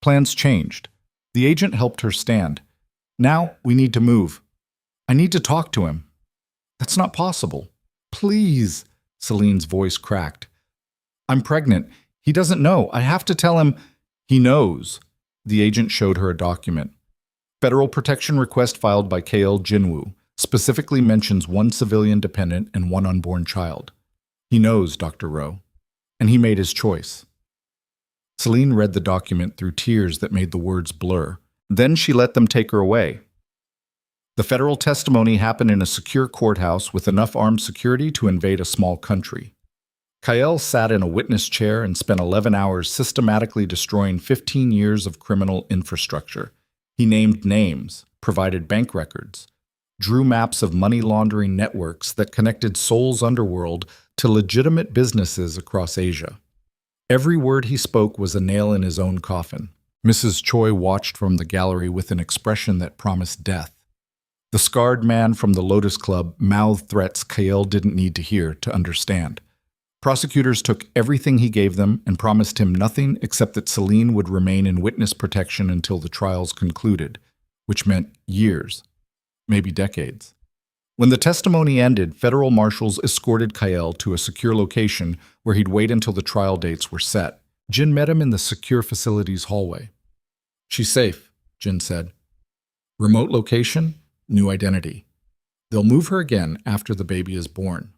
Plans changed. The agent helped her stand. Now we need to move. I need to talk to him. That's not possible. Please, Selene's voice cracked. I'm pregnant. He doesn't know. I have to tell him. He knows. The agent showed her a document. Federal protection request filed by Kael Jinwoo specifically mentions 1 civilian dependent and 1 unborn child. He knows, Dr. Rowe. And he made his choice. Selene read the document through tears that made the words blur. Then she let them take her away. The federal testimony happened in a secure courthouse with enough armed security to invade a small country. Kael sat in a witness chair and spent 11 hours systematically destroying 15 years of criminal infrastructure. He named names, provided bank records, drew maps of money laundering networks that connected Seoul's underworld to legitimate businesses across Asia. Every word he spoke was a nail in his own coffin. Mrs. Choi watched from the gallery with an expression that promised death. The scarred man from the Lotus Club mouthed threats Kael didn't need to hear to understand. Prosecutors took everything he gave them and promised him nothing except that Selene would remain in witness protection until the trials concluded, which meant years, maybe decades. When the testimony ended, federal marshals escorted Kael to a secure location where he'd wait until the trial dates were set. Jin met him in the secure facility's hallway. She's safe, Jin said. Remote location, new identity. They'll move her again after the baby is born.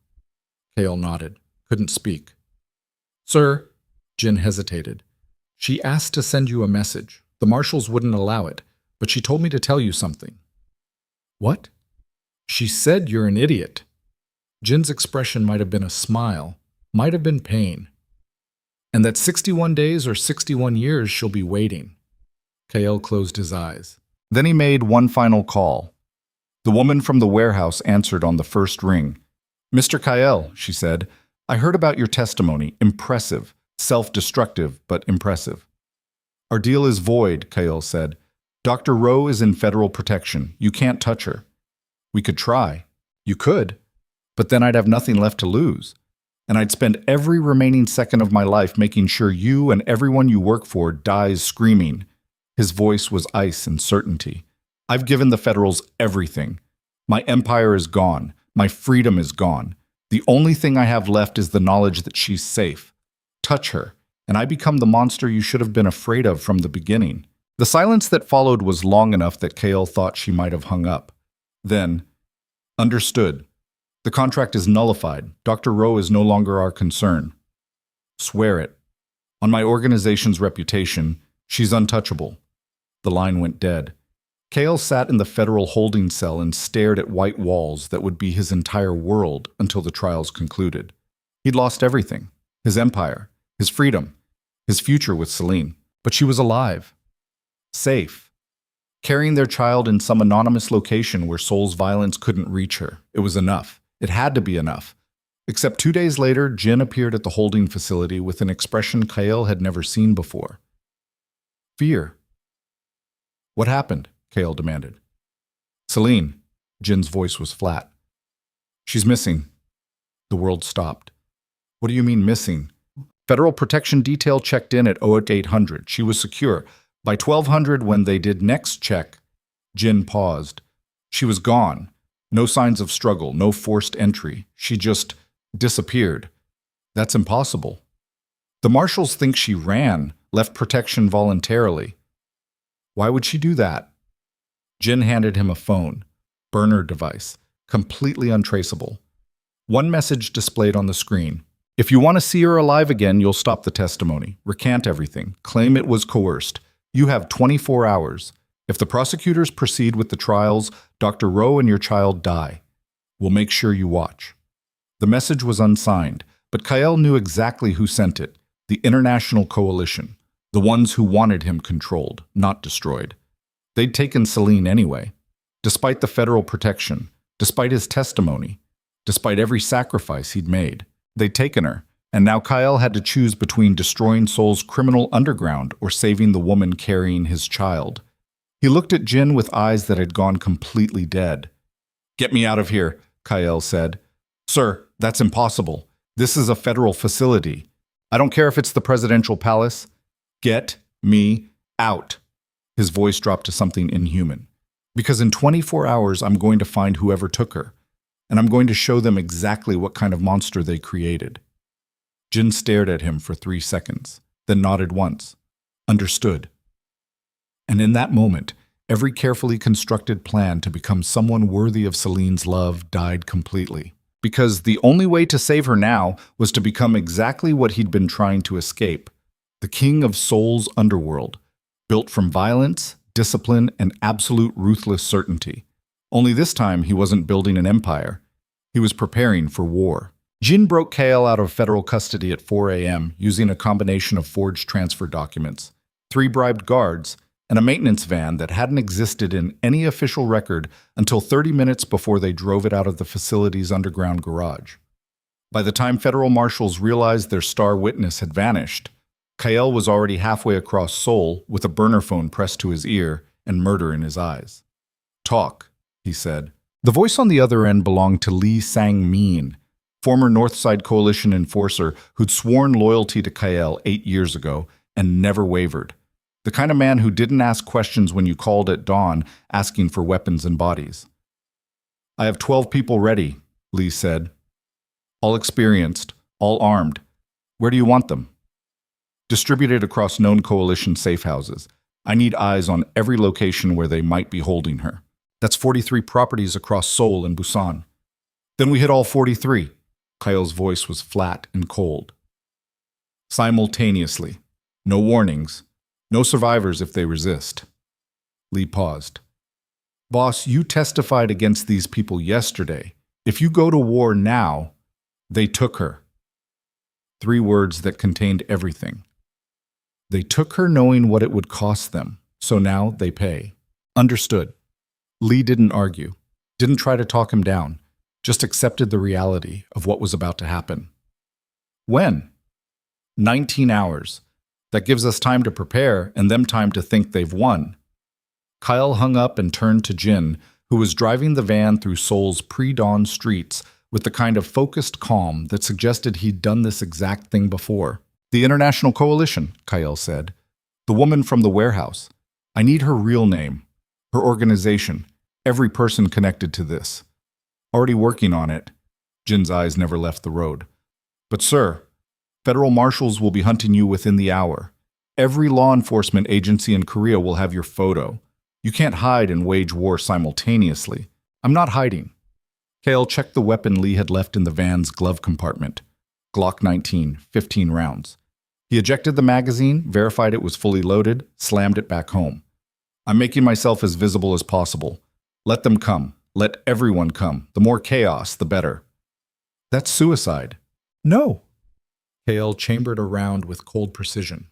Kael nodded, couldn't speak. Sir, Jin hesitated. She asked to send you a message. The marshals wouldn't allow it, but she told me to tell you something. What? She said you're an idiot. Jin's expression might have been a smile, might have been pain. And that 61 days or 61 years she'll be waiting. Kael closed his eyes. Then he made one final call. The woman from the warehouse answered on the first ring. "Mr. Kael," she said, "I heard about your testimony. Impressive. Self-destructive, but impressive." "Our deal is void," Kael said. "Dr. Rowe is in federal protection. You can't touch her." "We could try." "You could. But then I'd have nothing left to lose. And I'd spend every remaining second of my life making sure you and everyone you work for dies screaming." His voice was ice and certainty. "I've given the Federals everything. My empire is gone. My freedom is gone. The only thing I have left is the knowledge that she's safe. Touch her, and I become the monster you should have been afraid of from the beginning." The silence that followed was long enough that Kael thought she might have hung up. Then, "Understood. The contract is nullified. Dr. Rowe is no longer our concern." "Swear it." "On my organization's reputation, she's untouchable." The line went dead. Kael sat in the federal holding cell and stared at white walls that would be his entire world until the trials concluded. He'd lost everything: his empire, his freedom, his future with Selene. But she was alive, safe, carrying their child in some anonymous location where Seoul's violence couldn't reach her. It was enough. It had to be enough. Except 2 days later, Jin appeared at the holding facility with an expression Kael had never seen before. Fear. "What happened?" Kael demanded. "Selene." Jin's voice was flat. "She's missing." The world stopped. "What do you mean missing?" "Federal Protection Detail checked in at 0800. She was secure. By 1200, when they did next check," Jin paused. "She was gone. No signs of struggle, no forced entry. She just disappeared." "That's impossible." "The marshals think she ran, left protection voluntarily." "Why would she do that?" Jin handed him a phone, burner device, completely untraceable. One message displayed on the screen. "If you want to see her alive again, you'll stop the testimony, recant everything, claim it was coerced. You have 24 hours. If the prosecutors proceed with the trials, Dr. Rowe and your child die. We'll make sure you watch." The message was unsigned, but Kael knew exactly who sent it: the International Coalition, the ones who wanted him controlled, not destroyed. They'd taken Selene anyway. Despite the federal protection, despite his testimony, despite every sacrifice he'd made, they'd taken her, and now Kael had to choose between destroying Seoul's criminal underground or saving the woman carrying his child. He looked at Jin with eyes that had gone completely dead. "Get me out of here," Kael said. "Sir, that's impossible. This is a federal facility. I don't care if it's the presidential palace. Get me out." His voice dropped to something inhuman. "Because in 24 hours, I'm going to find whoever took her, and I'm going to show them exactly what kind of monster they created." Jin stared at him for 3 seconds, then nodded once. "Understood." And in that moment, every carefully constructed plan to become someone worthy of Selene's love died completely. Because the only way to save her now was to become exactly what he'd been trying to escape: the king of Seoul's underworld, built from violence, discipline, and absolute ruthless certainty. Only this time he wasn't building an empire. He was preparing for war. Jin broke Kael out of federal custody at 4 a.m. using a combination of forged transfer documents, 3 bribed guards, and a maintenance van that hadn't existed in any official record until 30 minutes before they drove it out of the facility's underground garage. By the time federal marshals realized their star witness had vanished, Kael was already halfway across Seoul with a burner phone pressed to his ear and murder in his eyes. "Talk," he said. The voice on the other end belonged to Lee Sang-min, former Northside Coalition enforcer who'd sworn loyalty to Kael 8 years ago and never wavered. The kind of man who didn't ask questions when you called at dawn asking for weapons and bodies. "I have 12 people ready," Lee said. "All experienced, all armed. Where do you want them?" "Distributed across known coalition safe houses. I need eyes on every location where they might be holding her. That's 43 properties across Seoul and Busan." "Then we hit all 43. Kael's voice was flat and cold. "Simultaneously. No warnings. No survivors if they resist." Lee paused. "Boss, you testified against these people yesterday. If you go to war now, they took her." 3 words that contained everything. They took her knowing what it would cost them, so now they pay. Understood. Lee didn't argue, didn't try to talk him down, just accepted the reality of what was about to happen. When? 19 hours. That gives us time to prepare and them time to think they've won. Kael hung up and turned to Jin, who was driving the van through Seoul's pre-dawn streets with the kind of focused calm that suggested he'd done this exact thing before. The International Coalition, Kael said. The woman from the warehouse. I need her real name, her organization, every person connected to this. Already working on it. Jin's eyes never left the road. But sir, federal marshals will be hunting you within the hour. Every law enforcement agency in Korea will have your photo. You can't hide and wage war simultaneously. I'm not hiding. Kael checked the weapon Lee had left in the van's glove compartment. Glock 19, 15 rounds. He ejected the magazine, verified it was fully loaded, slammed it back home. I'm making myself as visible as possible. Let them come. Let everyone come. The more chaos, the better. That's suicide. No. Kael chambered around with cold precision.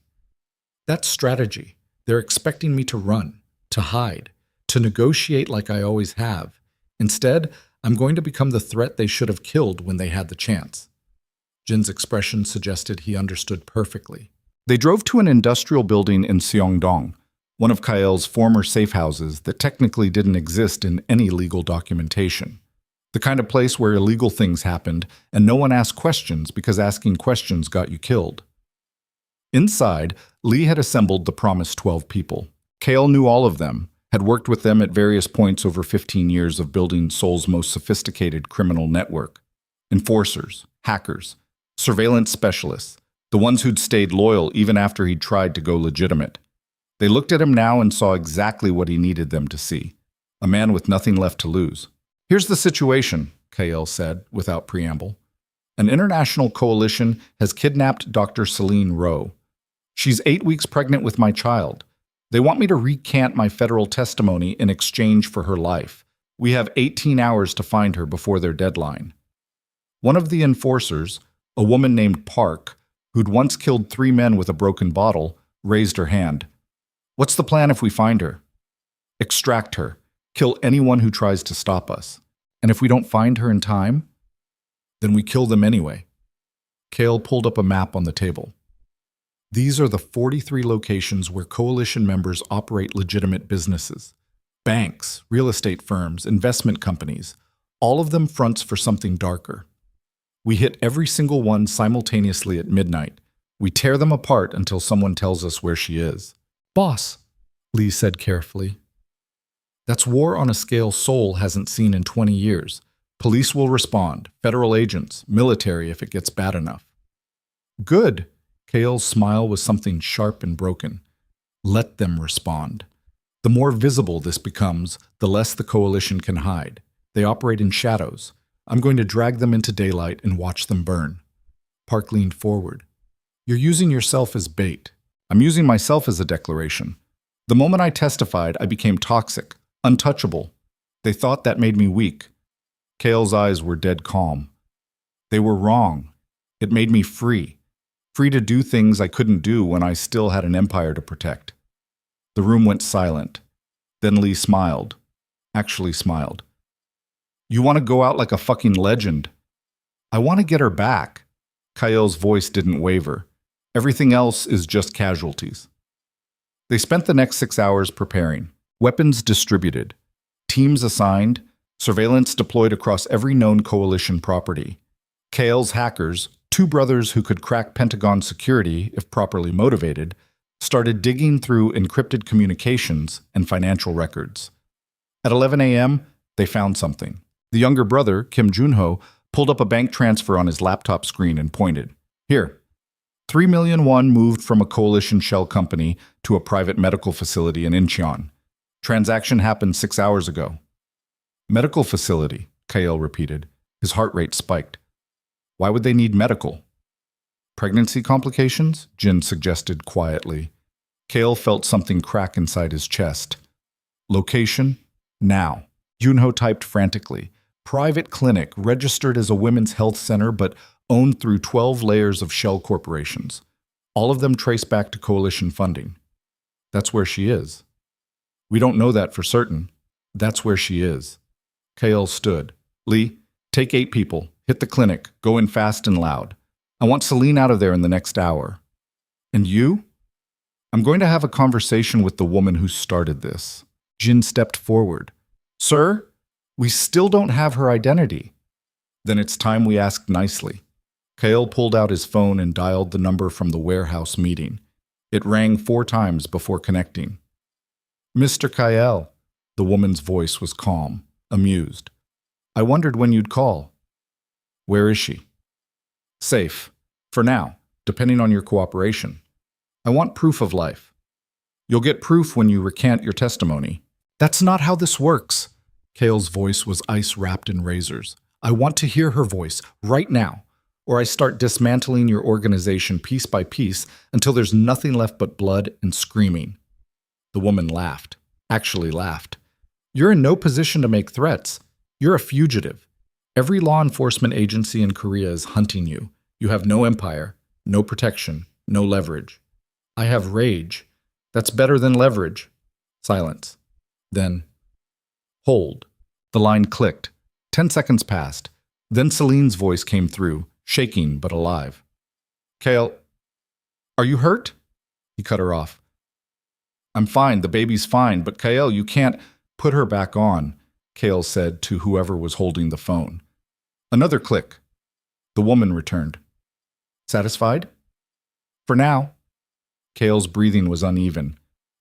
That's strategy. They're expecting me to run, to hide, to negotiate like I always have. Instead, I'm going to become the threat they should have killed when they had the chance. Jin's expression suggested he understood perfectly. They drove to an industrial building in Seongdong, one of Kael's former safe houses that technically didn't exist in any legal documentation. The kind of place where illegal things happened and no one asked questions because asking questions got you killed. Inside, Lee had assembled the promised 12 people. Kael knew all of them, had worked with them at various points over 15 years of building Seoul's most sophisticated criminal network. Enforcers, hackers, surveillance specialists, the ones who'd stayed loyal even after he'd tried to go legitimate. They looked at him now and saw exactly what he needed them to see. A man with nothing left to lose. Here's the situation, Kael said, without preamble. An international coalition has kidnapped Dr. Selene Rowe. She's 8 weeks pregnant with my child. They want me to recant my federal testimony in exchange for her life. We have 18 hours to find her before their deadline. One of the enforcers, a woman named Park, who'd once killed 3 men with a broken bottle, raised her hand. What's the plan if we find her? Extract her. Kill anyone who tries to stop us. And if we don't find her in time, then we kill them anyway. Kael pulled up a map on the table. These are the 43 locations where coalition members operate legitimate businesses. Banks, real estate firms, investment companies, all of them fronts for something darker. We hit every single one simultaneously at midnight. We tear them apart until someone tells us where she is. Boss, Lee said carefully. That's war on a scale Seoul hasn't seen in 20 years. Police will respond, federal agents, military if it gets bad enough. Good. Kael's smile was something sharp and broken. Let them respond. The more visible this becomes, the less the coalition can hide. They operate in shadows. I'm going to drag them into daylight and watch them burn. Park leaned forward. You're using yourself as bait. I'm using myself as a declaration. The moment I testified, I became toxic, untouchable. They thought that made me weak. Kael's eyes were dead calm. They were wrong. It made me free. Free to do things I couldn't do when I still had an empire to protect. The room went silent. Then Lee smiled. Actually smiled. You want to go out like a fucking legend. I want to get her back. Kael's voice didn't waver. Everything else is just casualties. They spent the next 6 hours preparing. Weapons distributed. Teams assigned. Surveillance deployed across every known coalition property. Kael's hackers, 2 brothers who could crack Pentagon security if properly motivated, started digging through encrypted communications and financial records. At 11 a.m., they found something. The younger brother, Kim Junho, pulled up a bank transfer on his laptop screen and pointed. Here, 3 million won moved from a coalition shell company to a private medical facility in Incheon. Transaction happened 6 hours ago. Medical facility, Kael repeated. His heart rate spiked. Why would they need medical? Pregnancy complications? Jin suggested quietly. Kael felt something crack inside his chest. Location? Now. Junho typed frantically. Private clinic, registered as a women's health center, but owned through 12 layers of shell corporations. All of them trace back to coalition funding. That's where she is. We don't know that for certain. That's where she is. Kael stood. Lee, take 8 people. Hit the clinic. Go in fast and loud. I want Selene out of there in the next hour. And you? I'm going to have a conversation with the woman who started this. Jin stepped forward. Sir, we still don't have her identity. Then it's time we asked nicely. Kael pulled out his phone and dialed the number from the warehouse meeting. It rang 4 times before connecting. Mr. Kael. The woman's voice was calm, amused. I wondered when you'd call. Where is she? Safe. For now, depending on your cooperation. I want proof of life. You'll get proof when you recant your testimony. That's not how this works. Kael's voice was ice wrapped in razors. I want to hear her voice right now, or I start dismantling your organization piece by piece until there's nothing left but blood and screaming. The woman laughed, actually laughed. You're in no position to make threats. You're a fugitive. Every law enforcement agency in Korea is hunting you. You have no empire, no protection, no leverage. I have rage. That's better than leverage. Silence. Then, hold. The line clicked. 10 seconds passed. Then Selene's voice came through, shaking but alive. Kael, are you hurt? He cut her off. I'm fine. The baby's fine. But Kael, you can't put her back on, Kael said to whoever was holding the phone. Another click. The woman returned. Satisfied? For now. Kael's breathing was uneven.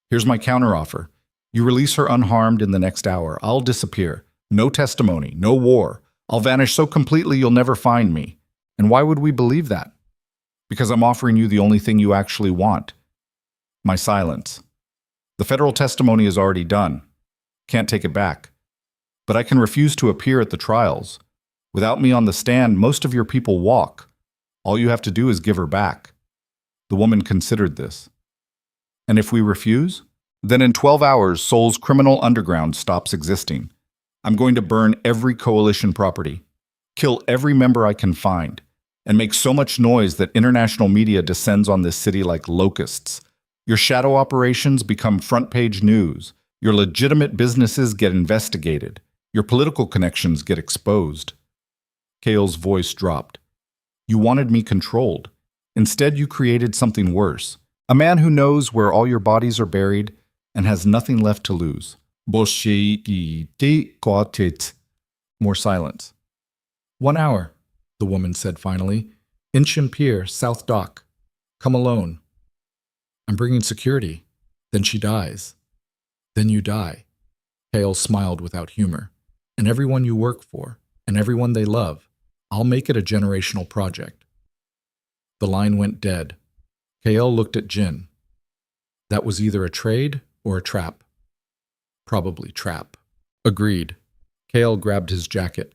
Here's my counteroffer. You release her unharmed in the next hour. I'll disappear. No testimony, no war. I'll vanish so completely you'll never find me. And why would we believe that? Because I'm offering you the only thing you actually want. My silence. The federal testimony is already done. Can't take it back. But I can refuse to appear at the trials. Without me on the stand, most of your people walk. All you have to do is give her back. The woman considered this. And if we refuse? Then in 12 hours, Seoul's criminal underground stops existing. I'm going to burn every coalition property, kill every member I can find, and make so much noise that international media descends on this city like locusts. Your shadow operations become front-page news. Your legitimate businesses get investigated. Your political connections get exposed. Kael's voice dropped. You wanted me controlled. Instead, you created something worse. A man who knows where all your bodies are buried and has nothing left to lose. More silence. 1 hour, the woman said finally. Incheon Pier, South Dock. Come alone. I'm bringing security. Then she dies. Then you die. Kael smiled without humor. And everyone you work for, and everyone they love, I'll make it a generational project. The line went dead. Kael looked at Jin. That was either a trade or a trap. Probably trap. Agreed. Kael grabbed his jacket.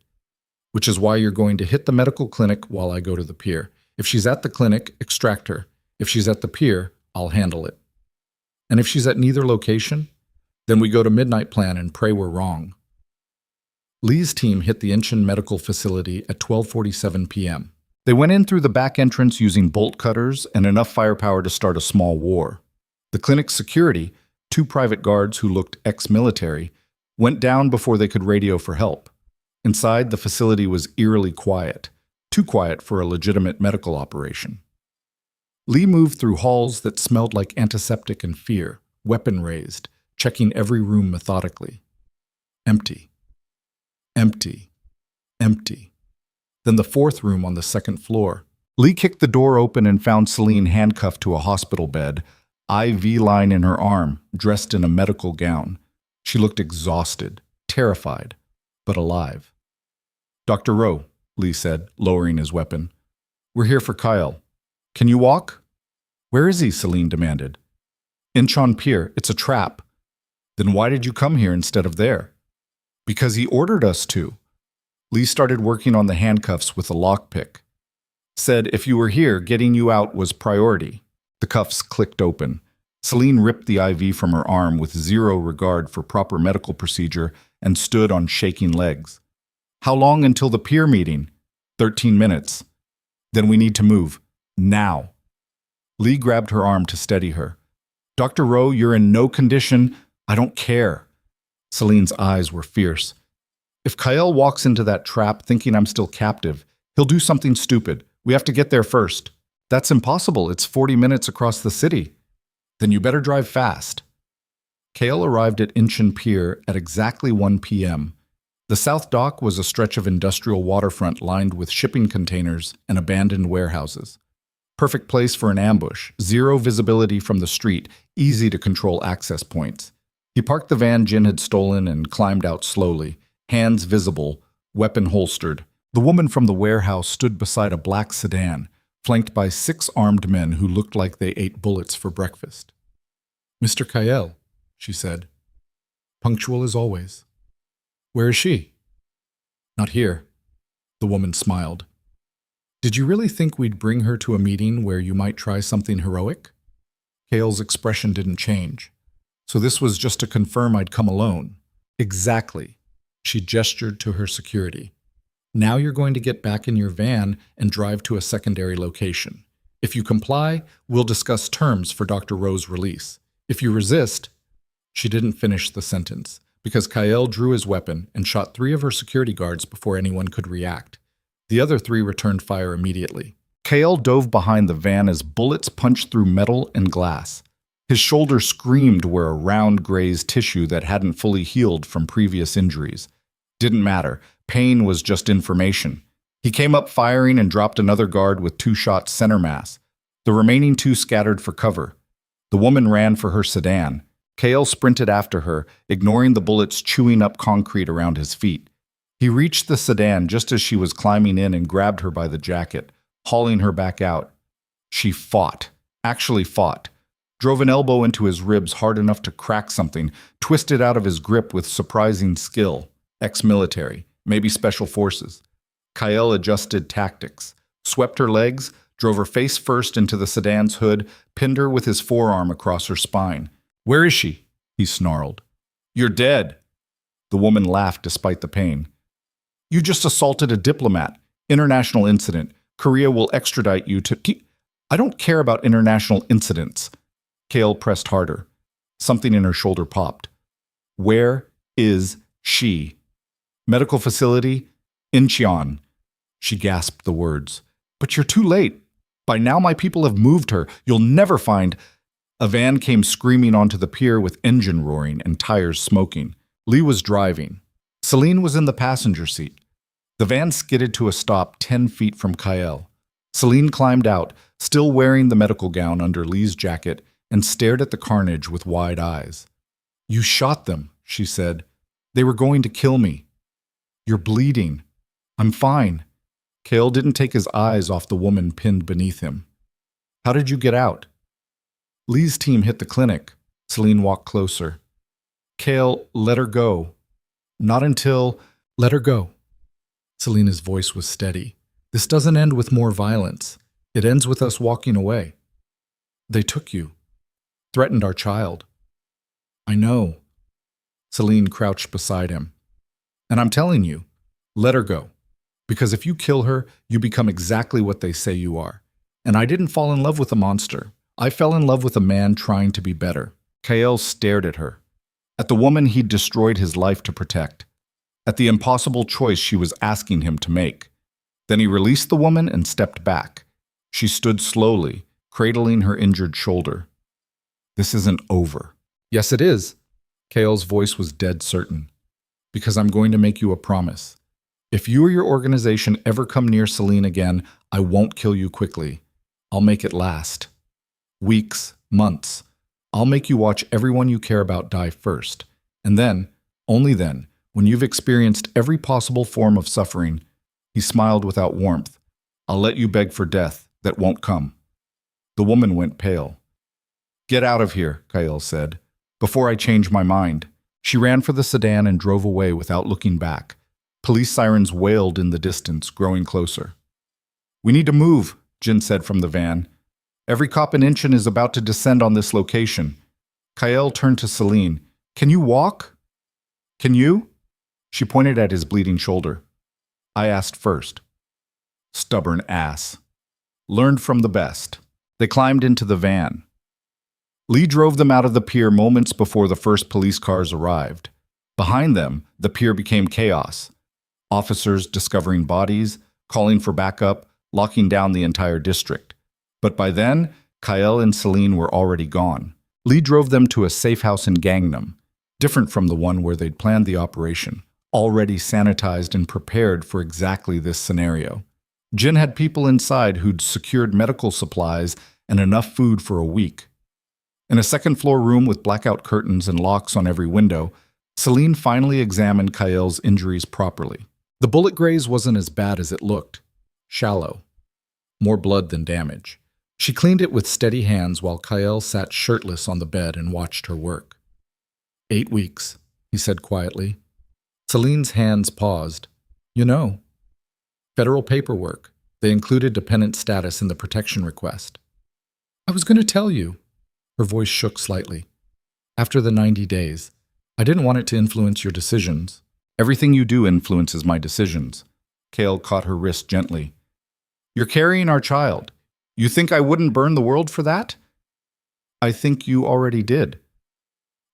Which is why you're going to hit the medical clinic while I go to the pier. If she's at the clinic, extract her. If she's at the pier, I'll handle it. And if she's at neither location, then we go to midnight plan and pray we're wrong. Lee's team hit the Incheon Medical Facility at 12:47 p.m. They went in through the back entrance using bolt cutters and enough firepower to start a small war. The clinic's security, 2 private guards who looked ex-military, went down before they could radio for help. Inside, the facility was eerily quiet, too quiet for a legitimate medical operation. Lee moved through halls that smelled like antiseptic and fear, weapon raised, checking every room methodically. Empty. Empty. Empty. Then the 4th room on the 2nd floor. Lee kicked the door open and found Selene handcuffed to a hospital bed, IV line in her arm, dressed in a medical gown. She looked exhausted, terrified, but alive. Dr. Rowe, Lee said, lowering his weapon. We're here for Kael. Can you walk? Where is he? Selene demanded. Incheon Pier. It's a trap. Then why did you come here instead of there? Because he ordered us to. Lee started working on the handcuffs with a lockpick. Said if you were here, getting you out was priority. The cuffs clicked open. Selene ripped the IV from her arm with zero regard for proper medical procedure and stood on shaking legs. How long until the pier meeting? 13 minutes. Then we need to move. Now. Lee grabbed her arm to steady her. Dr. Rowe, you're in no condition. I don't care. Celine's eyes were fierce. If Kael walks into that trap thinking I'm still captive, he'll do something stupid. We have to get there first. That's impossible. It's 40 minutes across the city. Then you better drive fast. Kael arrived at Incheon Pier at exactly 1 p.m. The South Dock was a stretch of industrial waterfront lined with shipping containers and abandoned warehouses. Perfect place for an ambush, zero visibility from the street, easy to control access points. He parked the van Jin had stolen and climbed out slowly, hands visible, weapon holstered. The woman from the warehouse stood beside a black sedan, flanked by 6 armed men who looked like they ate bullets for breakfast. Mr. Kael, she said, punctual as always. Where is she? Not here. The woman smiled. Did you really think we'd bring her to a meeting where you might try something heroic? Kael's expression didn't change. So this was just to confirm I'd come alone. Exactly. She gestured to her security. Now you're going to get back in your van and drive to a secondary location. If you comply, we'll discuss terms for Dr. Rowe's release. If you resist, she didn't finish the sentence, because Kael drew his weapon and shot 3 of her security guards before anyone could react. The other 3 returned fire immediately. Kael dove behind the van as bullets punched through metal and glass. His shoulder screamed where a round grazed tissue that hadn't fully healed from previous injuries. Didn't matter. Pain was just information. He came up firing and dropped another guard with 2 shots center mass. The remaining 2 scattered for cover. The woman ran for her sedan. Kael sprinted after her, ignoring the bullets chewing up concrete around his feet. He reached the sedan just as she was climbing in and grabbed her by the jacket, hauling her back out. She fought, actually fought, drove an elbow into his ribs hard enough to crack something, twisted out of his grip with surprising skill. Ex-military, maybe special forces. Kael adjusted tactics, swept her legs, drove her face first into the sedan's hood, pinned her with his forearm across her spine. Where is she? He snarled. You're dead. The woman laughed despite the pain. You just assaulted a diplomat. International incident. Korea will extradite you to... I don't care about international incidents. Kael pressed harder. Something in her shoulder popped. Where is she? Medical facility? Incheon. She gasped the words. But you're too late. By now my people have moved her. You'll never find... A van came screaming onto the pier with engine roaring and tires smoking. Lee was driving. Selene was in the passenger seat. The van skidded to a stop 10 feet from Kael. Selene climbed out, still wearing the medical gown under Lee's jacket, and stared at the carnage with wide eyes. You shot them, she said. They were going to kill me. You're bleeding. I'm fine. Kael didn't take his eyes off the woman pinned beneath him. How did you get out? Lee's team hit the clinic. Selene walked closer. Kael, let her go. Not until... Let her go. Selena's voice was steady. This doesn't end with more violence. It ends with us walking away. They took you. Threatened our child. I know. Selene crouched beside him. And I'm telling you, let her go. Because if you kill her, you become exactly what they say you are. And I didn't fall in love with a monster. I fell in love with a man trying to be better. Kael stared at her. At the woman he'd destroyed his life to protect. At the impossible choice she was asking him to make. Then he released the woman and stepped back. She stood slowly, cradling her injured shoulder. This isn't over. Yes, it is. Kael's voice was dead certain. Because I'm going to make you a promise. If you or your organization ever come near Selene again, I won't kill you quickly. I'll make it last. Weeks, months. I'll make you watch everyone you care about die first. And then, only then, when you've experienced every possible form of suffering, he smiled without warmth. I'll let you beg for death that won't come. The woman went pale. Get out of here, Kael said, before I change my mind. She ran for the sedan and drove away without looking back. Police sirens wailed in the distance, growing closer. We need to move, Jin said from the van. Every cop in Incheon is about to descend on this location. Kael turned to Selene. Can you walk? Can you? She pointed at his bleeding shoulder. I asked first. Stubborn ass. learned from the best. They climbed into the van. Lee drove them out of the pier moments before the first police cars arrived. Behind them, the pier became chaos. Officers discovering bodies, calling for backup, locking down the entire district. But by then, Kael and Selene were already gone. Lee drove them to a safe house in Gangnam, different from the one where they'd planned the operation, already sanitized and prepared for exactly this scenario. Jin had people inside who'd secured medical supplies and enough food for a week. In a second-floor room with blackout curtains and locks on every window, Selene finally examined Kael's injuries properly. The bullet graze wasn't as bad as it looked. Shallow. More blood than damage. She cleaned it with steady hands while Kael sat shirtless on the bed and watched her work. 8 weeks, he said quietly. Selene's hands paused. You know, federal paperwork. They included dependent status in the protection request. I was going to tell you. Her voice shook slightly. After the 90 days, I didn't want it to influence your decisions. Everything you do influences my decisions. Kael caught her wrist gently. You're carrying our child. You think I wouldn't burn the world for that? I think you already did.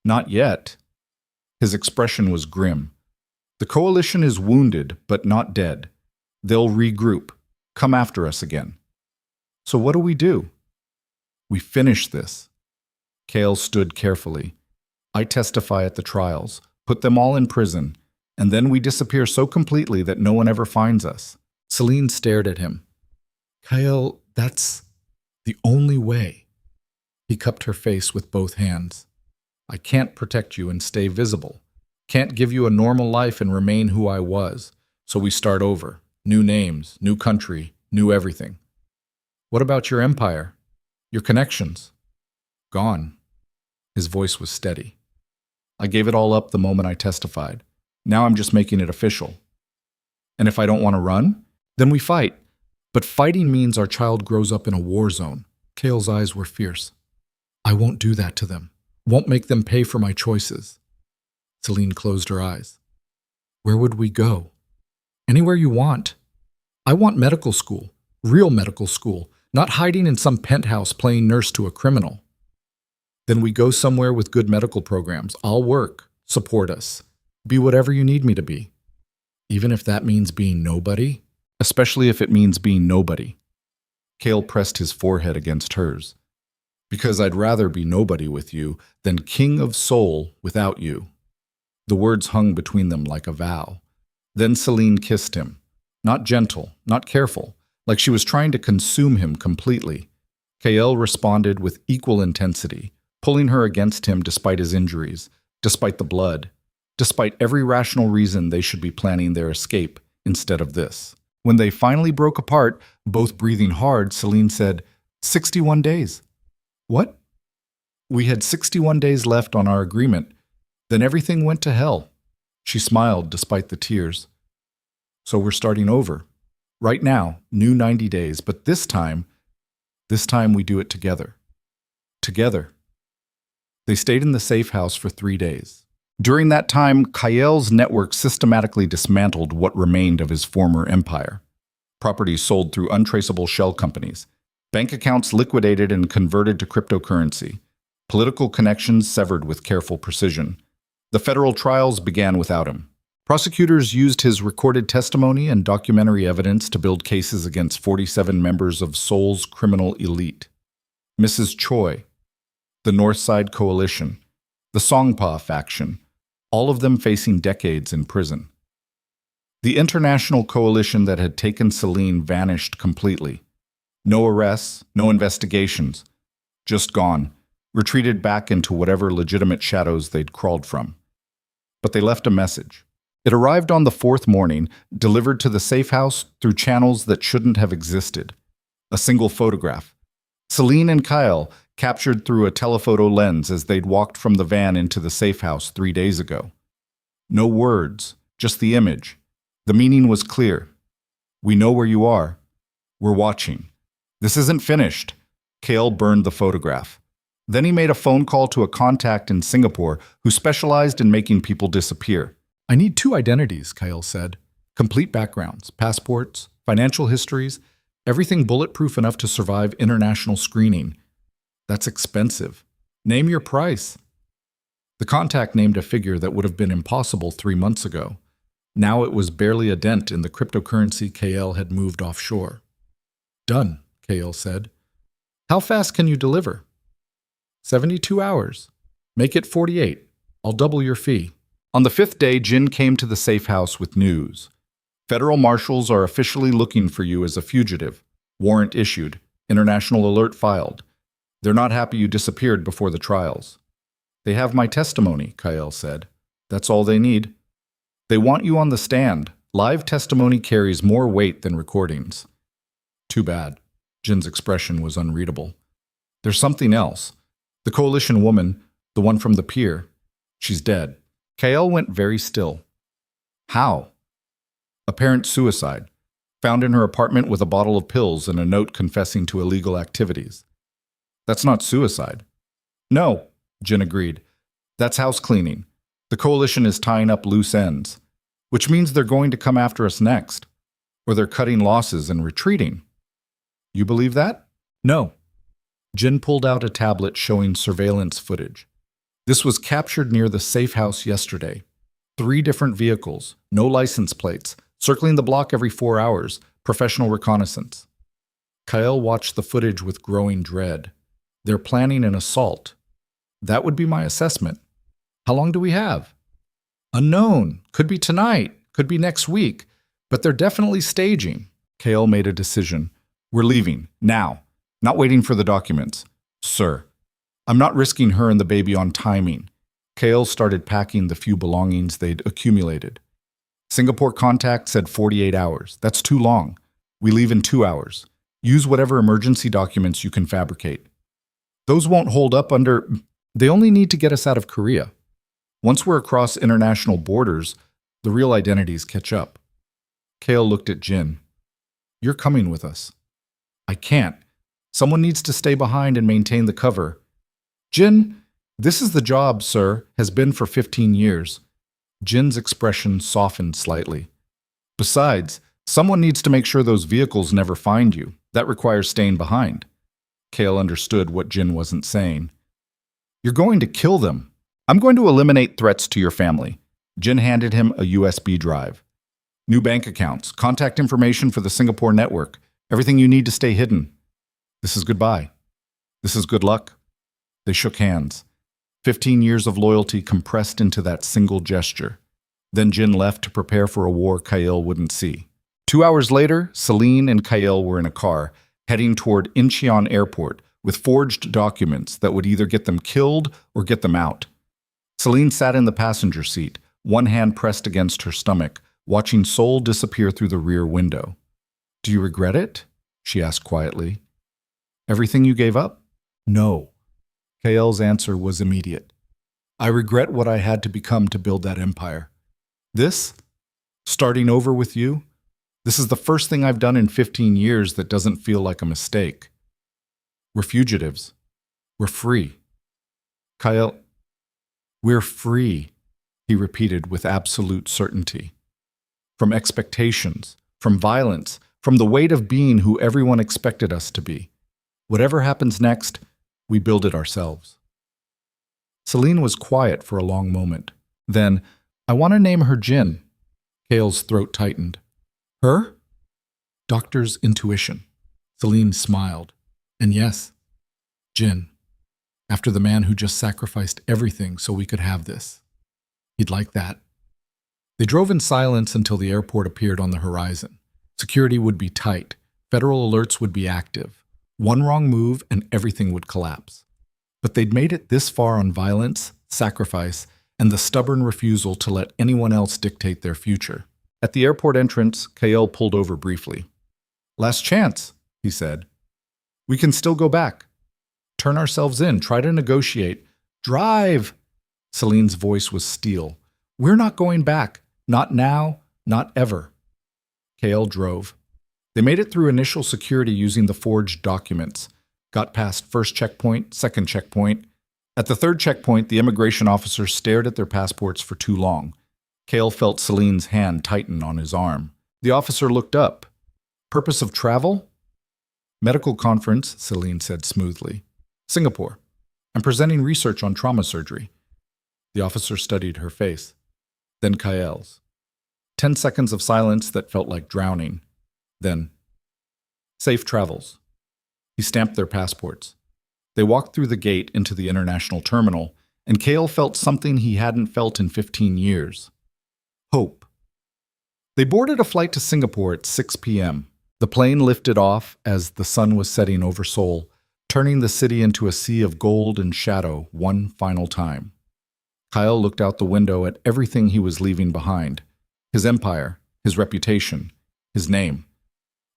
Not yet. His expression was grim. The coalition is wounded, but not dead. They'll regroup, come after us again. So what do? We finish this. Kael stood carefully. I testify at the trials, put them all in prison, and then we disappear so completely that no one ever finds us. Selene stared at him. Kael, that's the only way. He cupped her face with both hands. I can't protect you and stay visible. Can't give you a normal life and remain who I was. So we start over. New names, new country, new everything. What about your empire? Your connections? Gone. His voice was steady. I gave it all up the moment I testified. Now I'm just making it official. And if I don't want to run, then we fight. But fighting means our child grows up in a war zone. Kael's eyes were fierce. I won't do that to them. Won't make them pay for my choices. Selene closed her eyes. Where would we go? Anywhere you want. I want medical school. Real medical school. Not hiding in some penthouse playing nurse to a criminal. Then we go somewhere with good medical programs. I'll work. Support us. Be whatever you need me to be. Even if that means being nobody? Especially if it means being nobody. Kael pressed his forehead against hers. Because I'd rather be nobody with you than king of Seoul without you. The words hung between them like a vow. Then Selene kissed him. Not gentle, not careful, like she was trying to consume him completely. Kael responded with equal intensity, pulling her against him despite his injuries, despite the blood, despite every rational reason they should be planning their escape instead of this. When they finally broke apart, both breathing hard, Selene said, 61 days. What? We had 61 days left on our agreement. Then everything went to hell. She smiled despite the tears. So we're starting over. Right now, new 90 days, but this time we do it together. Together. They stayed in the safe house for 3 days. During that time, Kael's network systematically dismantled what remained of his former empire. Properties sold through untraceable shell companies. Bank accounts liquidated and converted to cryptocurrency. Political connections severed with careful precision. The federal trials began without him. Prosecutors used his recorded testimony and documentary evidence to build cases against 47 members of Seoul's criminal elite. Mrs. Choi, the North Side Coalition, the Songpa faction, all of them facing decades in prison. The international coalition that had taken Selene vanished completely. No arrests, no investigations. Just gone, retreated back into whatever legitimate shadows they'd crawled from. But they left a message. It arrived on the 4th morning, delivered to the safe house through channels that shouldn't have existed. A single photograph. Selene and Kael, captured through a telephoto lens as they'd walked from the van into the safe house 3 days ago. No words, just the image. The meaning was clear. We know where you are. We're watching. This isn't finished. Kael burned the photograph. Then he made a phone call to a contact in Singapore who specialized in making people disappear. I need 2 identities, Kael said. Complete backgrounds, passports, financial histories, Everything bulletproof enough to survive international screening. That's expensive. Name your price. The contact named a figure that would have been impossible 3 months ago. Now it was barely a dent in the cryptocurrency Kael had moved offshore. Done, Kael said. How fast can you deliver? 72 hours. Make it 48. I'll double your fee. On the 5th day, Jin came to the safe house with news. Federal marshals are officially looking for you as a fugitive. Warrant issued. International alert filed. They're not happy you disappeared before the trials. They have my testimony, Kael said. That's all they need. They want you on the stand. Live testimony carries more weight than recordings. Too bad. Jin's expression was unreadable. There's something else. The coalition woman, the one from the pier, she's dead. Kael went very still. How? Apparent suicide. Found in her apartment with a bottle of pills and a note confessing to illegal activities. That's not suicide. No, Jin agreed. That's house cleaning. The coalition is tying up loose ends, which means they're going to come after us next. Or they're cutting losses and retreating. You believe that? No. Jin pulled out a tablet showing surveillance footage. This was captured near the safe house yesterday. 3 different vehicles, no license plates, circling the block every 4 hours, professional reconnaissance. Kael watched the footage with growing dread. They're planning an assault. That would be my assessment. How long do we have? Unknown. Could be tonight, could be next week, but they're definitely staging. Kael made a decision. We're leaving, now. Not waiting for the documents. Sir, I'm not risking her and the baby on timing. Kael started packing the few belongings they'd accumulated. Singapore contact said 48 hours. That's too long. We leave in 2 hours. Use whatever emergency documents you can fabricate. Those won't hold up under... They only need to get us out of Korea. Once we're across international borders, the real identities catch up. Kael looked at Jin. You're coming with us. I can't. Someone needs to stay behind and maintain the cover. Jin, this is the job, sir, has been for 15 years. Jin's expression softened slightly. Besides, someone needs to make sure those vehicles never find you. That requires staying behind. Kael understood what Jin wasn't saying. You're going to kill them. I'm going to eliminate threats to your family. Jin handed him a USB drive. New bank accounts, contact information for the Singapore network, everything you need to stay hidden. This is goodbye. This is good luck. They shook hands. 15 years of loyalty compressed into that single gesture. Then Jin left to prepare for a war Kael wouldn't see. 2 hours later, Selene and Kael were in a car, heading toward Incheon Airport with forged documents that would either get them killed or get them out. Selene sat in the passenger seat, one hand pressed against her stomach, watching Seoul disappear through the rear window. Do you regret it? She asked quietly. Everything you gave up? No. Kael's answer was immediate. I regret what I had to become to build that empire. This? Starting over with you? This is the first thing I've done in 15 years that doesn't feel like a mistake. We're fugitives. We're free. Kael, we're free, he repeated with absolute certainty. From expectations, from violence, from the weight of being who everyone expected us to be. Whatever happens next, we build it ourselves. Selene was quiet for a long moment. Then, I want to name her Jin. Kael's throat tightened. Her? Doctor's intuition. Selene smiled. And yes, Jin. After the man who just sacrificed everything so we could have this. He'd like that. They drove in silence until the airport appeared on the horizon. Security would be tight. Federal alerts would be active. One wrong move and everything would collapse. But they'd made it this far on violence, sacrifice, and the stubborn refusal to let anyone else dictate their future. At the airport entrance, Kael pulled over briefly. Last chance, he said. We can still go back. Turn ourselves in, try to negotiate. Drive! Selene's voice was steel. We're not going back. Not now, not ever. Kael drove. They made it through initial security using the forged documents. Got past first checkpoint, second checkpoint. At the third checkpoint, the immigration officer stared at their passports for too long. Kael felt Selene's hand tighten on his arm. The officer looked up. Purpose of travel? Medical conference, Selene said smoothly. Singapore. I'm presenting research on trauma surgery. The officer studied her face. Then Kael's. 10 seconds of silence that felt like drowning. Then, safe travels. He stamped their passports. They walked through the gate into the international terminal, and Kael felt something he hadn't felt in 15 years. Hope. They boarded a flight to Singapore at 6 p.m. The plane lifted off as the sun was setting over Seoul, turning the city into a sea of gold and shadow one final time. Kael looked out the window at everything he was leaving behind. His empire, his reputation, his name.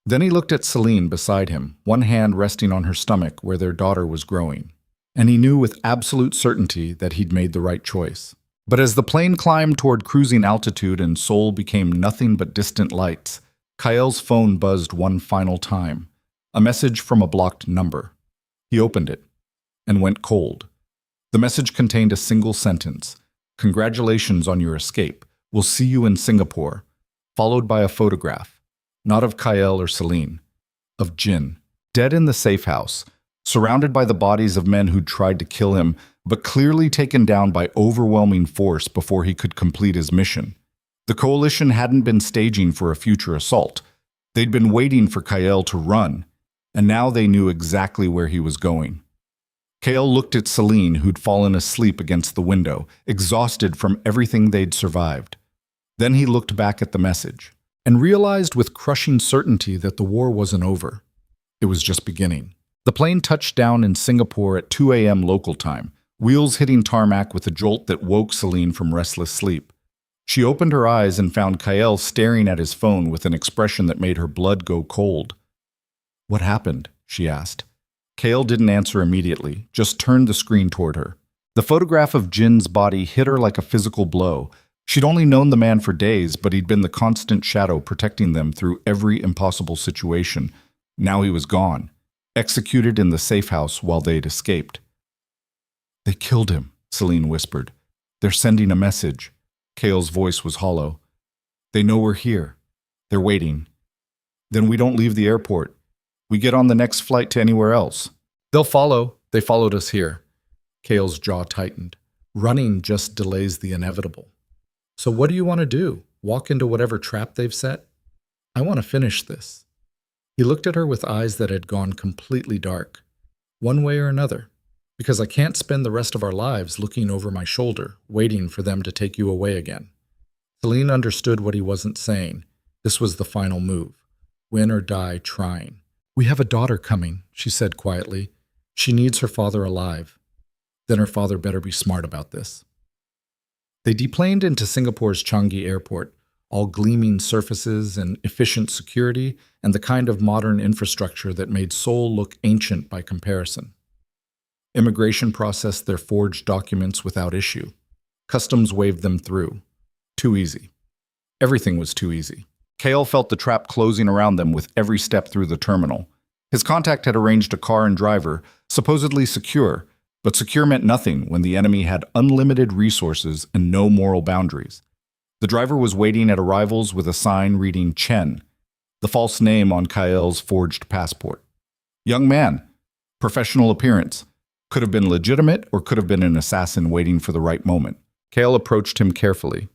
Then he looked at Selene beside him, one hand resting on her stomach where their daughter was growing. And he knew with absolute certainty that he'd made the right choice. But as the plane climbed toward cruising altitude and Seoul became nothing but distant lights, Kael's phone buzzed one final time. A message from a blocked number. He opened it and went cold. The message contained a single sentence. Congratulations on your escape. We'll see you in Singapore. Followed by a photograph. Not of Kael or Selene. Of Jin. Dead in the safe house. Surrounded by the bodies of men who'd tried to kill him, but clearly taken down by overwhelming force before he could complete his mission. The coalition hadn't been staging for a future assault. They'd been waiting for Kael to run, and now they knew exactly where he was going. Kael looked at Selene, who'd fallen asleep against the window, exhausted from everything they'd survived. Then he looked back at the message, and realized with crushing certainty that the war wasn't over. It was just beginning. The plane touched down in Singapore at 2 a.m. local time, wheels hitting tarmac with a jolt that woke Selene from restless sleep. She opened her eyes and found Kael staring at his phone with an expression that made her blood go cold. "What happened?" she asked. Kael didn't answer immediately, just turned the screen toward her. The photograph of Jin's body hit her like a physical blow. She'd only known the man for days, but he'd been the constant shadow protecting them through every impossible situation. Now he was gone, executed in the safe house while they'd escaped. "They killed him," Selene whispered. "They're sending a message." Kael's voice was hollow. "They know we're here. They're waiting. Then we don't leave the airport. We get on the next flight to anywhere else. They'll follow. They followed us here." Kael's jaw tightened. Running just delays the inevitable. "So what do you want to do? Walk into whatever trap they've set?" "I want to finish this." He looked at her with eyes that had gone completely dark. "One way or another. Because I can't spend the rest of our lives looking over my shoulder, waiting for them to take you away again." Selene understood what he wasn't saying. This was the final move. Win or die trying. "We have a daughter coming," she said quietly. "She needs her father alive. Then her father better be smart about this." They deplaned into Singapore's Changi Airport, all gleaming surfaces and efficient security and the kind of modern infrastructure that made Seoul look ancient by comparison. Immigration processed their forged documents without issue. Customs waved them through. Too easy. Everything was too easy. Kael felt the trap closing around them with every step through the terminal. His contact had arranged a car and driver, supposedly secure, but secure meant nothing when the enemy had unlimited resources and no moral boundaries. The driver was waiting at arrivals with a sign reading Chen, the false name on Kael's forged passport. Young man. Professional appearance. Could have been legitimate or could have been an assassin waiting for the right moment. Kael approached him carefully.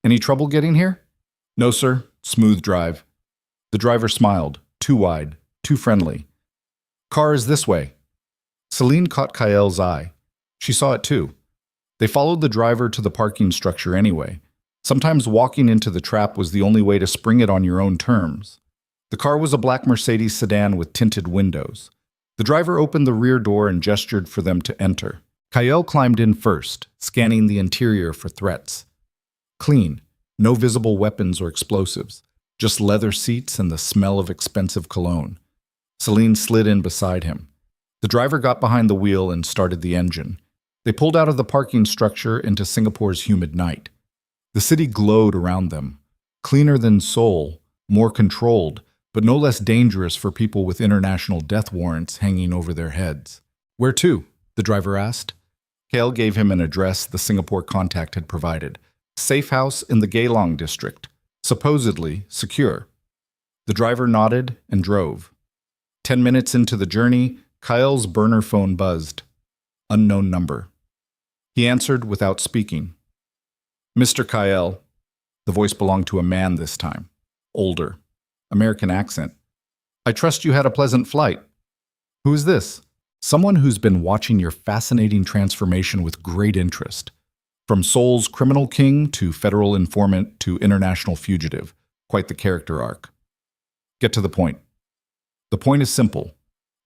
"Any trouble getting here?" "No, sir. Smooth drive." The driver smiled. Too wide. Too friendly. "Car is this way." Selene caught Kael's eye. She saw it too. They followed the driver to the parking structure anyway. Sometimes walking into the trap was the only way to spring it on your own terms. The car was a black Mercedes sedan with tinted windows. The driver opened the rear door and gestured for them to enter. Kael climbed in first, scanning the interior for threats. Clean, no visible weapons or explosives, just leather seats and the smell of expensive cologne. Selene slid in beside him. The driver got behind the wheel and started the engine. They pulled out of the parking structure into Singapore's humid night. The city glowed around them, cleaner than Seoul, more controlled, but no less dangerous for people with international death warrants hanging over their heads. "Where to?" the driver asked. Kael gave him an address the Singapore contact had provided. Safe house in the Gaylong district, supposedly secure. The driver nodded and drove. 10 minutes into the journey, Kael's burner phone buzzed. Unknown number. He answered without speaking. Mr. Kael. The voice belonged to a man this time. Older. American accent. I trust you had a pleasant flight. Who is this? Someone who's been watching your fascinating transformation with great interest. From Seoul's criminal king to federal informant to international fugitive. Quite the character arc. Get to the point. The point is simple.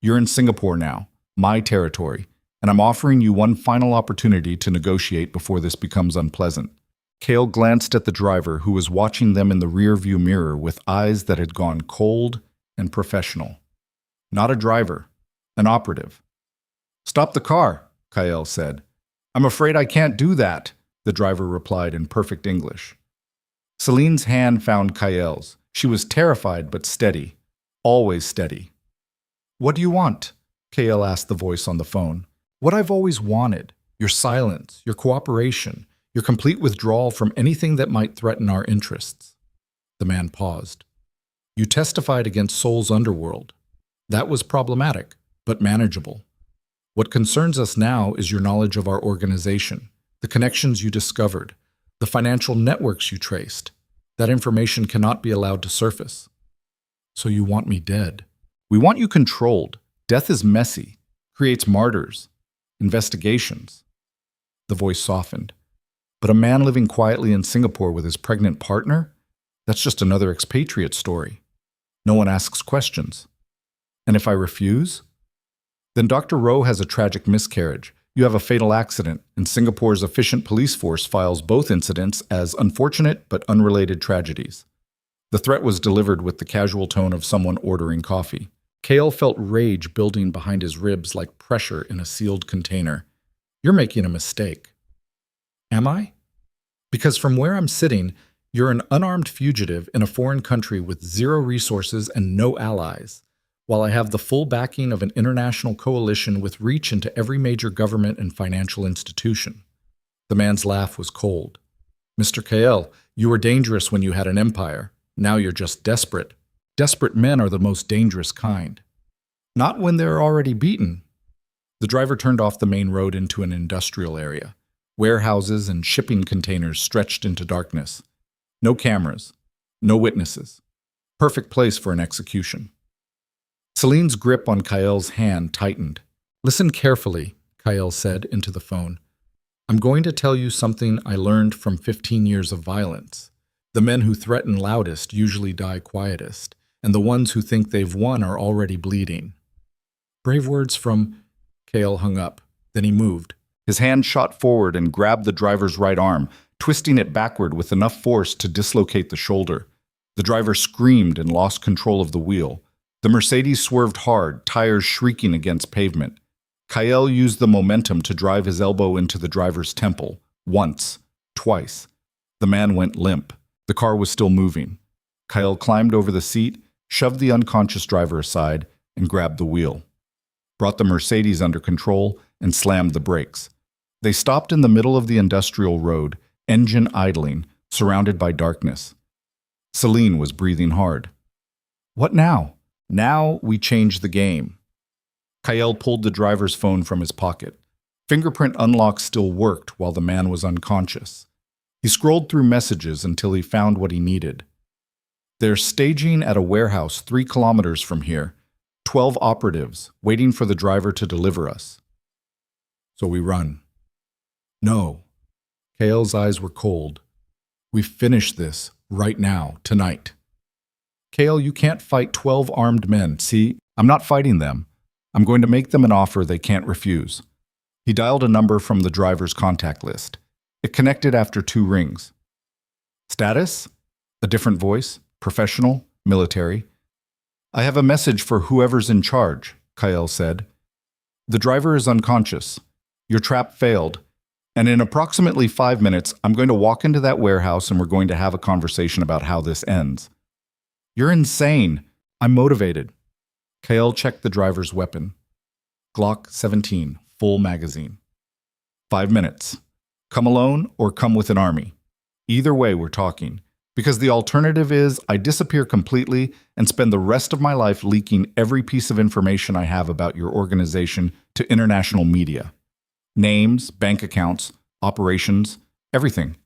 You're in Singapore now, my territory, and I'm offering you one final opportunity to negotiate before this becomes unpleasant. Kael glanced at the driver who was watching them in the rear-view mirror with eyes that had gone cold and professional. Not a driver, an operative. Stop the car, Kael said. I'm afraid I can't do that, the driver replied in perfect English. Celine's hand found Kael's. She was terrified but steady, always steady. What do you want? Kael asked the voice on the phone. What I've always wanted, your silence, your cooperation, your complete withdrawal from anything that might threaten our interests. The man paused. You testified against Seoul's underworld. That was problematic, but manageable. What concerns us now is your knowledge of our organization, the connections you discovered, the financial networks you traced. That information cannot be allowed to surface. So you want me dead. We want you controlled. Death is messy, creates martyrs, investigations. The voice softened. But a man living quietly in Singapore with his pregnant partner? That's just another expatriate story. No one asks questions. And if I refuse? Then Dr. Rowe has a tragic miscarriage. You have a fatal accident, and Singapore's efficient police force files both incidents as unfortunate but unrelated tragedies. The threat was delivered with the casual tone of someone ordering coffee. Kael felt rage building behind his ribs like pressure in a sealed container. You're making a mistake. Am I? Because from where I'm sitting, you're an unarmed fugitive in a foreign country with zero resources and no allies, while I have the full backing of an international coalition with reach into every major government and financial institution. The man's laugh was cold. Mr. Kael, you were dangerous when you had an empire. Now you're just desperate. Desperate men are the most dangerous kind. Not when they're already beaten. The driver turned off the main road into an industrial area. Warehouses and shipping containers stretched into darkness. No cameras. No witnesses. Perfect place for an execution. Celine's grip on Kael's hand tightened. Listen carefully, Kael said into the phone. I'm going to tell you something I learned from 15 years of violence. The men who threaten loudest usually die quietest, and the ones who think they've won are already bleeding. Brave words from... Kael hung up. Then he moved. His hand shot forward and grabbed the driver's right arm, twisting it backward with enough force to dislocate the shoulder. The driver screamed and lost control of the wheel. The Mercedes swerved hard, tires shrieking against pavement. Kael used the momentum to drive his elbow into the driver's temple. Once. Twice. The man went limp. The car was still moving. Kael climbed over the seat, shoved the unconscious driver aside, and grabbed the wheel. Brought the Mercedes under control and slammed the brakes. They stopped in the middle of the industrial road, engine idling, surrounded by darkness. Selene was breathing hard. What now? Now we change the game. Kael pulled the driver's phone from his pocket. Fingerprint unlock still worked while the man was unconscious. He scrolled through messages until he found what he needed. They're staging at a warehouse 3 kilometers from here. 12 operatives, waiting for the driver to deliver us. So we run. No. Kael's eyes were cold. We finish this right now, tonight. Kael, you can't fight 12 armed men. See, I'm not fighting them. I'm going to make them an offer they can't refuse. He dialed a number from the driver's contact list. It connected after 2 rings. Status? A different voice. Professional. Military. I have a message for whoever's in charge, Kael said. The driver is unconscious. Your trap failed. And in approximately 5 minutes, I'm going to walk into that warehouse and we're going to have a conversation about how this ends. You're insane. I'm motivated. Kael checked the driver's weapon. Glock 17, full magazine. 5 minutes. Come alone or come with an army. Either way, we're talking. Because the alternative is I disappear completely and spend the rest of my life leaking every piece of information I have about your organization to international media. Names, bank accounts, operations, everything.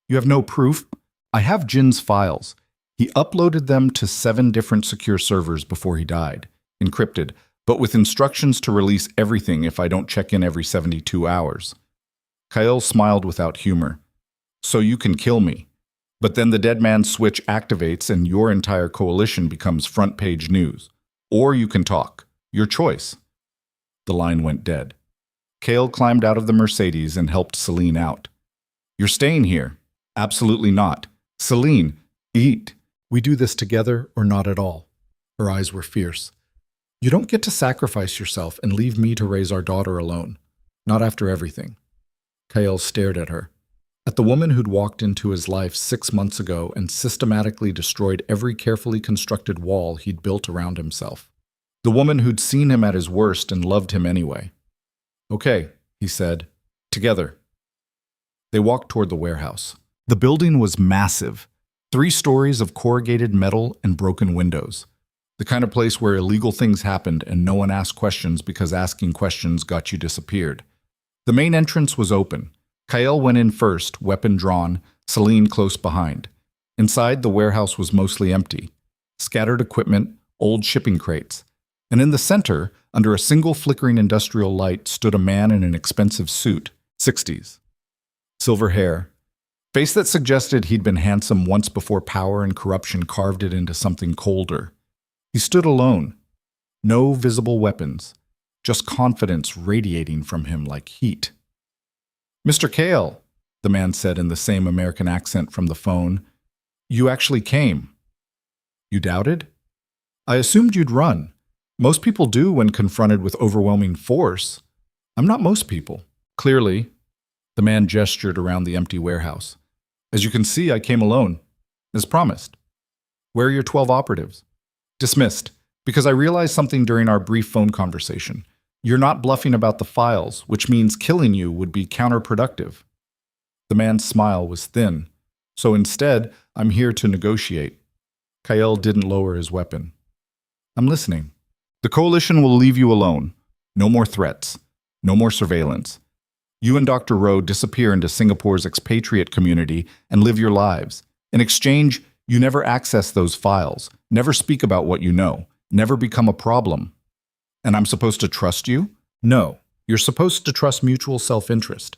You have no proof? I have Jin's files. He uploaded them to 7 different secure servers before he died, encrypted, but with instructions to release everything if I don't check in every 72 hours. Kael smiled without humor. So you can kill me. But then the dead man's switch activates and your entire coalition becomes front-page news. Or you can talk. Your choice. The line went dead. Kael climbed out of the Mercedes and helped Selene out. You're staying here. Absolutely not. Selene, eat. We do this together or not at all. Her eyes were fierce. You don't get to sacrifice yourself and leave me to raise our daughter alone. Not after everything. Kael stared at her. At the woman who'd walked into his life 6 months ago and systematically destroyed every carefully constructed wall he'd built around himself. The woman who'd seen him at his worst and loved him anyway. Okay, he said. Together. They walked toward the warehouse. The building was massive. 3 stories of corrugated metal and broken windows. The kind of place where illegal things happened and no one asked questions because asking questions got you disappeared. The main entrance was open. Kael went in first, weapon drawn, Selene close behind. Inside, the warehouse was mostly empty. Scattered equipment, old shipping crates. And in the center, under a single flickering industrial light, stood a man in an expensive suit, 60s. Silver hair. Face that suggested he'd been handsome once before power and corruption carved it into something colder. He stood alone. No visible weapons. Just confidence radiating from him like heat. Mr. Kael, the man said in the same American accent from the phone, you actually came. You doubted? I assumed you'd run. Most people do when confronted with overwhelming force. I'm not most people. Clearly, the man gestured around the empty warehouse. As you can see, I came alone, as promised. Where are your 12 operatives? Dismissed, because I realized something during our brief phone conversation. You're not bluffing about the files, which means killing you would be counterproductive. The man's smile was thin. So instead, I'm here to negotiate. Kael didn't lower his weapon. I'm listening. The coalition will leave you alone. No more threats. No more surveillance. You and Dr. Rowe disappear into Singapore's expatriate community and live your lives. In exchange, you never access those files, never speak about what you know, never become a problem. And I'm supposed to trust you? No, you're supposed to trust mutual self-interest.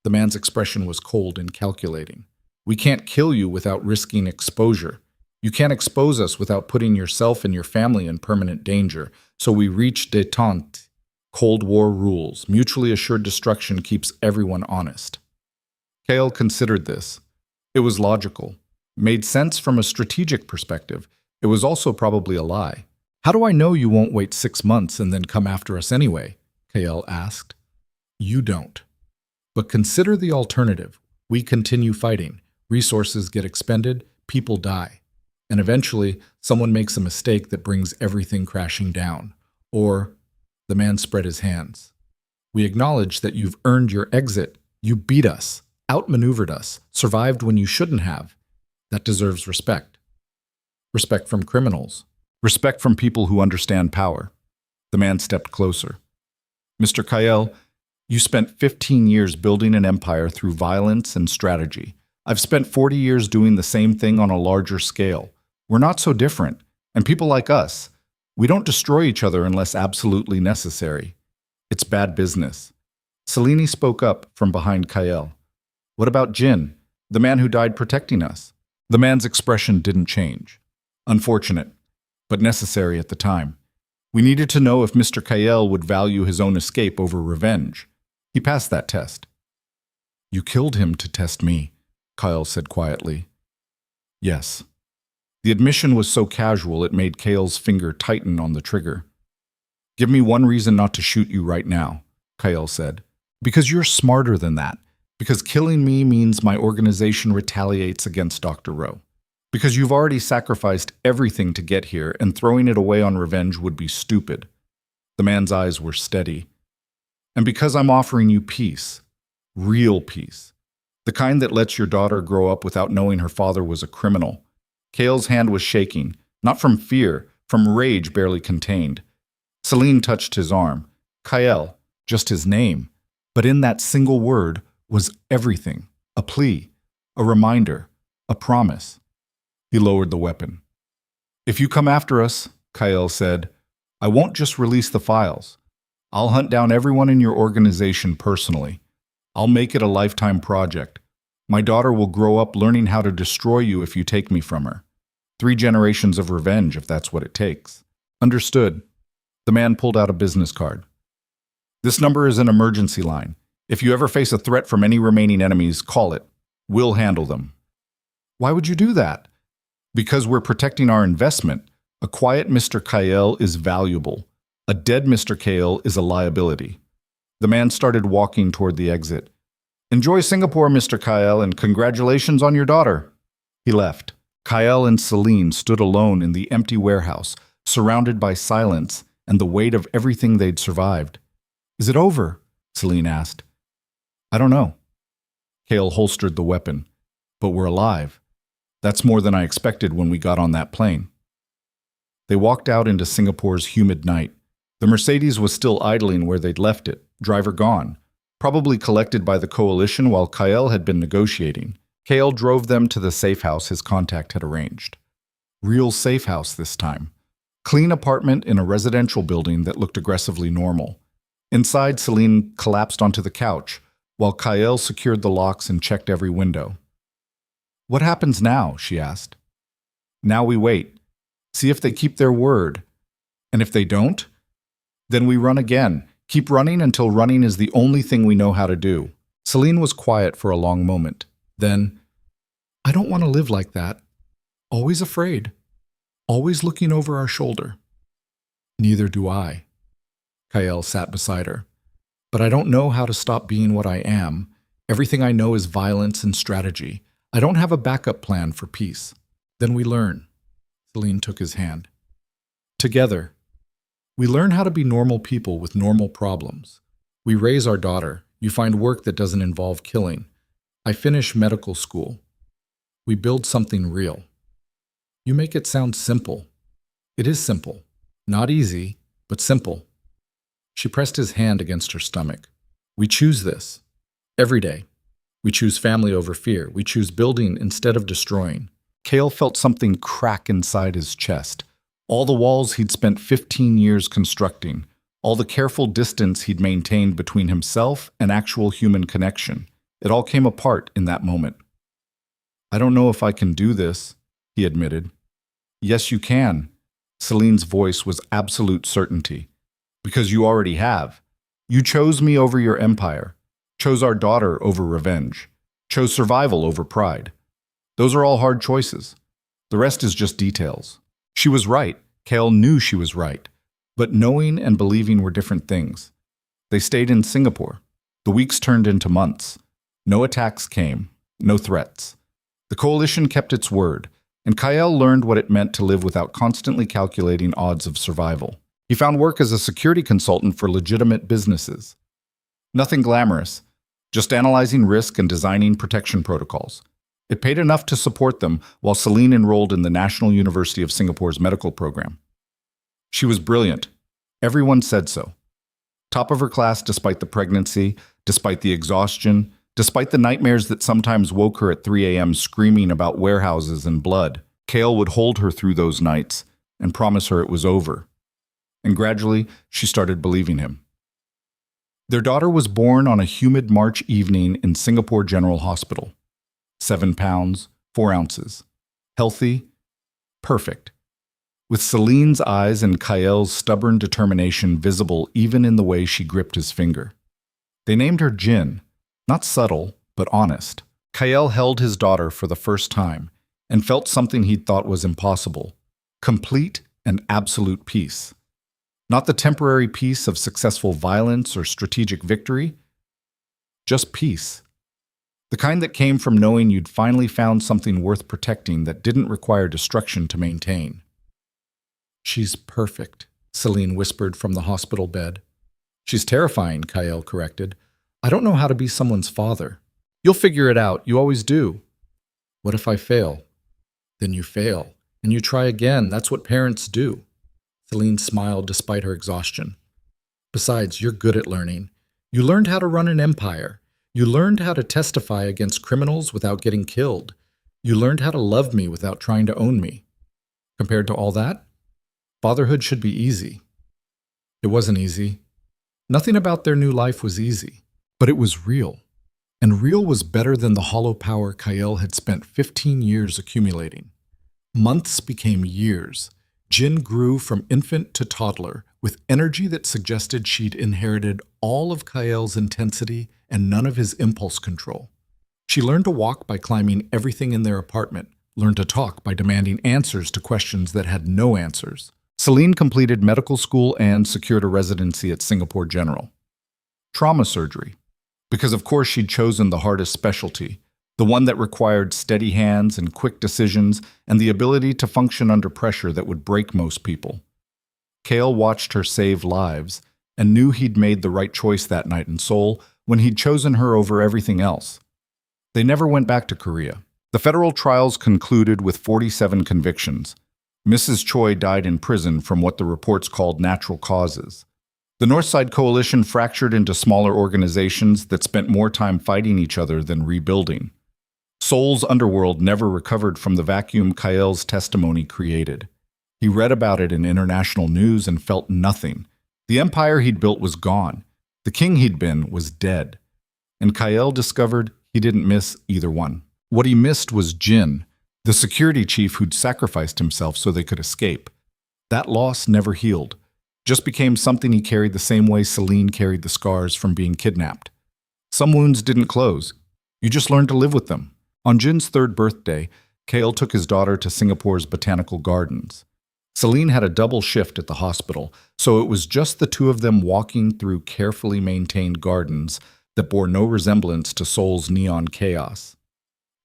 The man's expression was cold and calculating. We can't kill you without risking exposure. You can't expose us without putting yourself and your family in permanent danger. So we reach détente. Cold War rules. Mutually assured destruction keeps everyone honest. Kael considered this. It was logical. Made sense from a strategic perspective. It was also probably a lie. How do I know you won't wait 6 months and then come after us anyway? Kael asked. You don't. But consider the alternative. We continue fighting. Resources get expended, people die. And eventually, someone makes a mistake that brings everything crashing down. Or, the man spread his hands. We acknowledge that you've earned your exit. You beat us, outmaneuvered us, survived when you shouldn't have. That deserves respect. Respect from criminals. Respect from people who understand power. The man stepped closer. Mr. Kael, you spent 15 years building an empire through violence and strategy. I've spent 40 years doing the same thing on a larger scale. We're not so different. And people like us, we don't destroy each other unless absolutely necessary. It's bad business. Selene spoke up from behind Kael. What about Jin, the man who died protecting us? The man's expression didn't change. Unfortunate, but necessary at the time. We needed to know if Mr. Kael would value his own escape over revenge. He passed that test. You killed him to test me, Kael said quietly. Yes. The admission was so casual it made Kael's finger tighten on the trigger. Give me one reason not to shoot you right now, Kael said. Because you're smarter than that. Because killing me means my organization retaliates against Dr. Rowe. Because you've already sacrificed everything to get here, and throwing it away on revenge would be stupid. The man's eyes were steady. And because I'm offering you peace, real peace. The kind that lets your daughter grow up without knowing her father was a criminal. Kael's hand was shaking, not from fear, from rage barely contained. Selene touched his arm. Kael, just his name. But in that single word was everything. A plea, a reminder, a promise. He lowered the weapon. "If you come after us," Kael said, "I won't just release the files. I'll hunt down everyone in your organization personally. I'll make it a lifetime project. My daughter will grow up learning how to destroy you if you take me from her. 3 generations of revenge, if that's what it takes." "Understood." The man pulled out a business card. "This number is an emergency line. If you ever face a threat from any remaining enemies, call it. We'll handle them." "Why would you do that?" "Because we're protecting our investment. A quiet Mr. Kael is valuable. A dead Mr. Kael is a liability." The man started walking toward the exit. "Enjoy Singapore, Mr. Kael, and congratulations on your daughter." He left. Kael and Selene stood alone in the empty warehouse, surrounded by silence and the weight of everything they'd survived. "Is it over?" Selene asked. "I don't know." Kael holstered the weapon. "But we're alive. That's more than I expected when we got on that plane." They walked out into Singapore's humid night. The Mercedes was still idling where they'd left it, driver gone, probably collected by the coalition while Kael had been negotiating. Kael drove them to the safe house his contact had arranged. Real safe house this time. Clean apartment in a residential building that looked aggressively normal. Inside, Selene collapsed onto the couch, while Kael secured the locks and checked every window. "What happens now?" she asked. "Now we wait. See if they keep their word. And if they don't, then we run again. Keep running until running is the only thing we know how to do." Selene was quiet for a long moment. Then, "I don't want to live like that. Always afraid. Always looking over our shoulder." "Neither do I." Kael sat beside her. "But I don't know how to stop being what I am. Everything I know is violence and strategy. I don't have a backup plan for peace." "Then we learn." Selene took his hand. "Together. We learn how to be normal people with normal problems. We raise our daughter. You find work that doesn't involve killing. I finish medical school. We build something real. You make it sound simple. It is simple. Not easy, but simple." She pressed his hand against her stomach. "We choose this. Every day. We choose family over fear. We choose building instead of destroying." Kael felt something crack inside his chest. All the walls he'd spent 15 years constructing, all the careful distance he'd maintained between himself and actual human connection, it all came apart in that moment. "I don't know if I can do this," he admitted. "Yes, you can." Selene's voice was absolute certainty. "Because you already have. You chose me over your empire, chose our daughter over revenge, chose survival over pride. Those are all hard choices. The rest is just details." She was right. Kael knew she was right. But knowing and believing were different things. They stayed in Singapore. The weeks turned into months. No attacks came, no threats. The coalition kept its word, and Kael learned what it meant to live without constantly calculating odds of survival. He found work as a security consultant for legitimate businesses. Nothing glamorous, just analyzing risk and designing protection protocols. It paid enough to support them while Selene enrolled in the National University of Singapore's medical program. She was brilliant. Everyone said so. Top of her class despite the pregnancy, despite the exhaustion, despite the nightmares that sometimes woke her at 3 a.m. screaming about warehouses and blood. Kael would hold her through those nights and promise her it was over. And gradually, she started believing him. Their daughter was born on a humid March evening in Singapore General Hospital. 7 pounds, 4 ounces. Healthy, perfect. With Selene's eyes and Kael's stubborn determination visible even in the way she gripped his finger. They named her Jin, not subtle, but honest. Kael held his daughter for the first time and felt something he'd thought was impossible. Complete and absolute peace. Not the temporary peace of successful violence or strategic victory, just peace. The kind that came from knowing you'd finally found something worth protecting that didn't require destruction to maintain. "She's perfect," Selene whispered from the hospital bed. "She's terrifying," Kael corrected. "I don't know how to be someone's father." You'll figure it out. You always do. What if I fail? Then you fail, and you try again. That's what parents do. Selene smiled despite her exhaustion. Besides, you're good at learning. You learned how to run an empire. You learned how to testify against criminals without getting killed. You learned how to love me without trying to own me. Compared to all that, fatherhood should be easy. It wasn't easy. Nothing about their new life was easy, but it was real. And real was better than the hollow power Kael had spent 15 years accumulating. Months became years. Jin grew from infant to toddler with energy that suggested she'd inherited all of Kael's intensity and none of his impulse control. She learned to walk by climbing everything in their apartment, learned to talk by demanding answers to questions that had no answers. Selene completed medical school and secured a residency at Singapore General. Trauma surgery. Because of course she'd chosen the hardest specialty, the one that required steady hands and quick decisions and the ability to function under pressure that would break most people. Kael watched her save lives and knew he'd made the right choice that night in Seoul when he'd chosen her over everything else. They never went back to Korea. The federal trials concluded with 47 convictions. Mrs. Choi died in prison from what the reports called natural causes. The Northside Coalition fractured into smaller organizations that spent more time fighting each other than rebuilding. Seoul's underworld never recovered from the vacuum Kael's testimony created. He read about it in international news and felt nothing. The empire he'd built was gone. The king he'd been was dead. And Kael discovered he didn't miss either one. What he missed was Jin, the security chief who'd sacrificed himself so they could escape. That loss never healed, just became something he carried the same way Selene carried the scars from being kidnapped. Some wounds didn't close. You just learned to live with them. On Jin's third birthday, Kael took his daughter to Singapore's botanical gardens. Selene had a double shift at the hospital, so it was just the two of them walking through carefully maintained gardens that bore no resemblance to Seoul's neon chaos.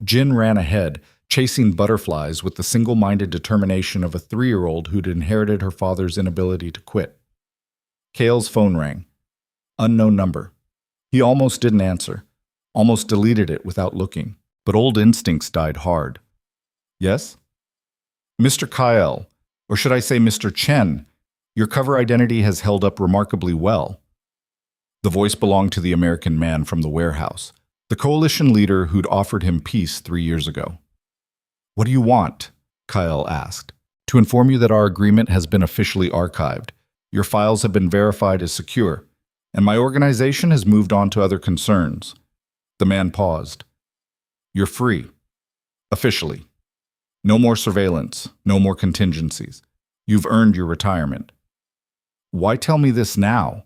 Jin ran ahead, chasing butterflies with the single-minded determination of a 3-year-old who'd inherited her father's inability to quit. Kael's phone rang. Unknown number. He almost didn't answer, almost deleted it without looking, but old instincts died hard. Yes? Mr. Kael, or should I say Mr. Chen, your cover identity has held up remarkably well. The voice belonged to the American man from the warehouse, the coalition leader who'd offered him peace 3 years ago. What do you want? Kael asked. To inform you that our agreement has been officially archived. Your files have been verified as secure, and my organization has moved on to other concerns. The man paused. You're free. Officially. No more surveillance, no more contingencies. You've earned your retirement. Why tell me this now?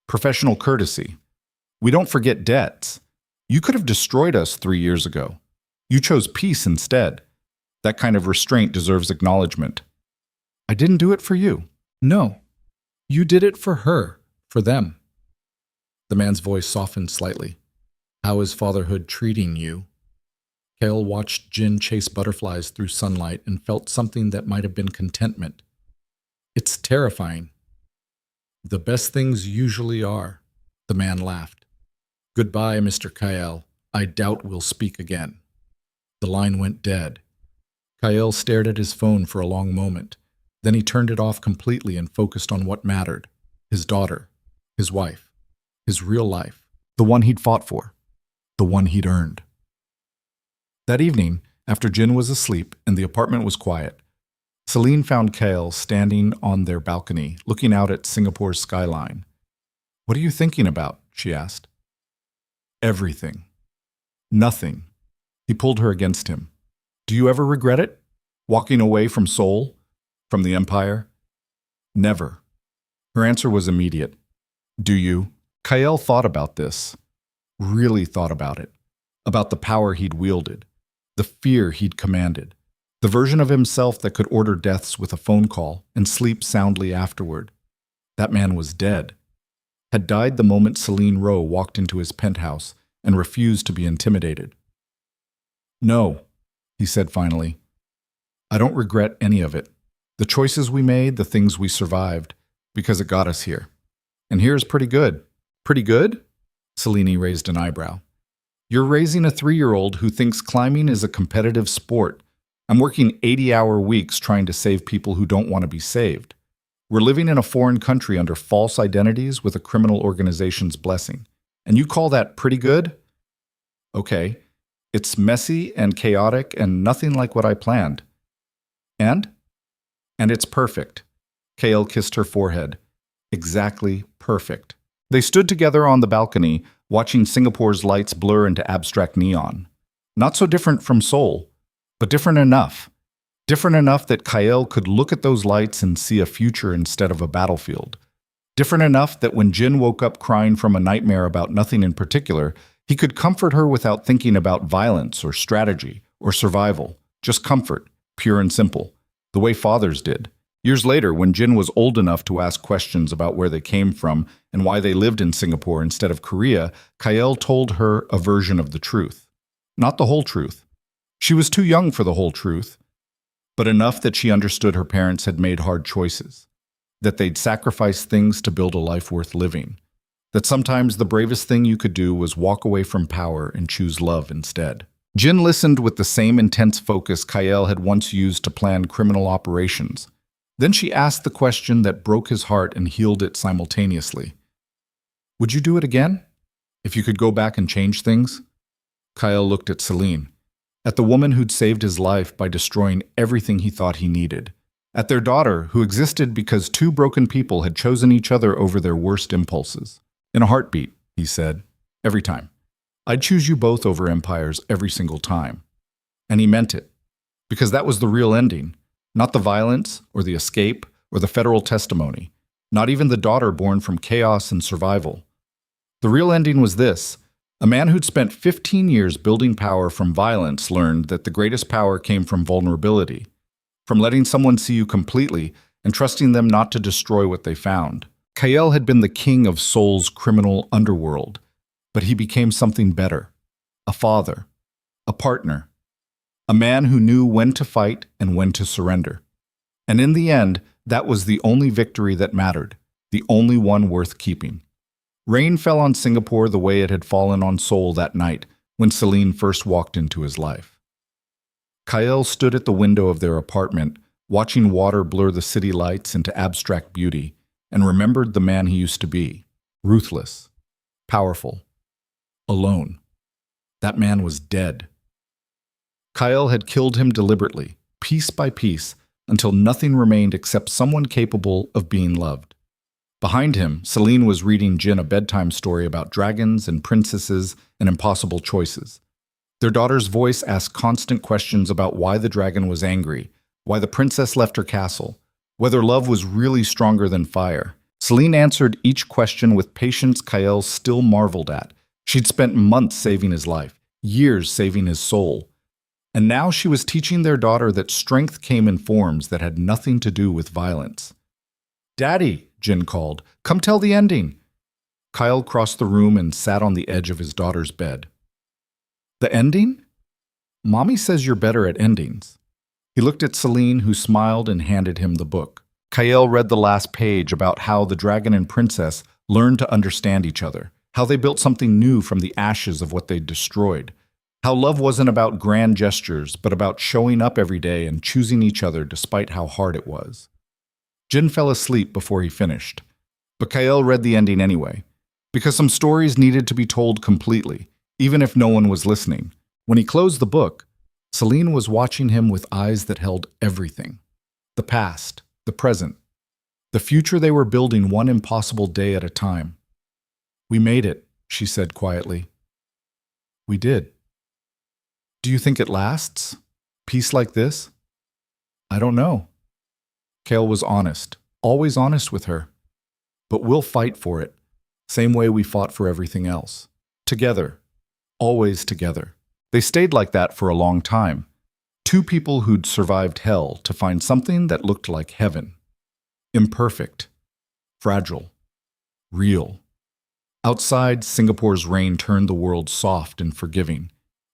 Professional courtesy. We don't forget debts. You could have destroyed us 3 years ago. You chose peace instead. That kind of restraint deserves acknowledgement. I didn't do it for you. No. You did it for her, for them. The man's voice softened slightly. How is fatherhood treating you? Kael watched Jin chase butterflies through sunlight and felt something that might have been contentment. It's terrifying. The best things usually are. The man laughed. Goodbye, Mr. Kael. I doubt we'll speak again. The line went dead. Kael stared at his phone for a long moment. Then he turned it off completely and focused on what mattered. His daughter, his wife, his real life, the one he'd fought for, the one he'd earned. That evening, after Jin was asleep and the apartment was quiet, Selene found Kael standing on their balcony, looking out at Singapore's skyline. What are you thinking about? She asked. Everything. Nothing. He pulled her against him. Do you ever regret it? Walking away from Seoul? From the empire? Never. Her answer was immediate. Do you? Kael thought about this. Really thought about it. About the power he'd wielded. The fear he'd commanded. The version of himself that could order deaths with a phone call and sleep soundly afterward. That man was dead. Had died the moment Selene Rowe walked into his penthouse and refused to be intimidated. No, he said finally. I don't regret any of it. The choices we made, the things we survived, because it got us here. And here's pretty good. Pretty good? Selene raised an eyebrow. You're raising a 3-year-old who thinks climbing is a competitive sport. I'm working 80-hour weeks trying to save people who don't want to be saved. We're living in a foreign country under false identities with a criminal organization's blessing. And you call that pretty good? Okay. It's messy and chaotic and nothing like what I planned. And? And it's perfect. Kael kissed her forehead. Exactly perfect. They stood together on the balcony, watching Singapore's lights blur into abstract neon. Not so different from Seoul, but different enough. Different enough that Kael could look at those lights and see a future instead of a battlefield. Different enough that when Jin woke up crying from a nightmare about nothing in particular, he could comfort her without thinking about violence or strategy or survival. Just comfort, pure and simple, the way fathers did. Years later, when Jin was old enough to ask questions about where they came from and why they lived in Singapore instead of Korea, Kael told her a version of the truth. Not the whole truth. She was too young for the whole truth, but enough that she understood her parents had made hard choices, that they'd sacrificed things to build a life worth living, that sometimes the bravest thing you could do was walk away from power and choose love instead. Jin listened with the same intense focus Kael had once used to plan criminal operations. Then she asked the question that broke his heart and healed it simultaneously. Would you do it again? If you could go back and change things? Kael looked at Selene, at the woman who'd saved his life by destroying everything he thought he needed, at their daughter who existed because two broken people had chosen each other over their worst impulses. In a heartbeat, he said, every time. I'd choose you both over empires every single time. And he meant it, because that was the real ending. Not the violence, or the escape, or the federal testimony. Not even the daughter born from chaos and survival. The real ending was this. A man who'd spent 15 years building power from violence learned that the greatest power came from vulnerability, from letting someone see you completely and trusting them not to destroy what they found. Kael had been the king of Seoul's criminal underworld, but he became something better. A father. A partner. A man who knew when to fight and when to surrender. And in the end, that was the only victory that mattered, the only one worth keeping. Rain fell on Singapore the way it had fallen on Seoul that night when Selene first walked into his life. Kael stood at the window of their apartment, watching water blur the city lights into abstract beauty, and remembered the man he used to be, ruthless, powerful, alone. That man was dead. Kael had killed him deliberately, piece by piece, until nothing remained except someone capable of being loved. Behind him, Selene was reading Jin a bedtime story about dragons and princesses and impossible choices. Their daughter's voice asked constant questions about why the dragon was angry, why the princess left her castle, whether love was really stronger than fire. Selene answered each question with patience Kael still marveled at. She'd spent months saving his life, years saving his soul. And now she was teaching their daughter that strength came in forms that had nothing to do with violence. "Daddy," Jin called, "come tell the ending." Kael crossed the room and sat on the edge of his daughter's bed. "The ending? Mommy says you're better at endings." He looked at Selene, who smiled and handed him the book. Kael read the last page about how the dragon and princess learned to understand each other, how they built something new from the ashes of what they'd destroyed. How love wasn't about grand gestures, but about showing up every day and choosing each other despite how hard it was. Jin fell asleep before he finished, but Kael read the ending anyway, because some stories needed to be told completely, even if no one was listening. When he closed the book, Selene was watching him with eyes that held everything. The past, the present, the future they were building one impossible day at a time. "We made it," she said quietly. "We did. Do you think it lasts? Peace like this?" "I don't know." Kael was honest, always honest with her. "But we'll fight for it, same way we fought for everything else. Together, always together." They stayed like that for a long time. Two people who'd survived hell to find something that looked like heaven. Imperfect, fragile, real. Outside, Singapore's rain turned the world soft and forgiving.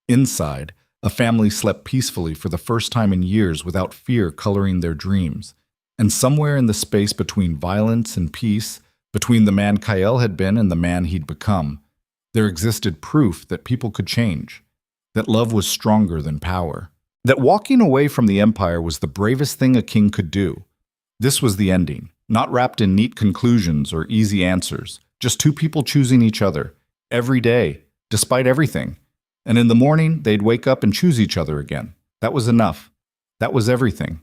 Inside, a family slept peacefully for the first time in years without fear coloring their dreams. And somewhere in the space between violence and peace, between the man Kael had been and the man he'd become, There existed proof that people could change, that love was stronger than power, that walking away from the empire was the bravest thing a king could do. This was the ending, not wrapped in neat conclusions or easy answers, just two people choosing each other, every day, despite everything. And in the morning, they'd wake up and choose each other again. That was enough. That was everything.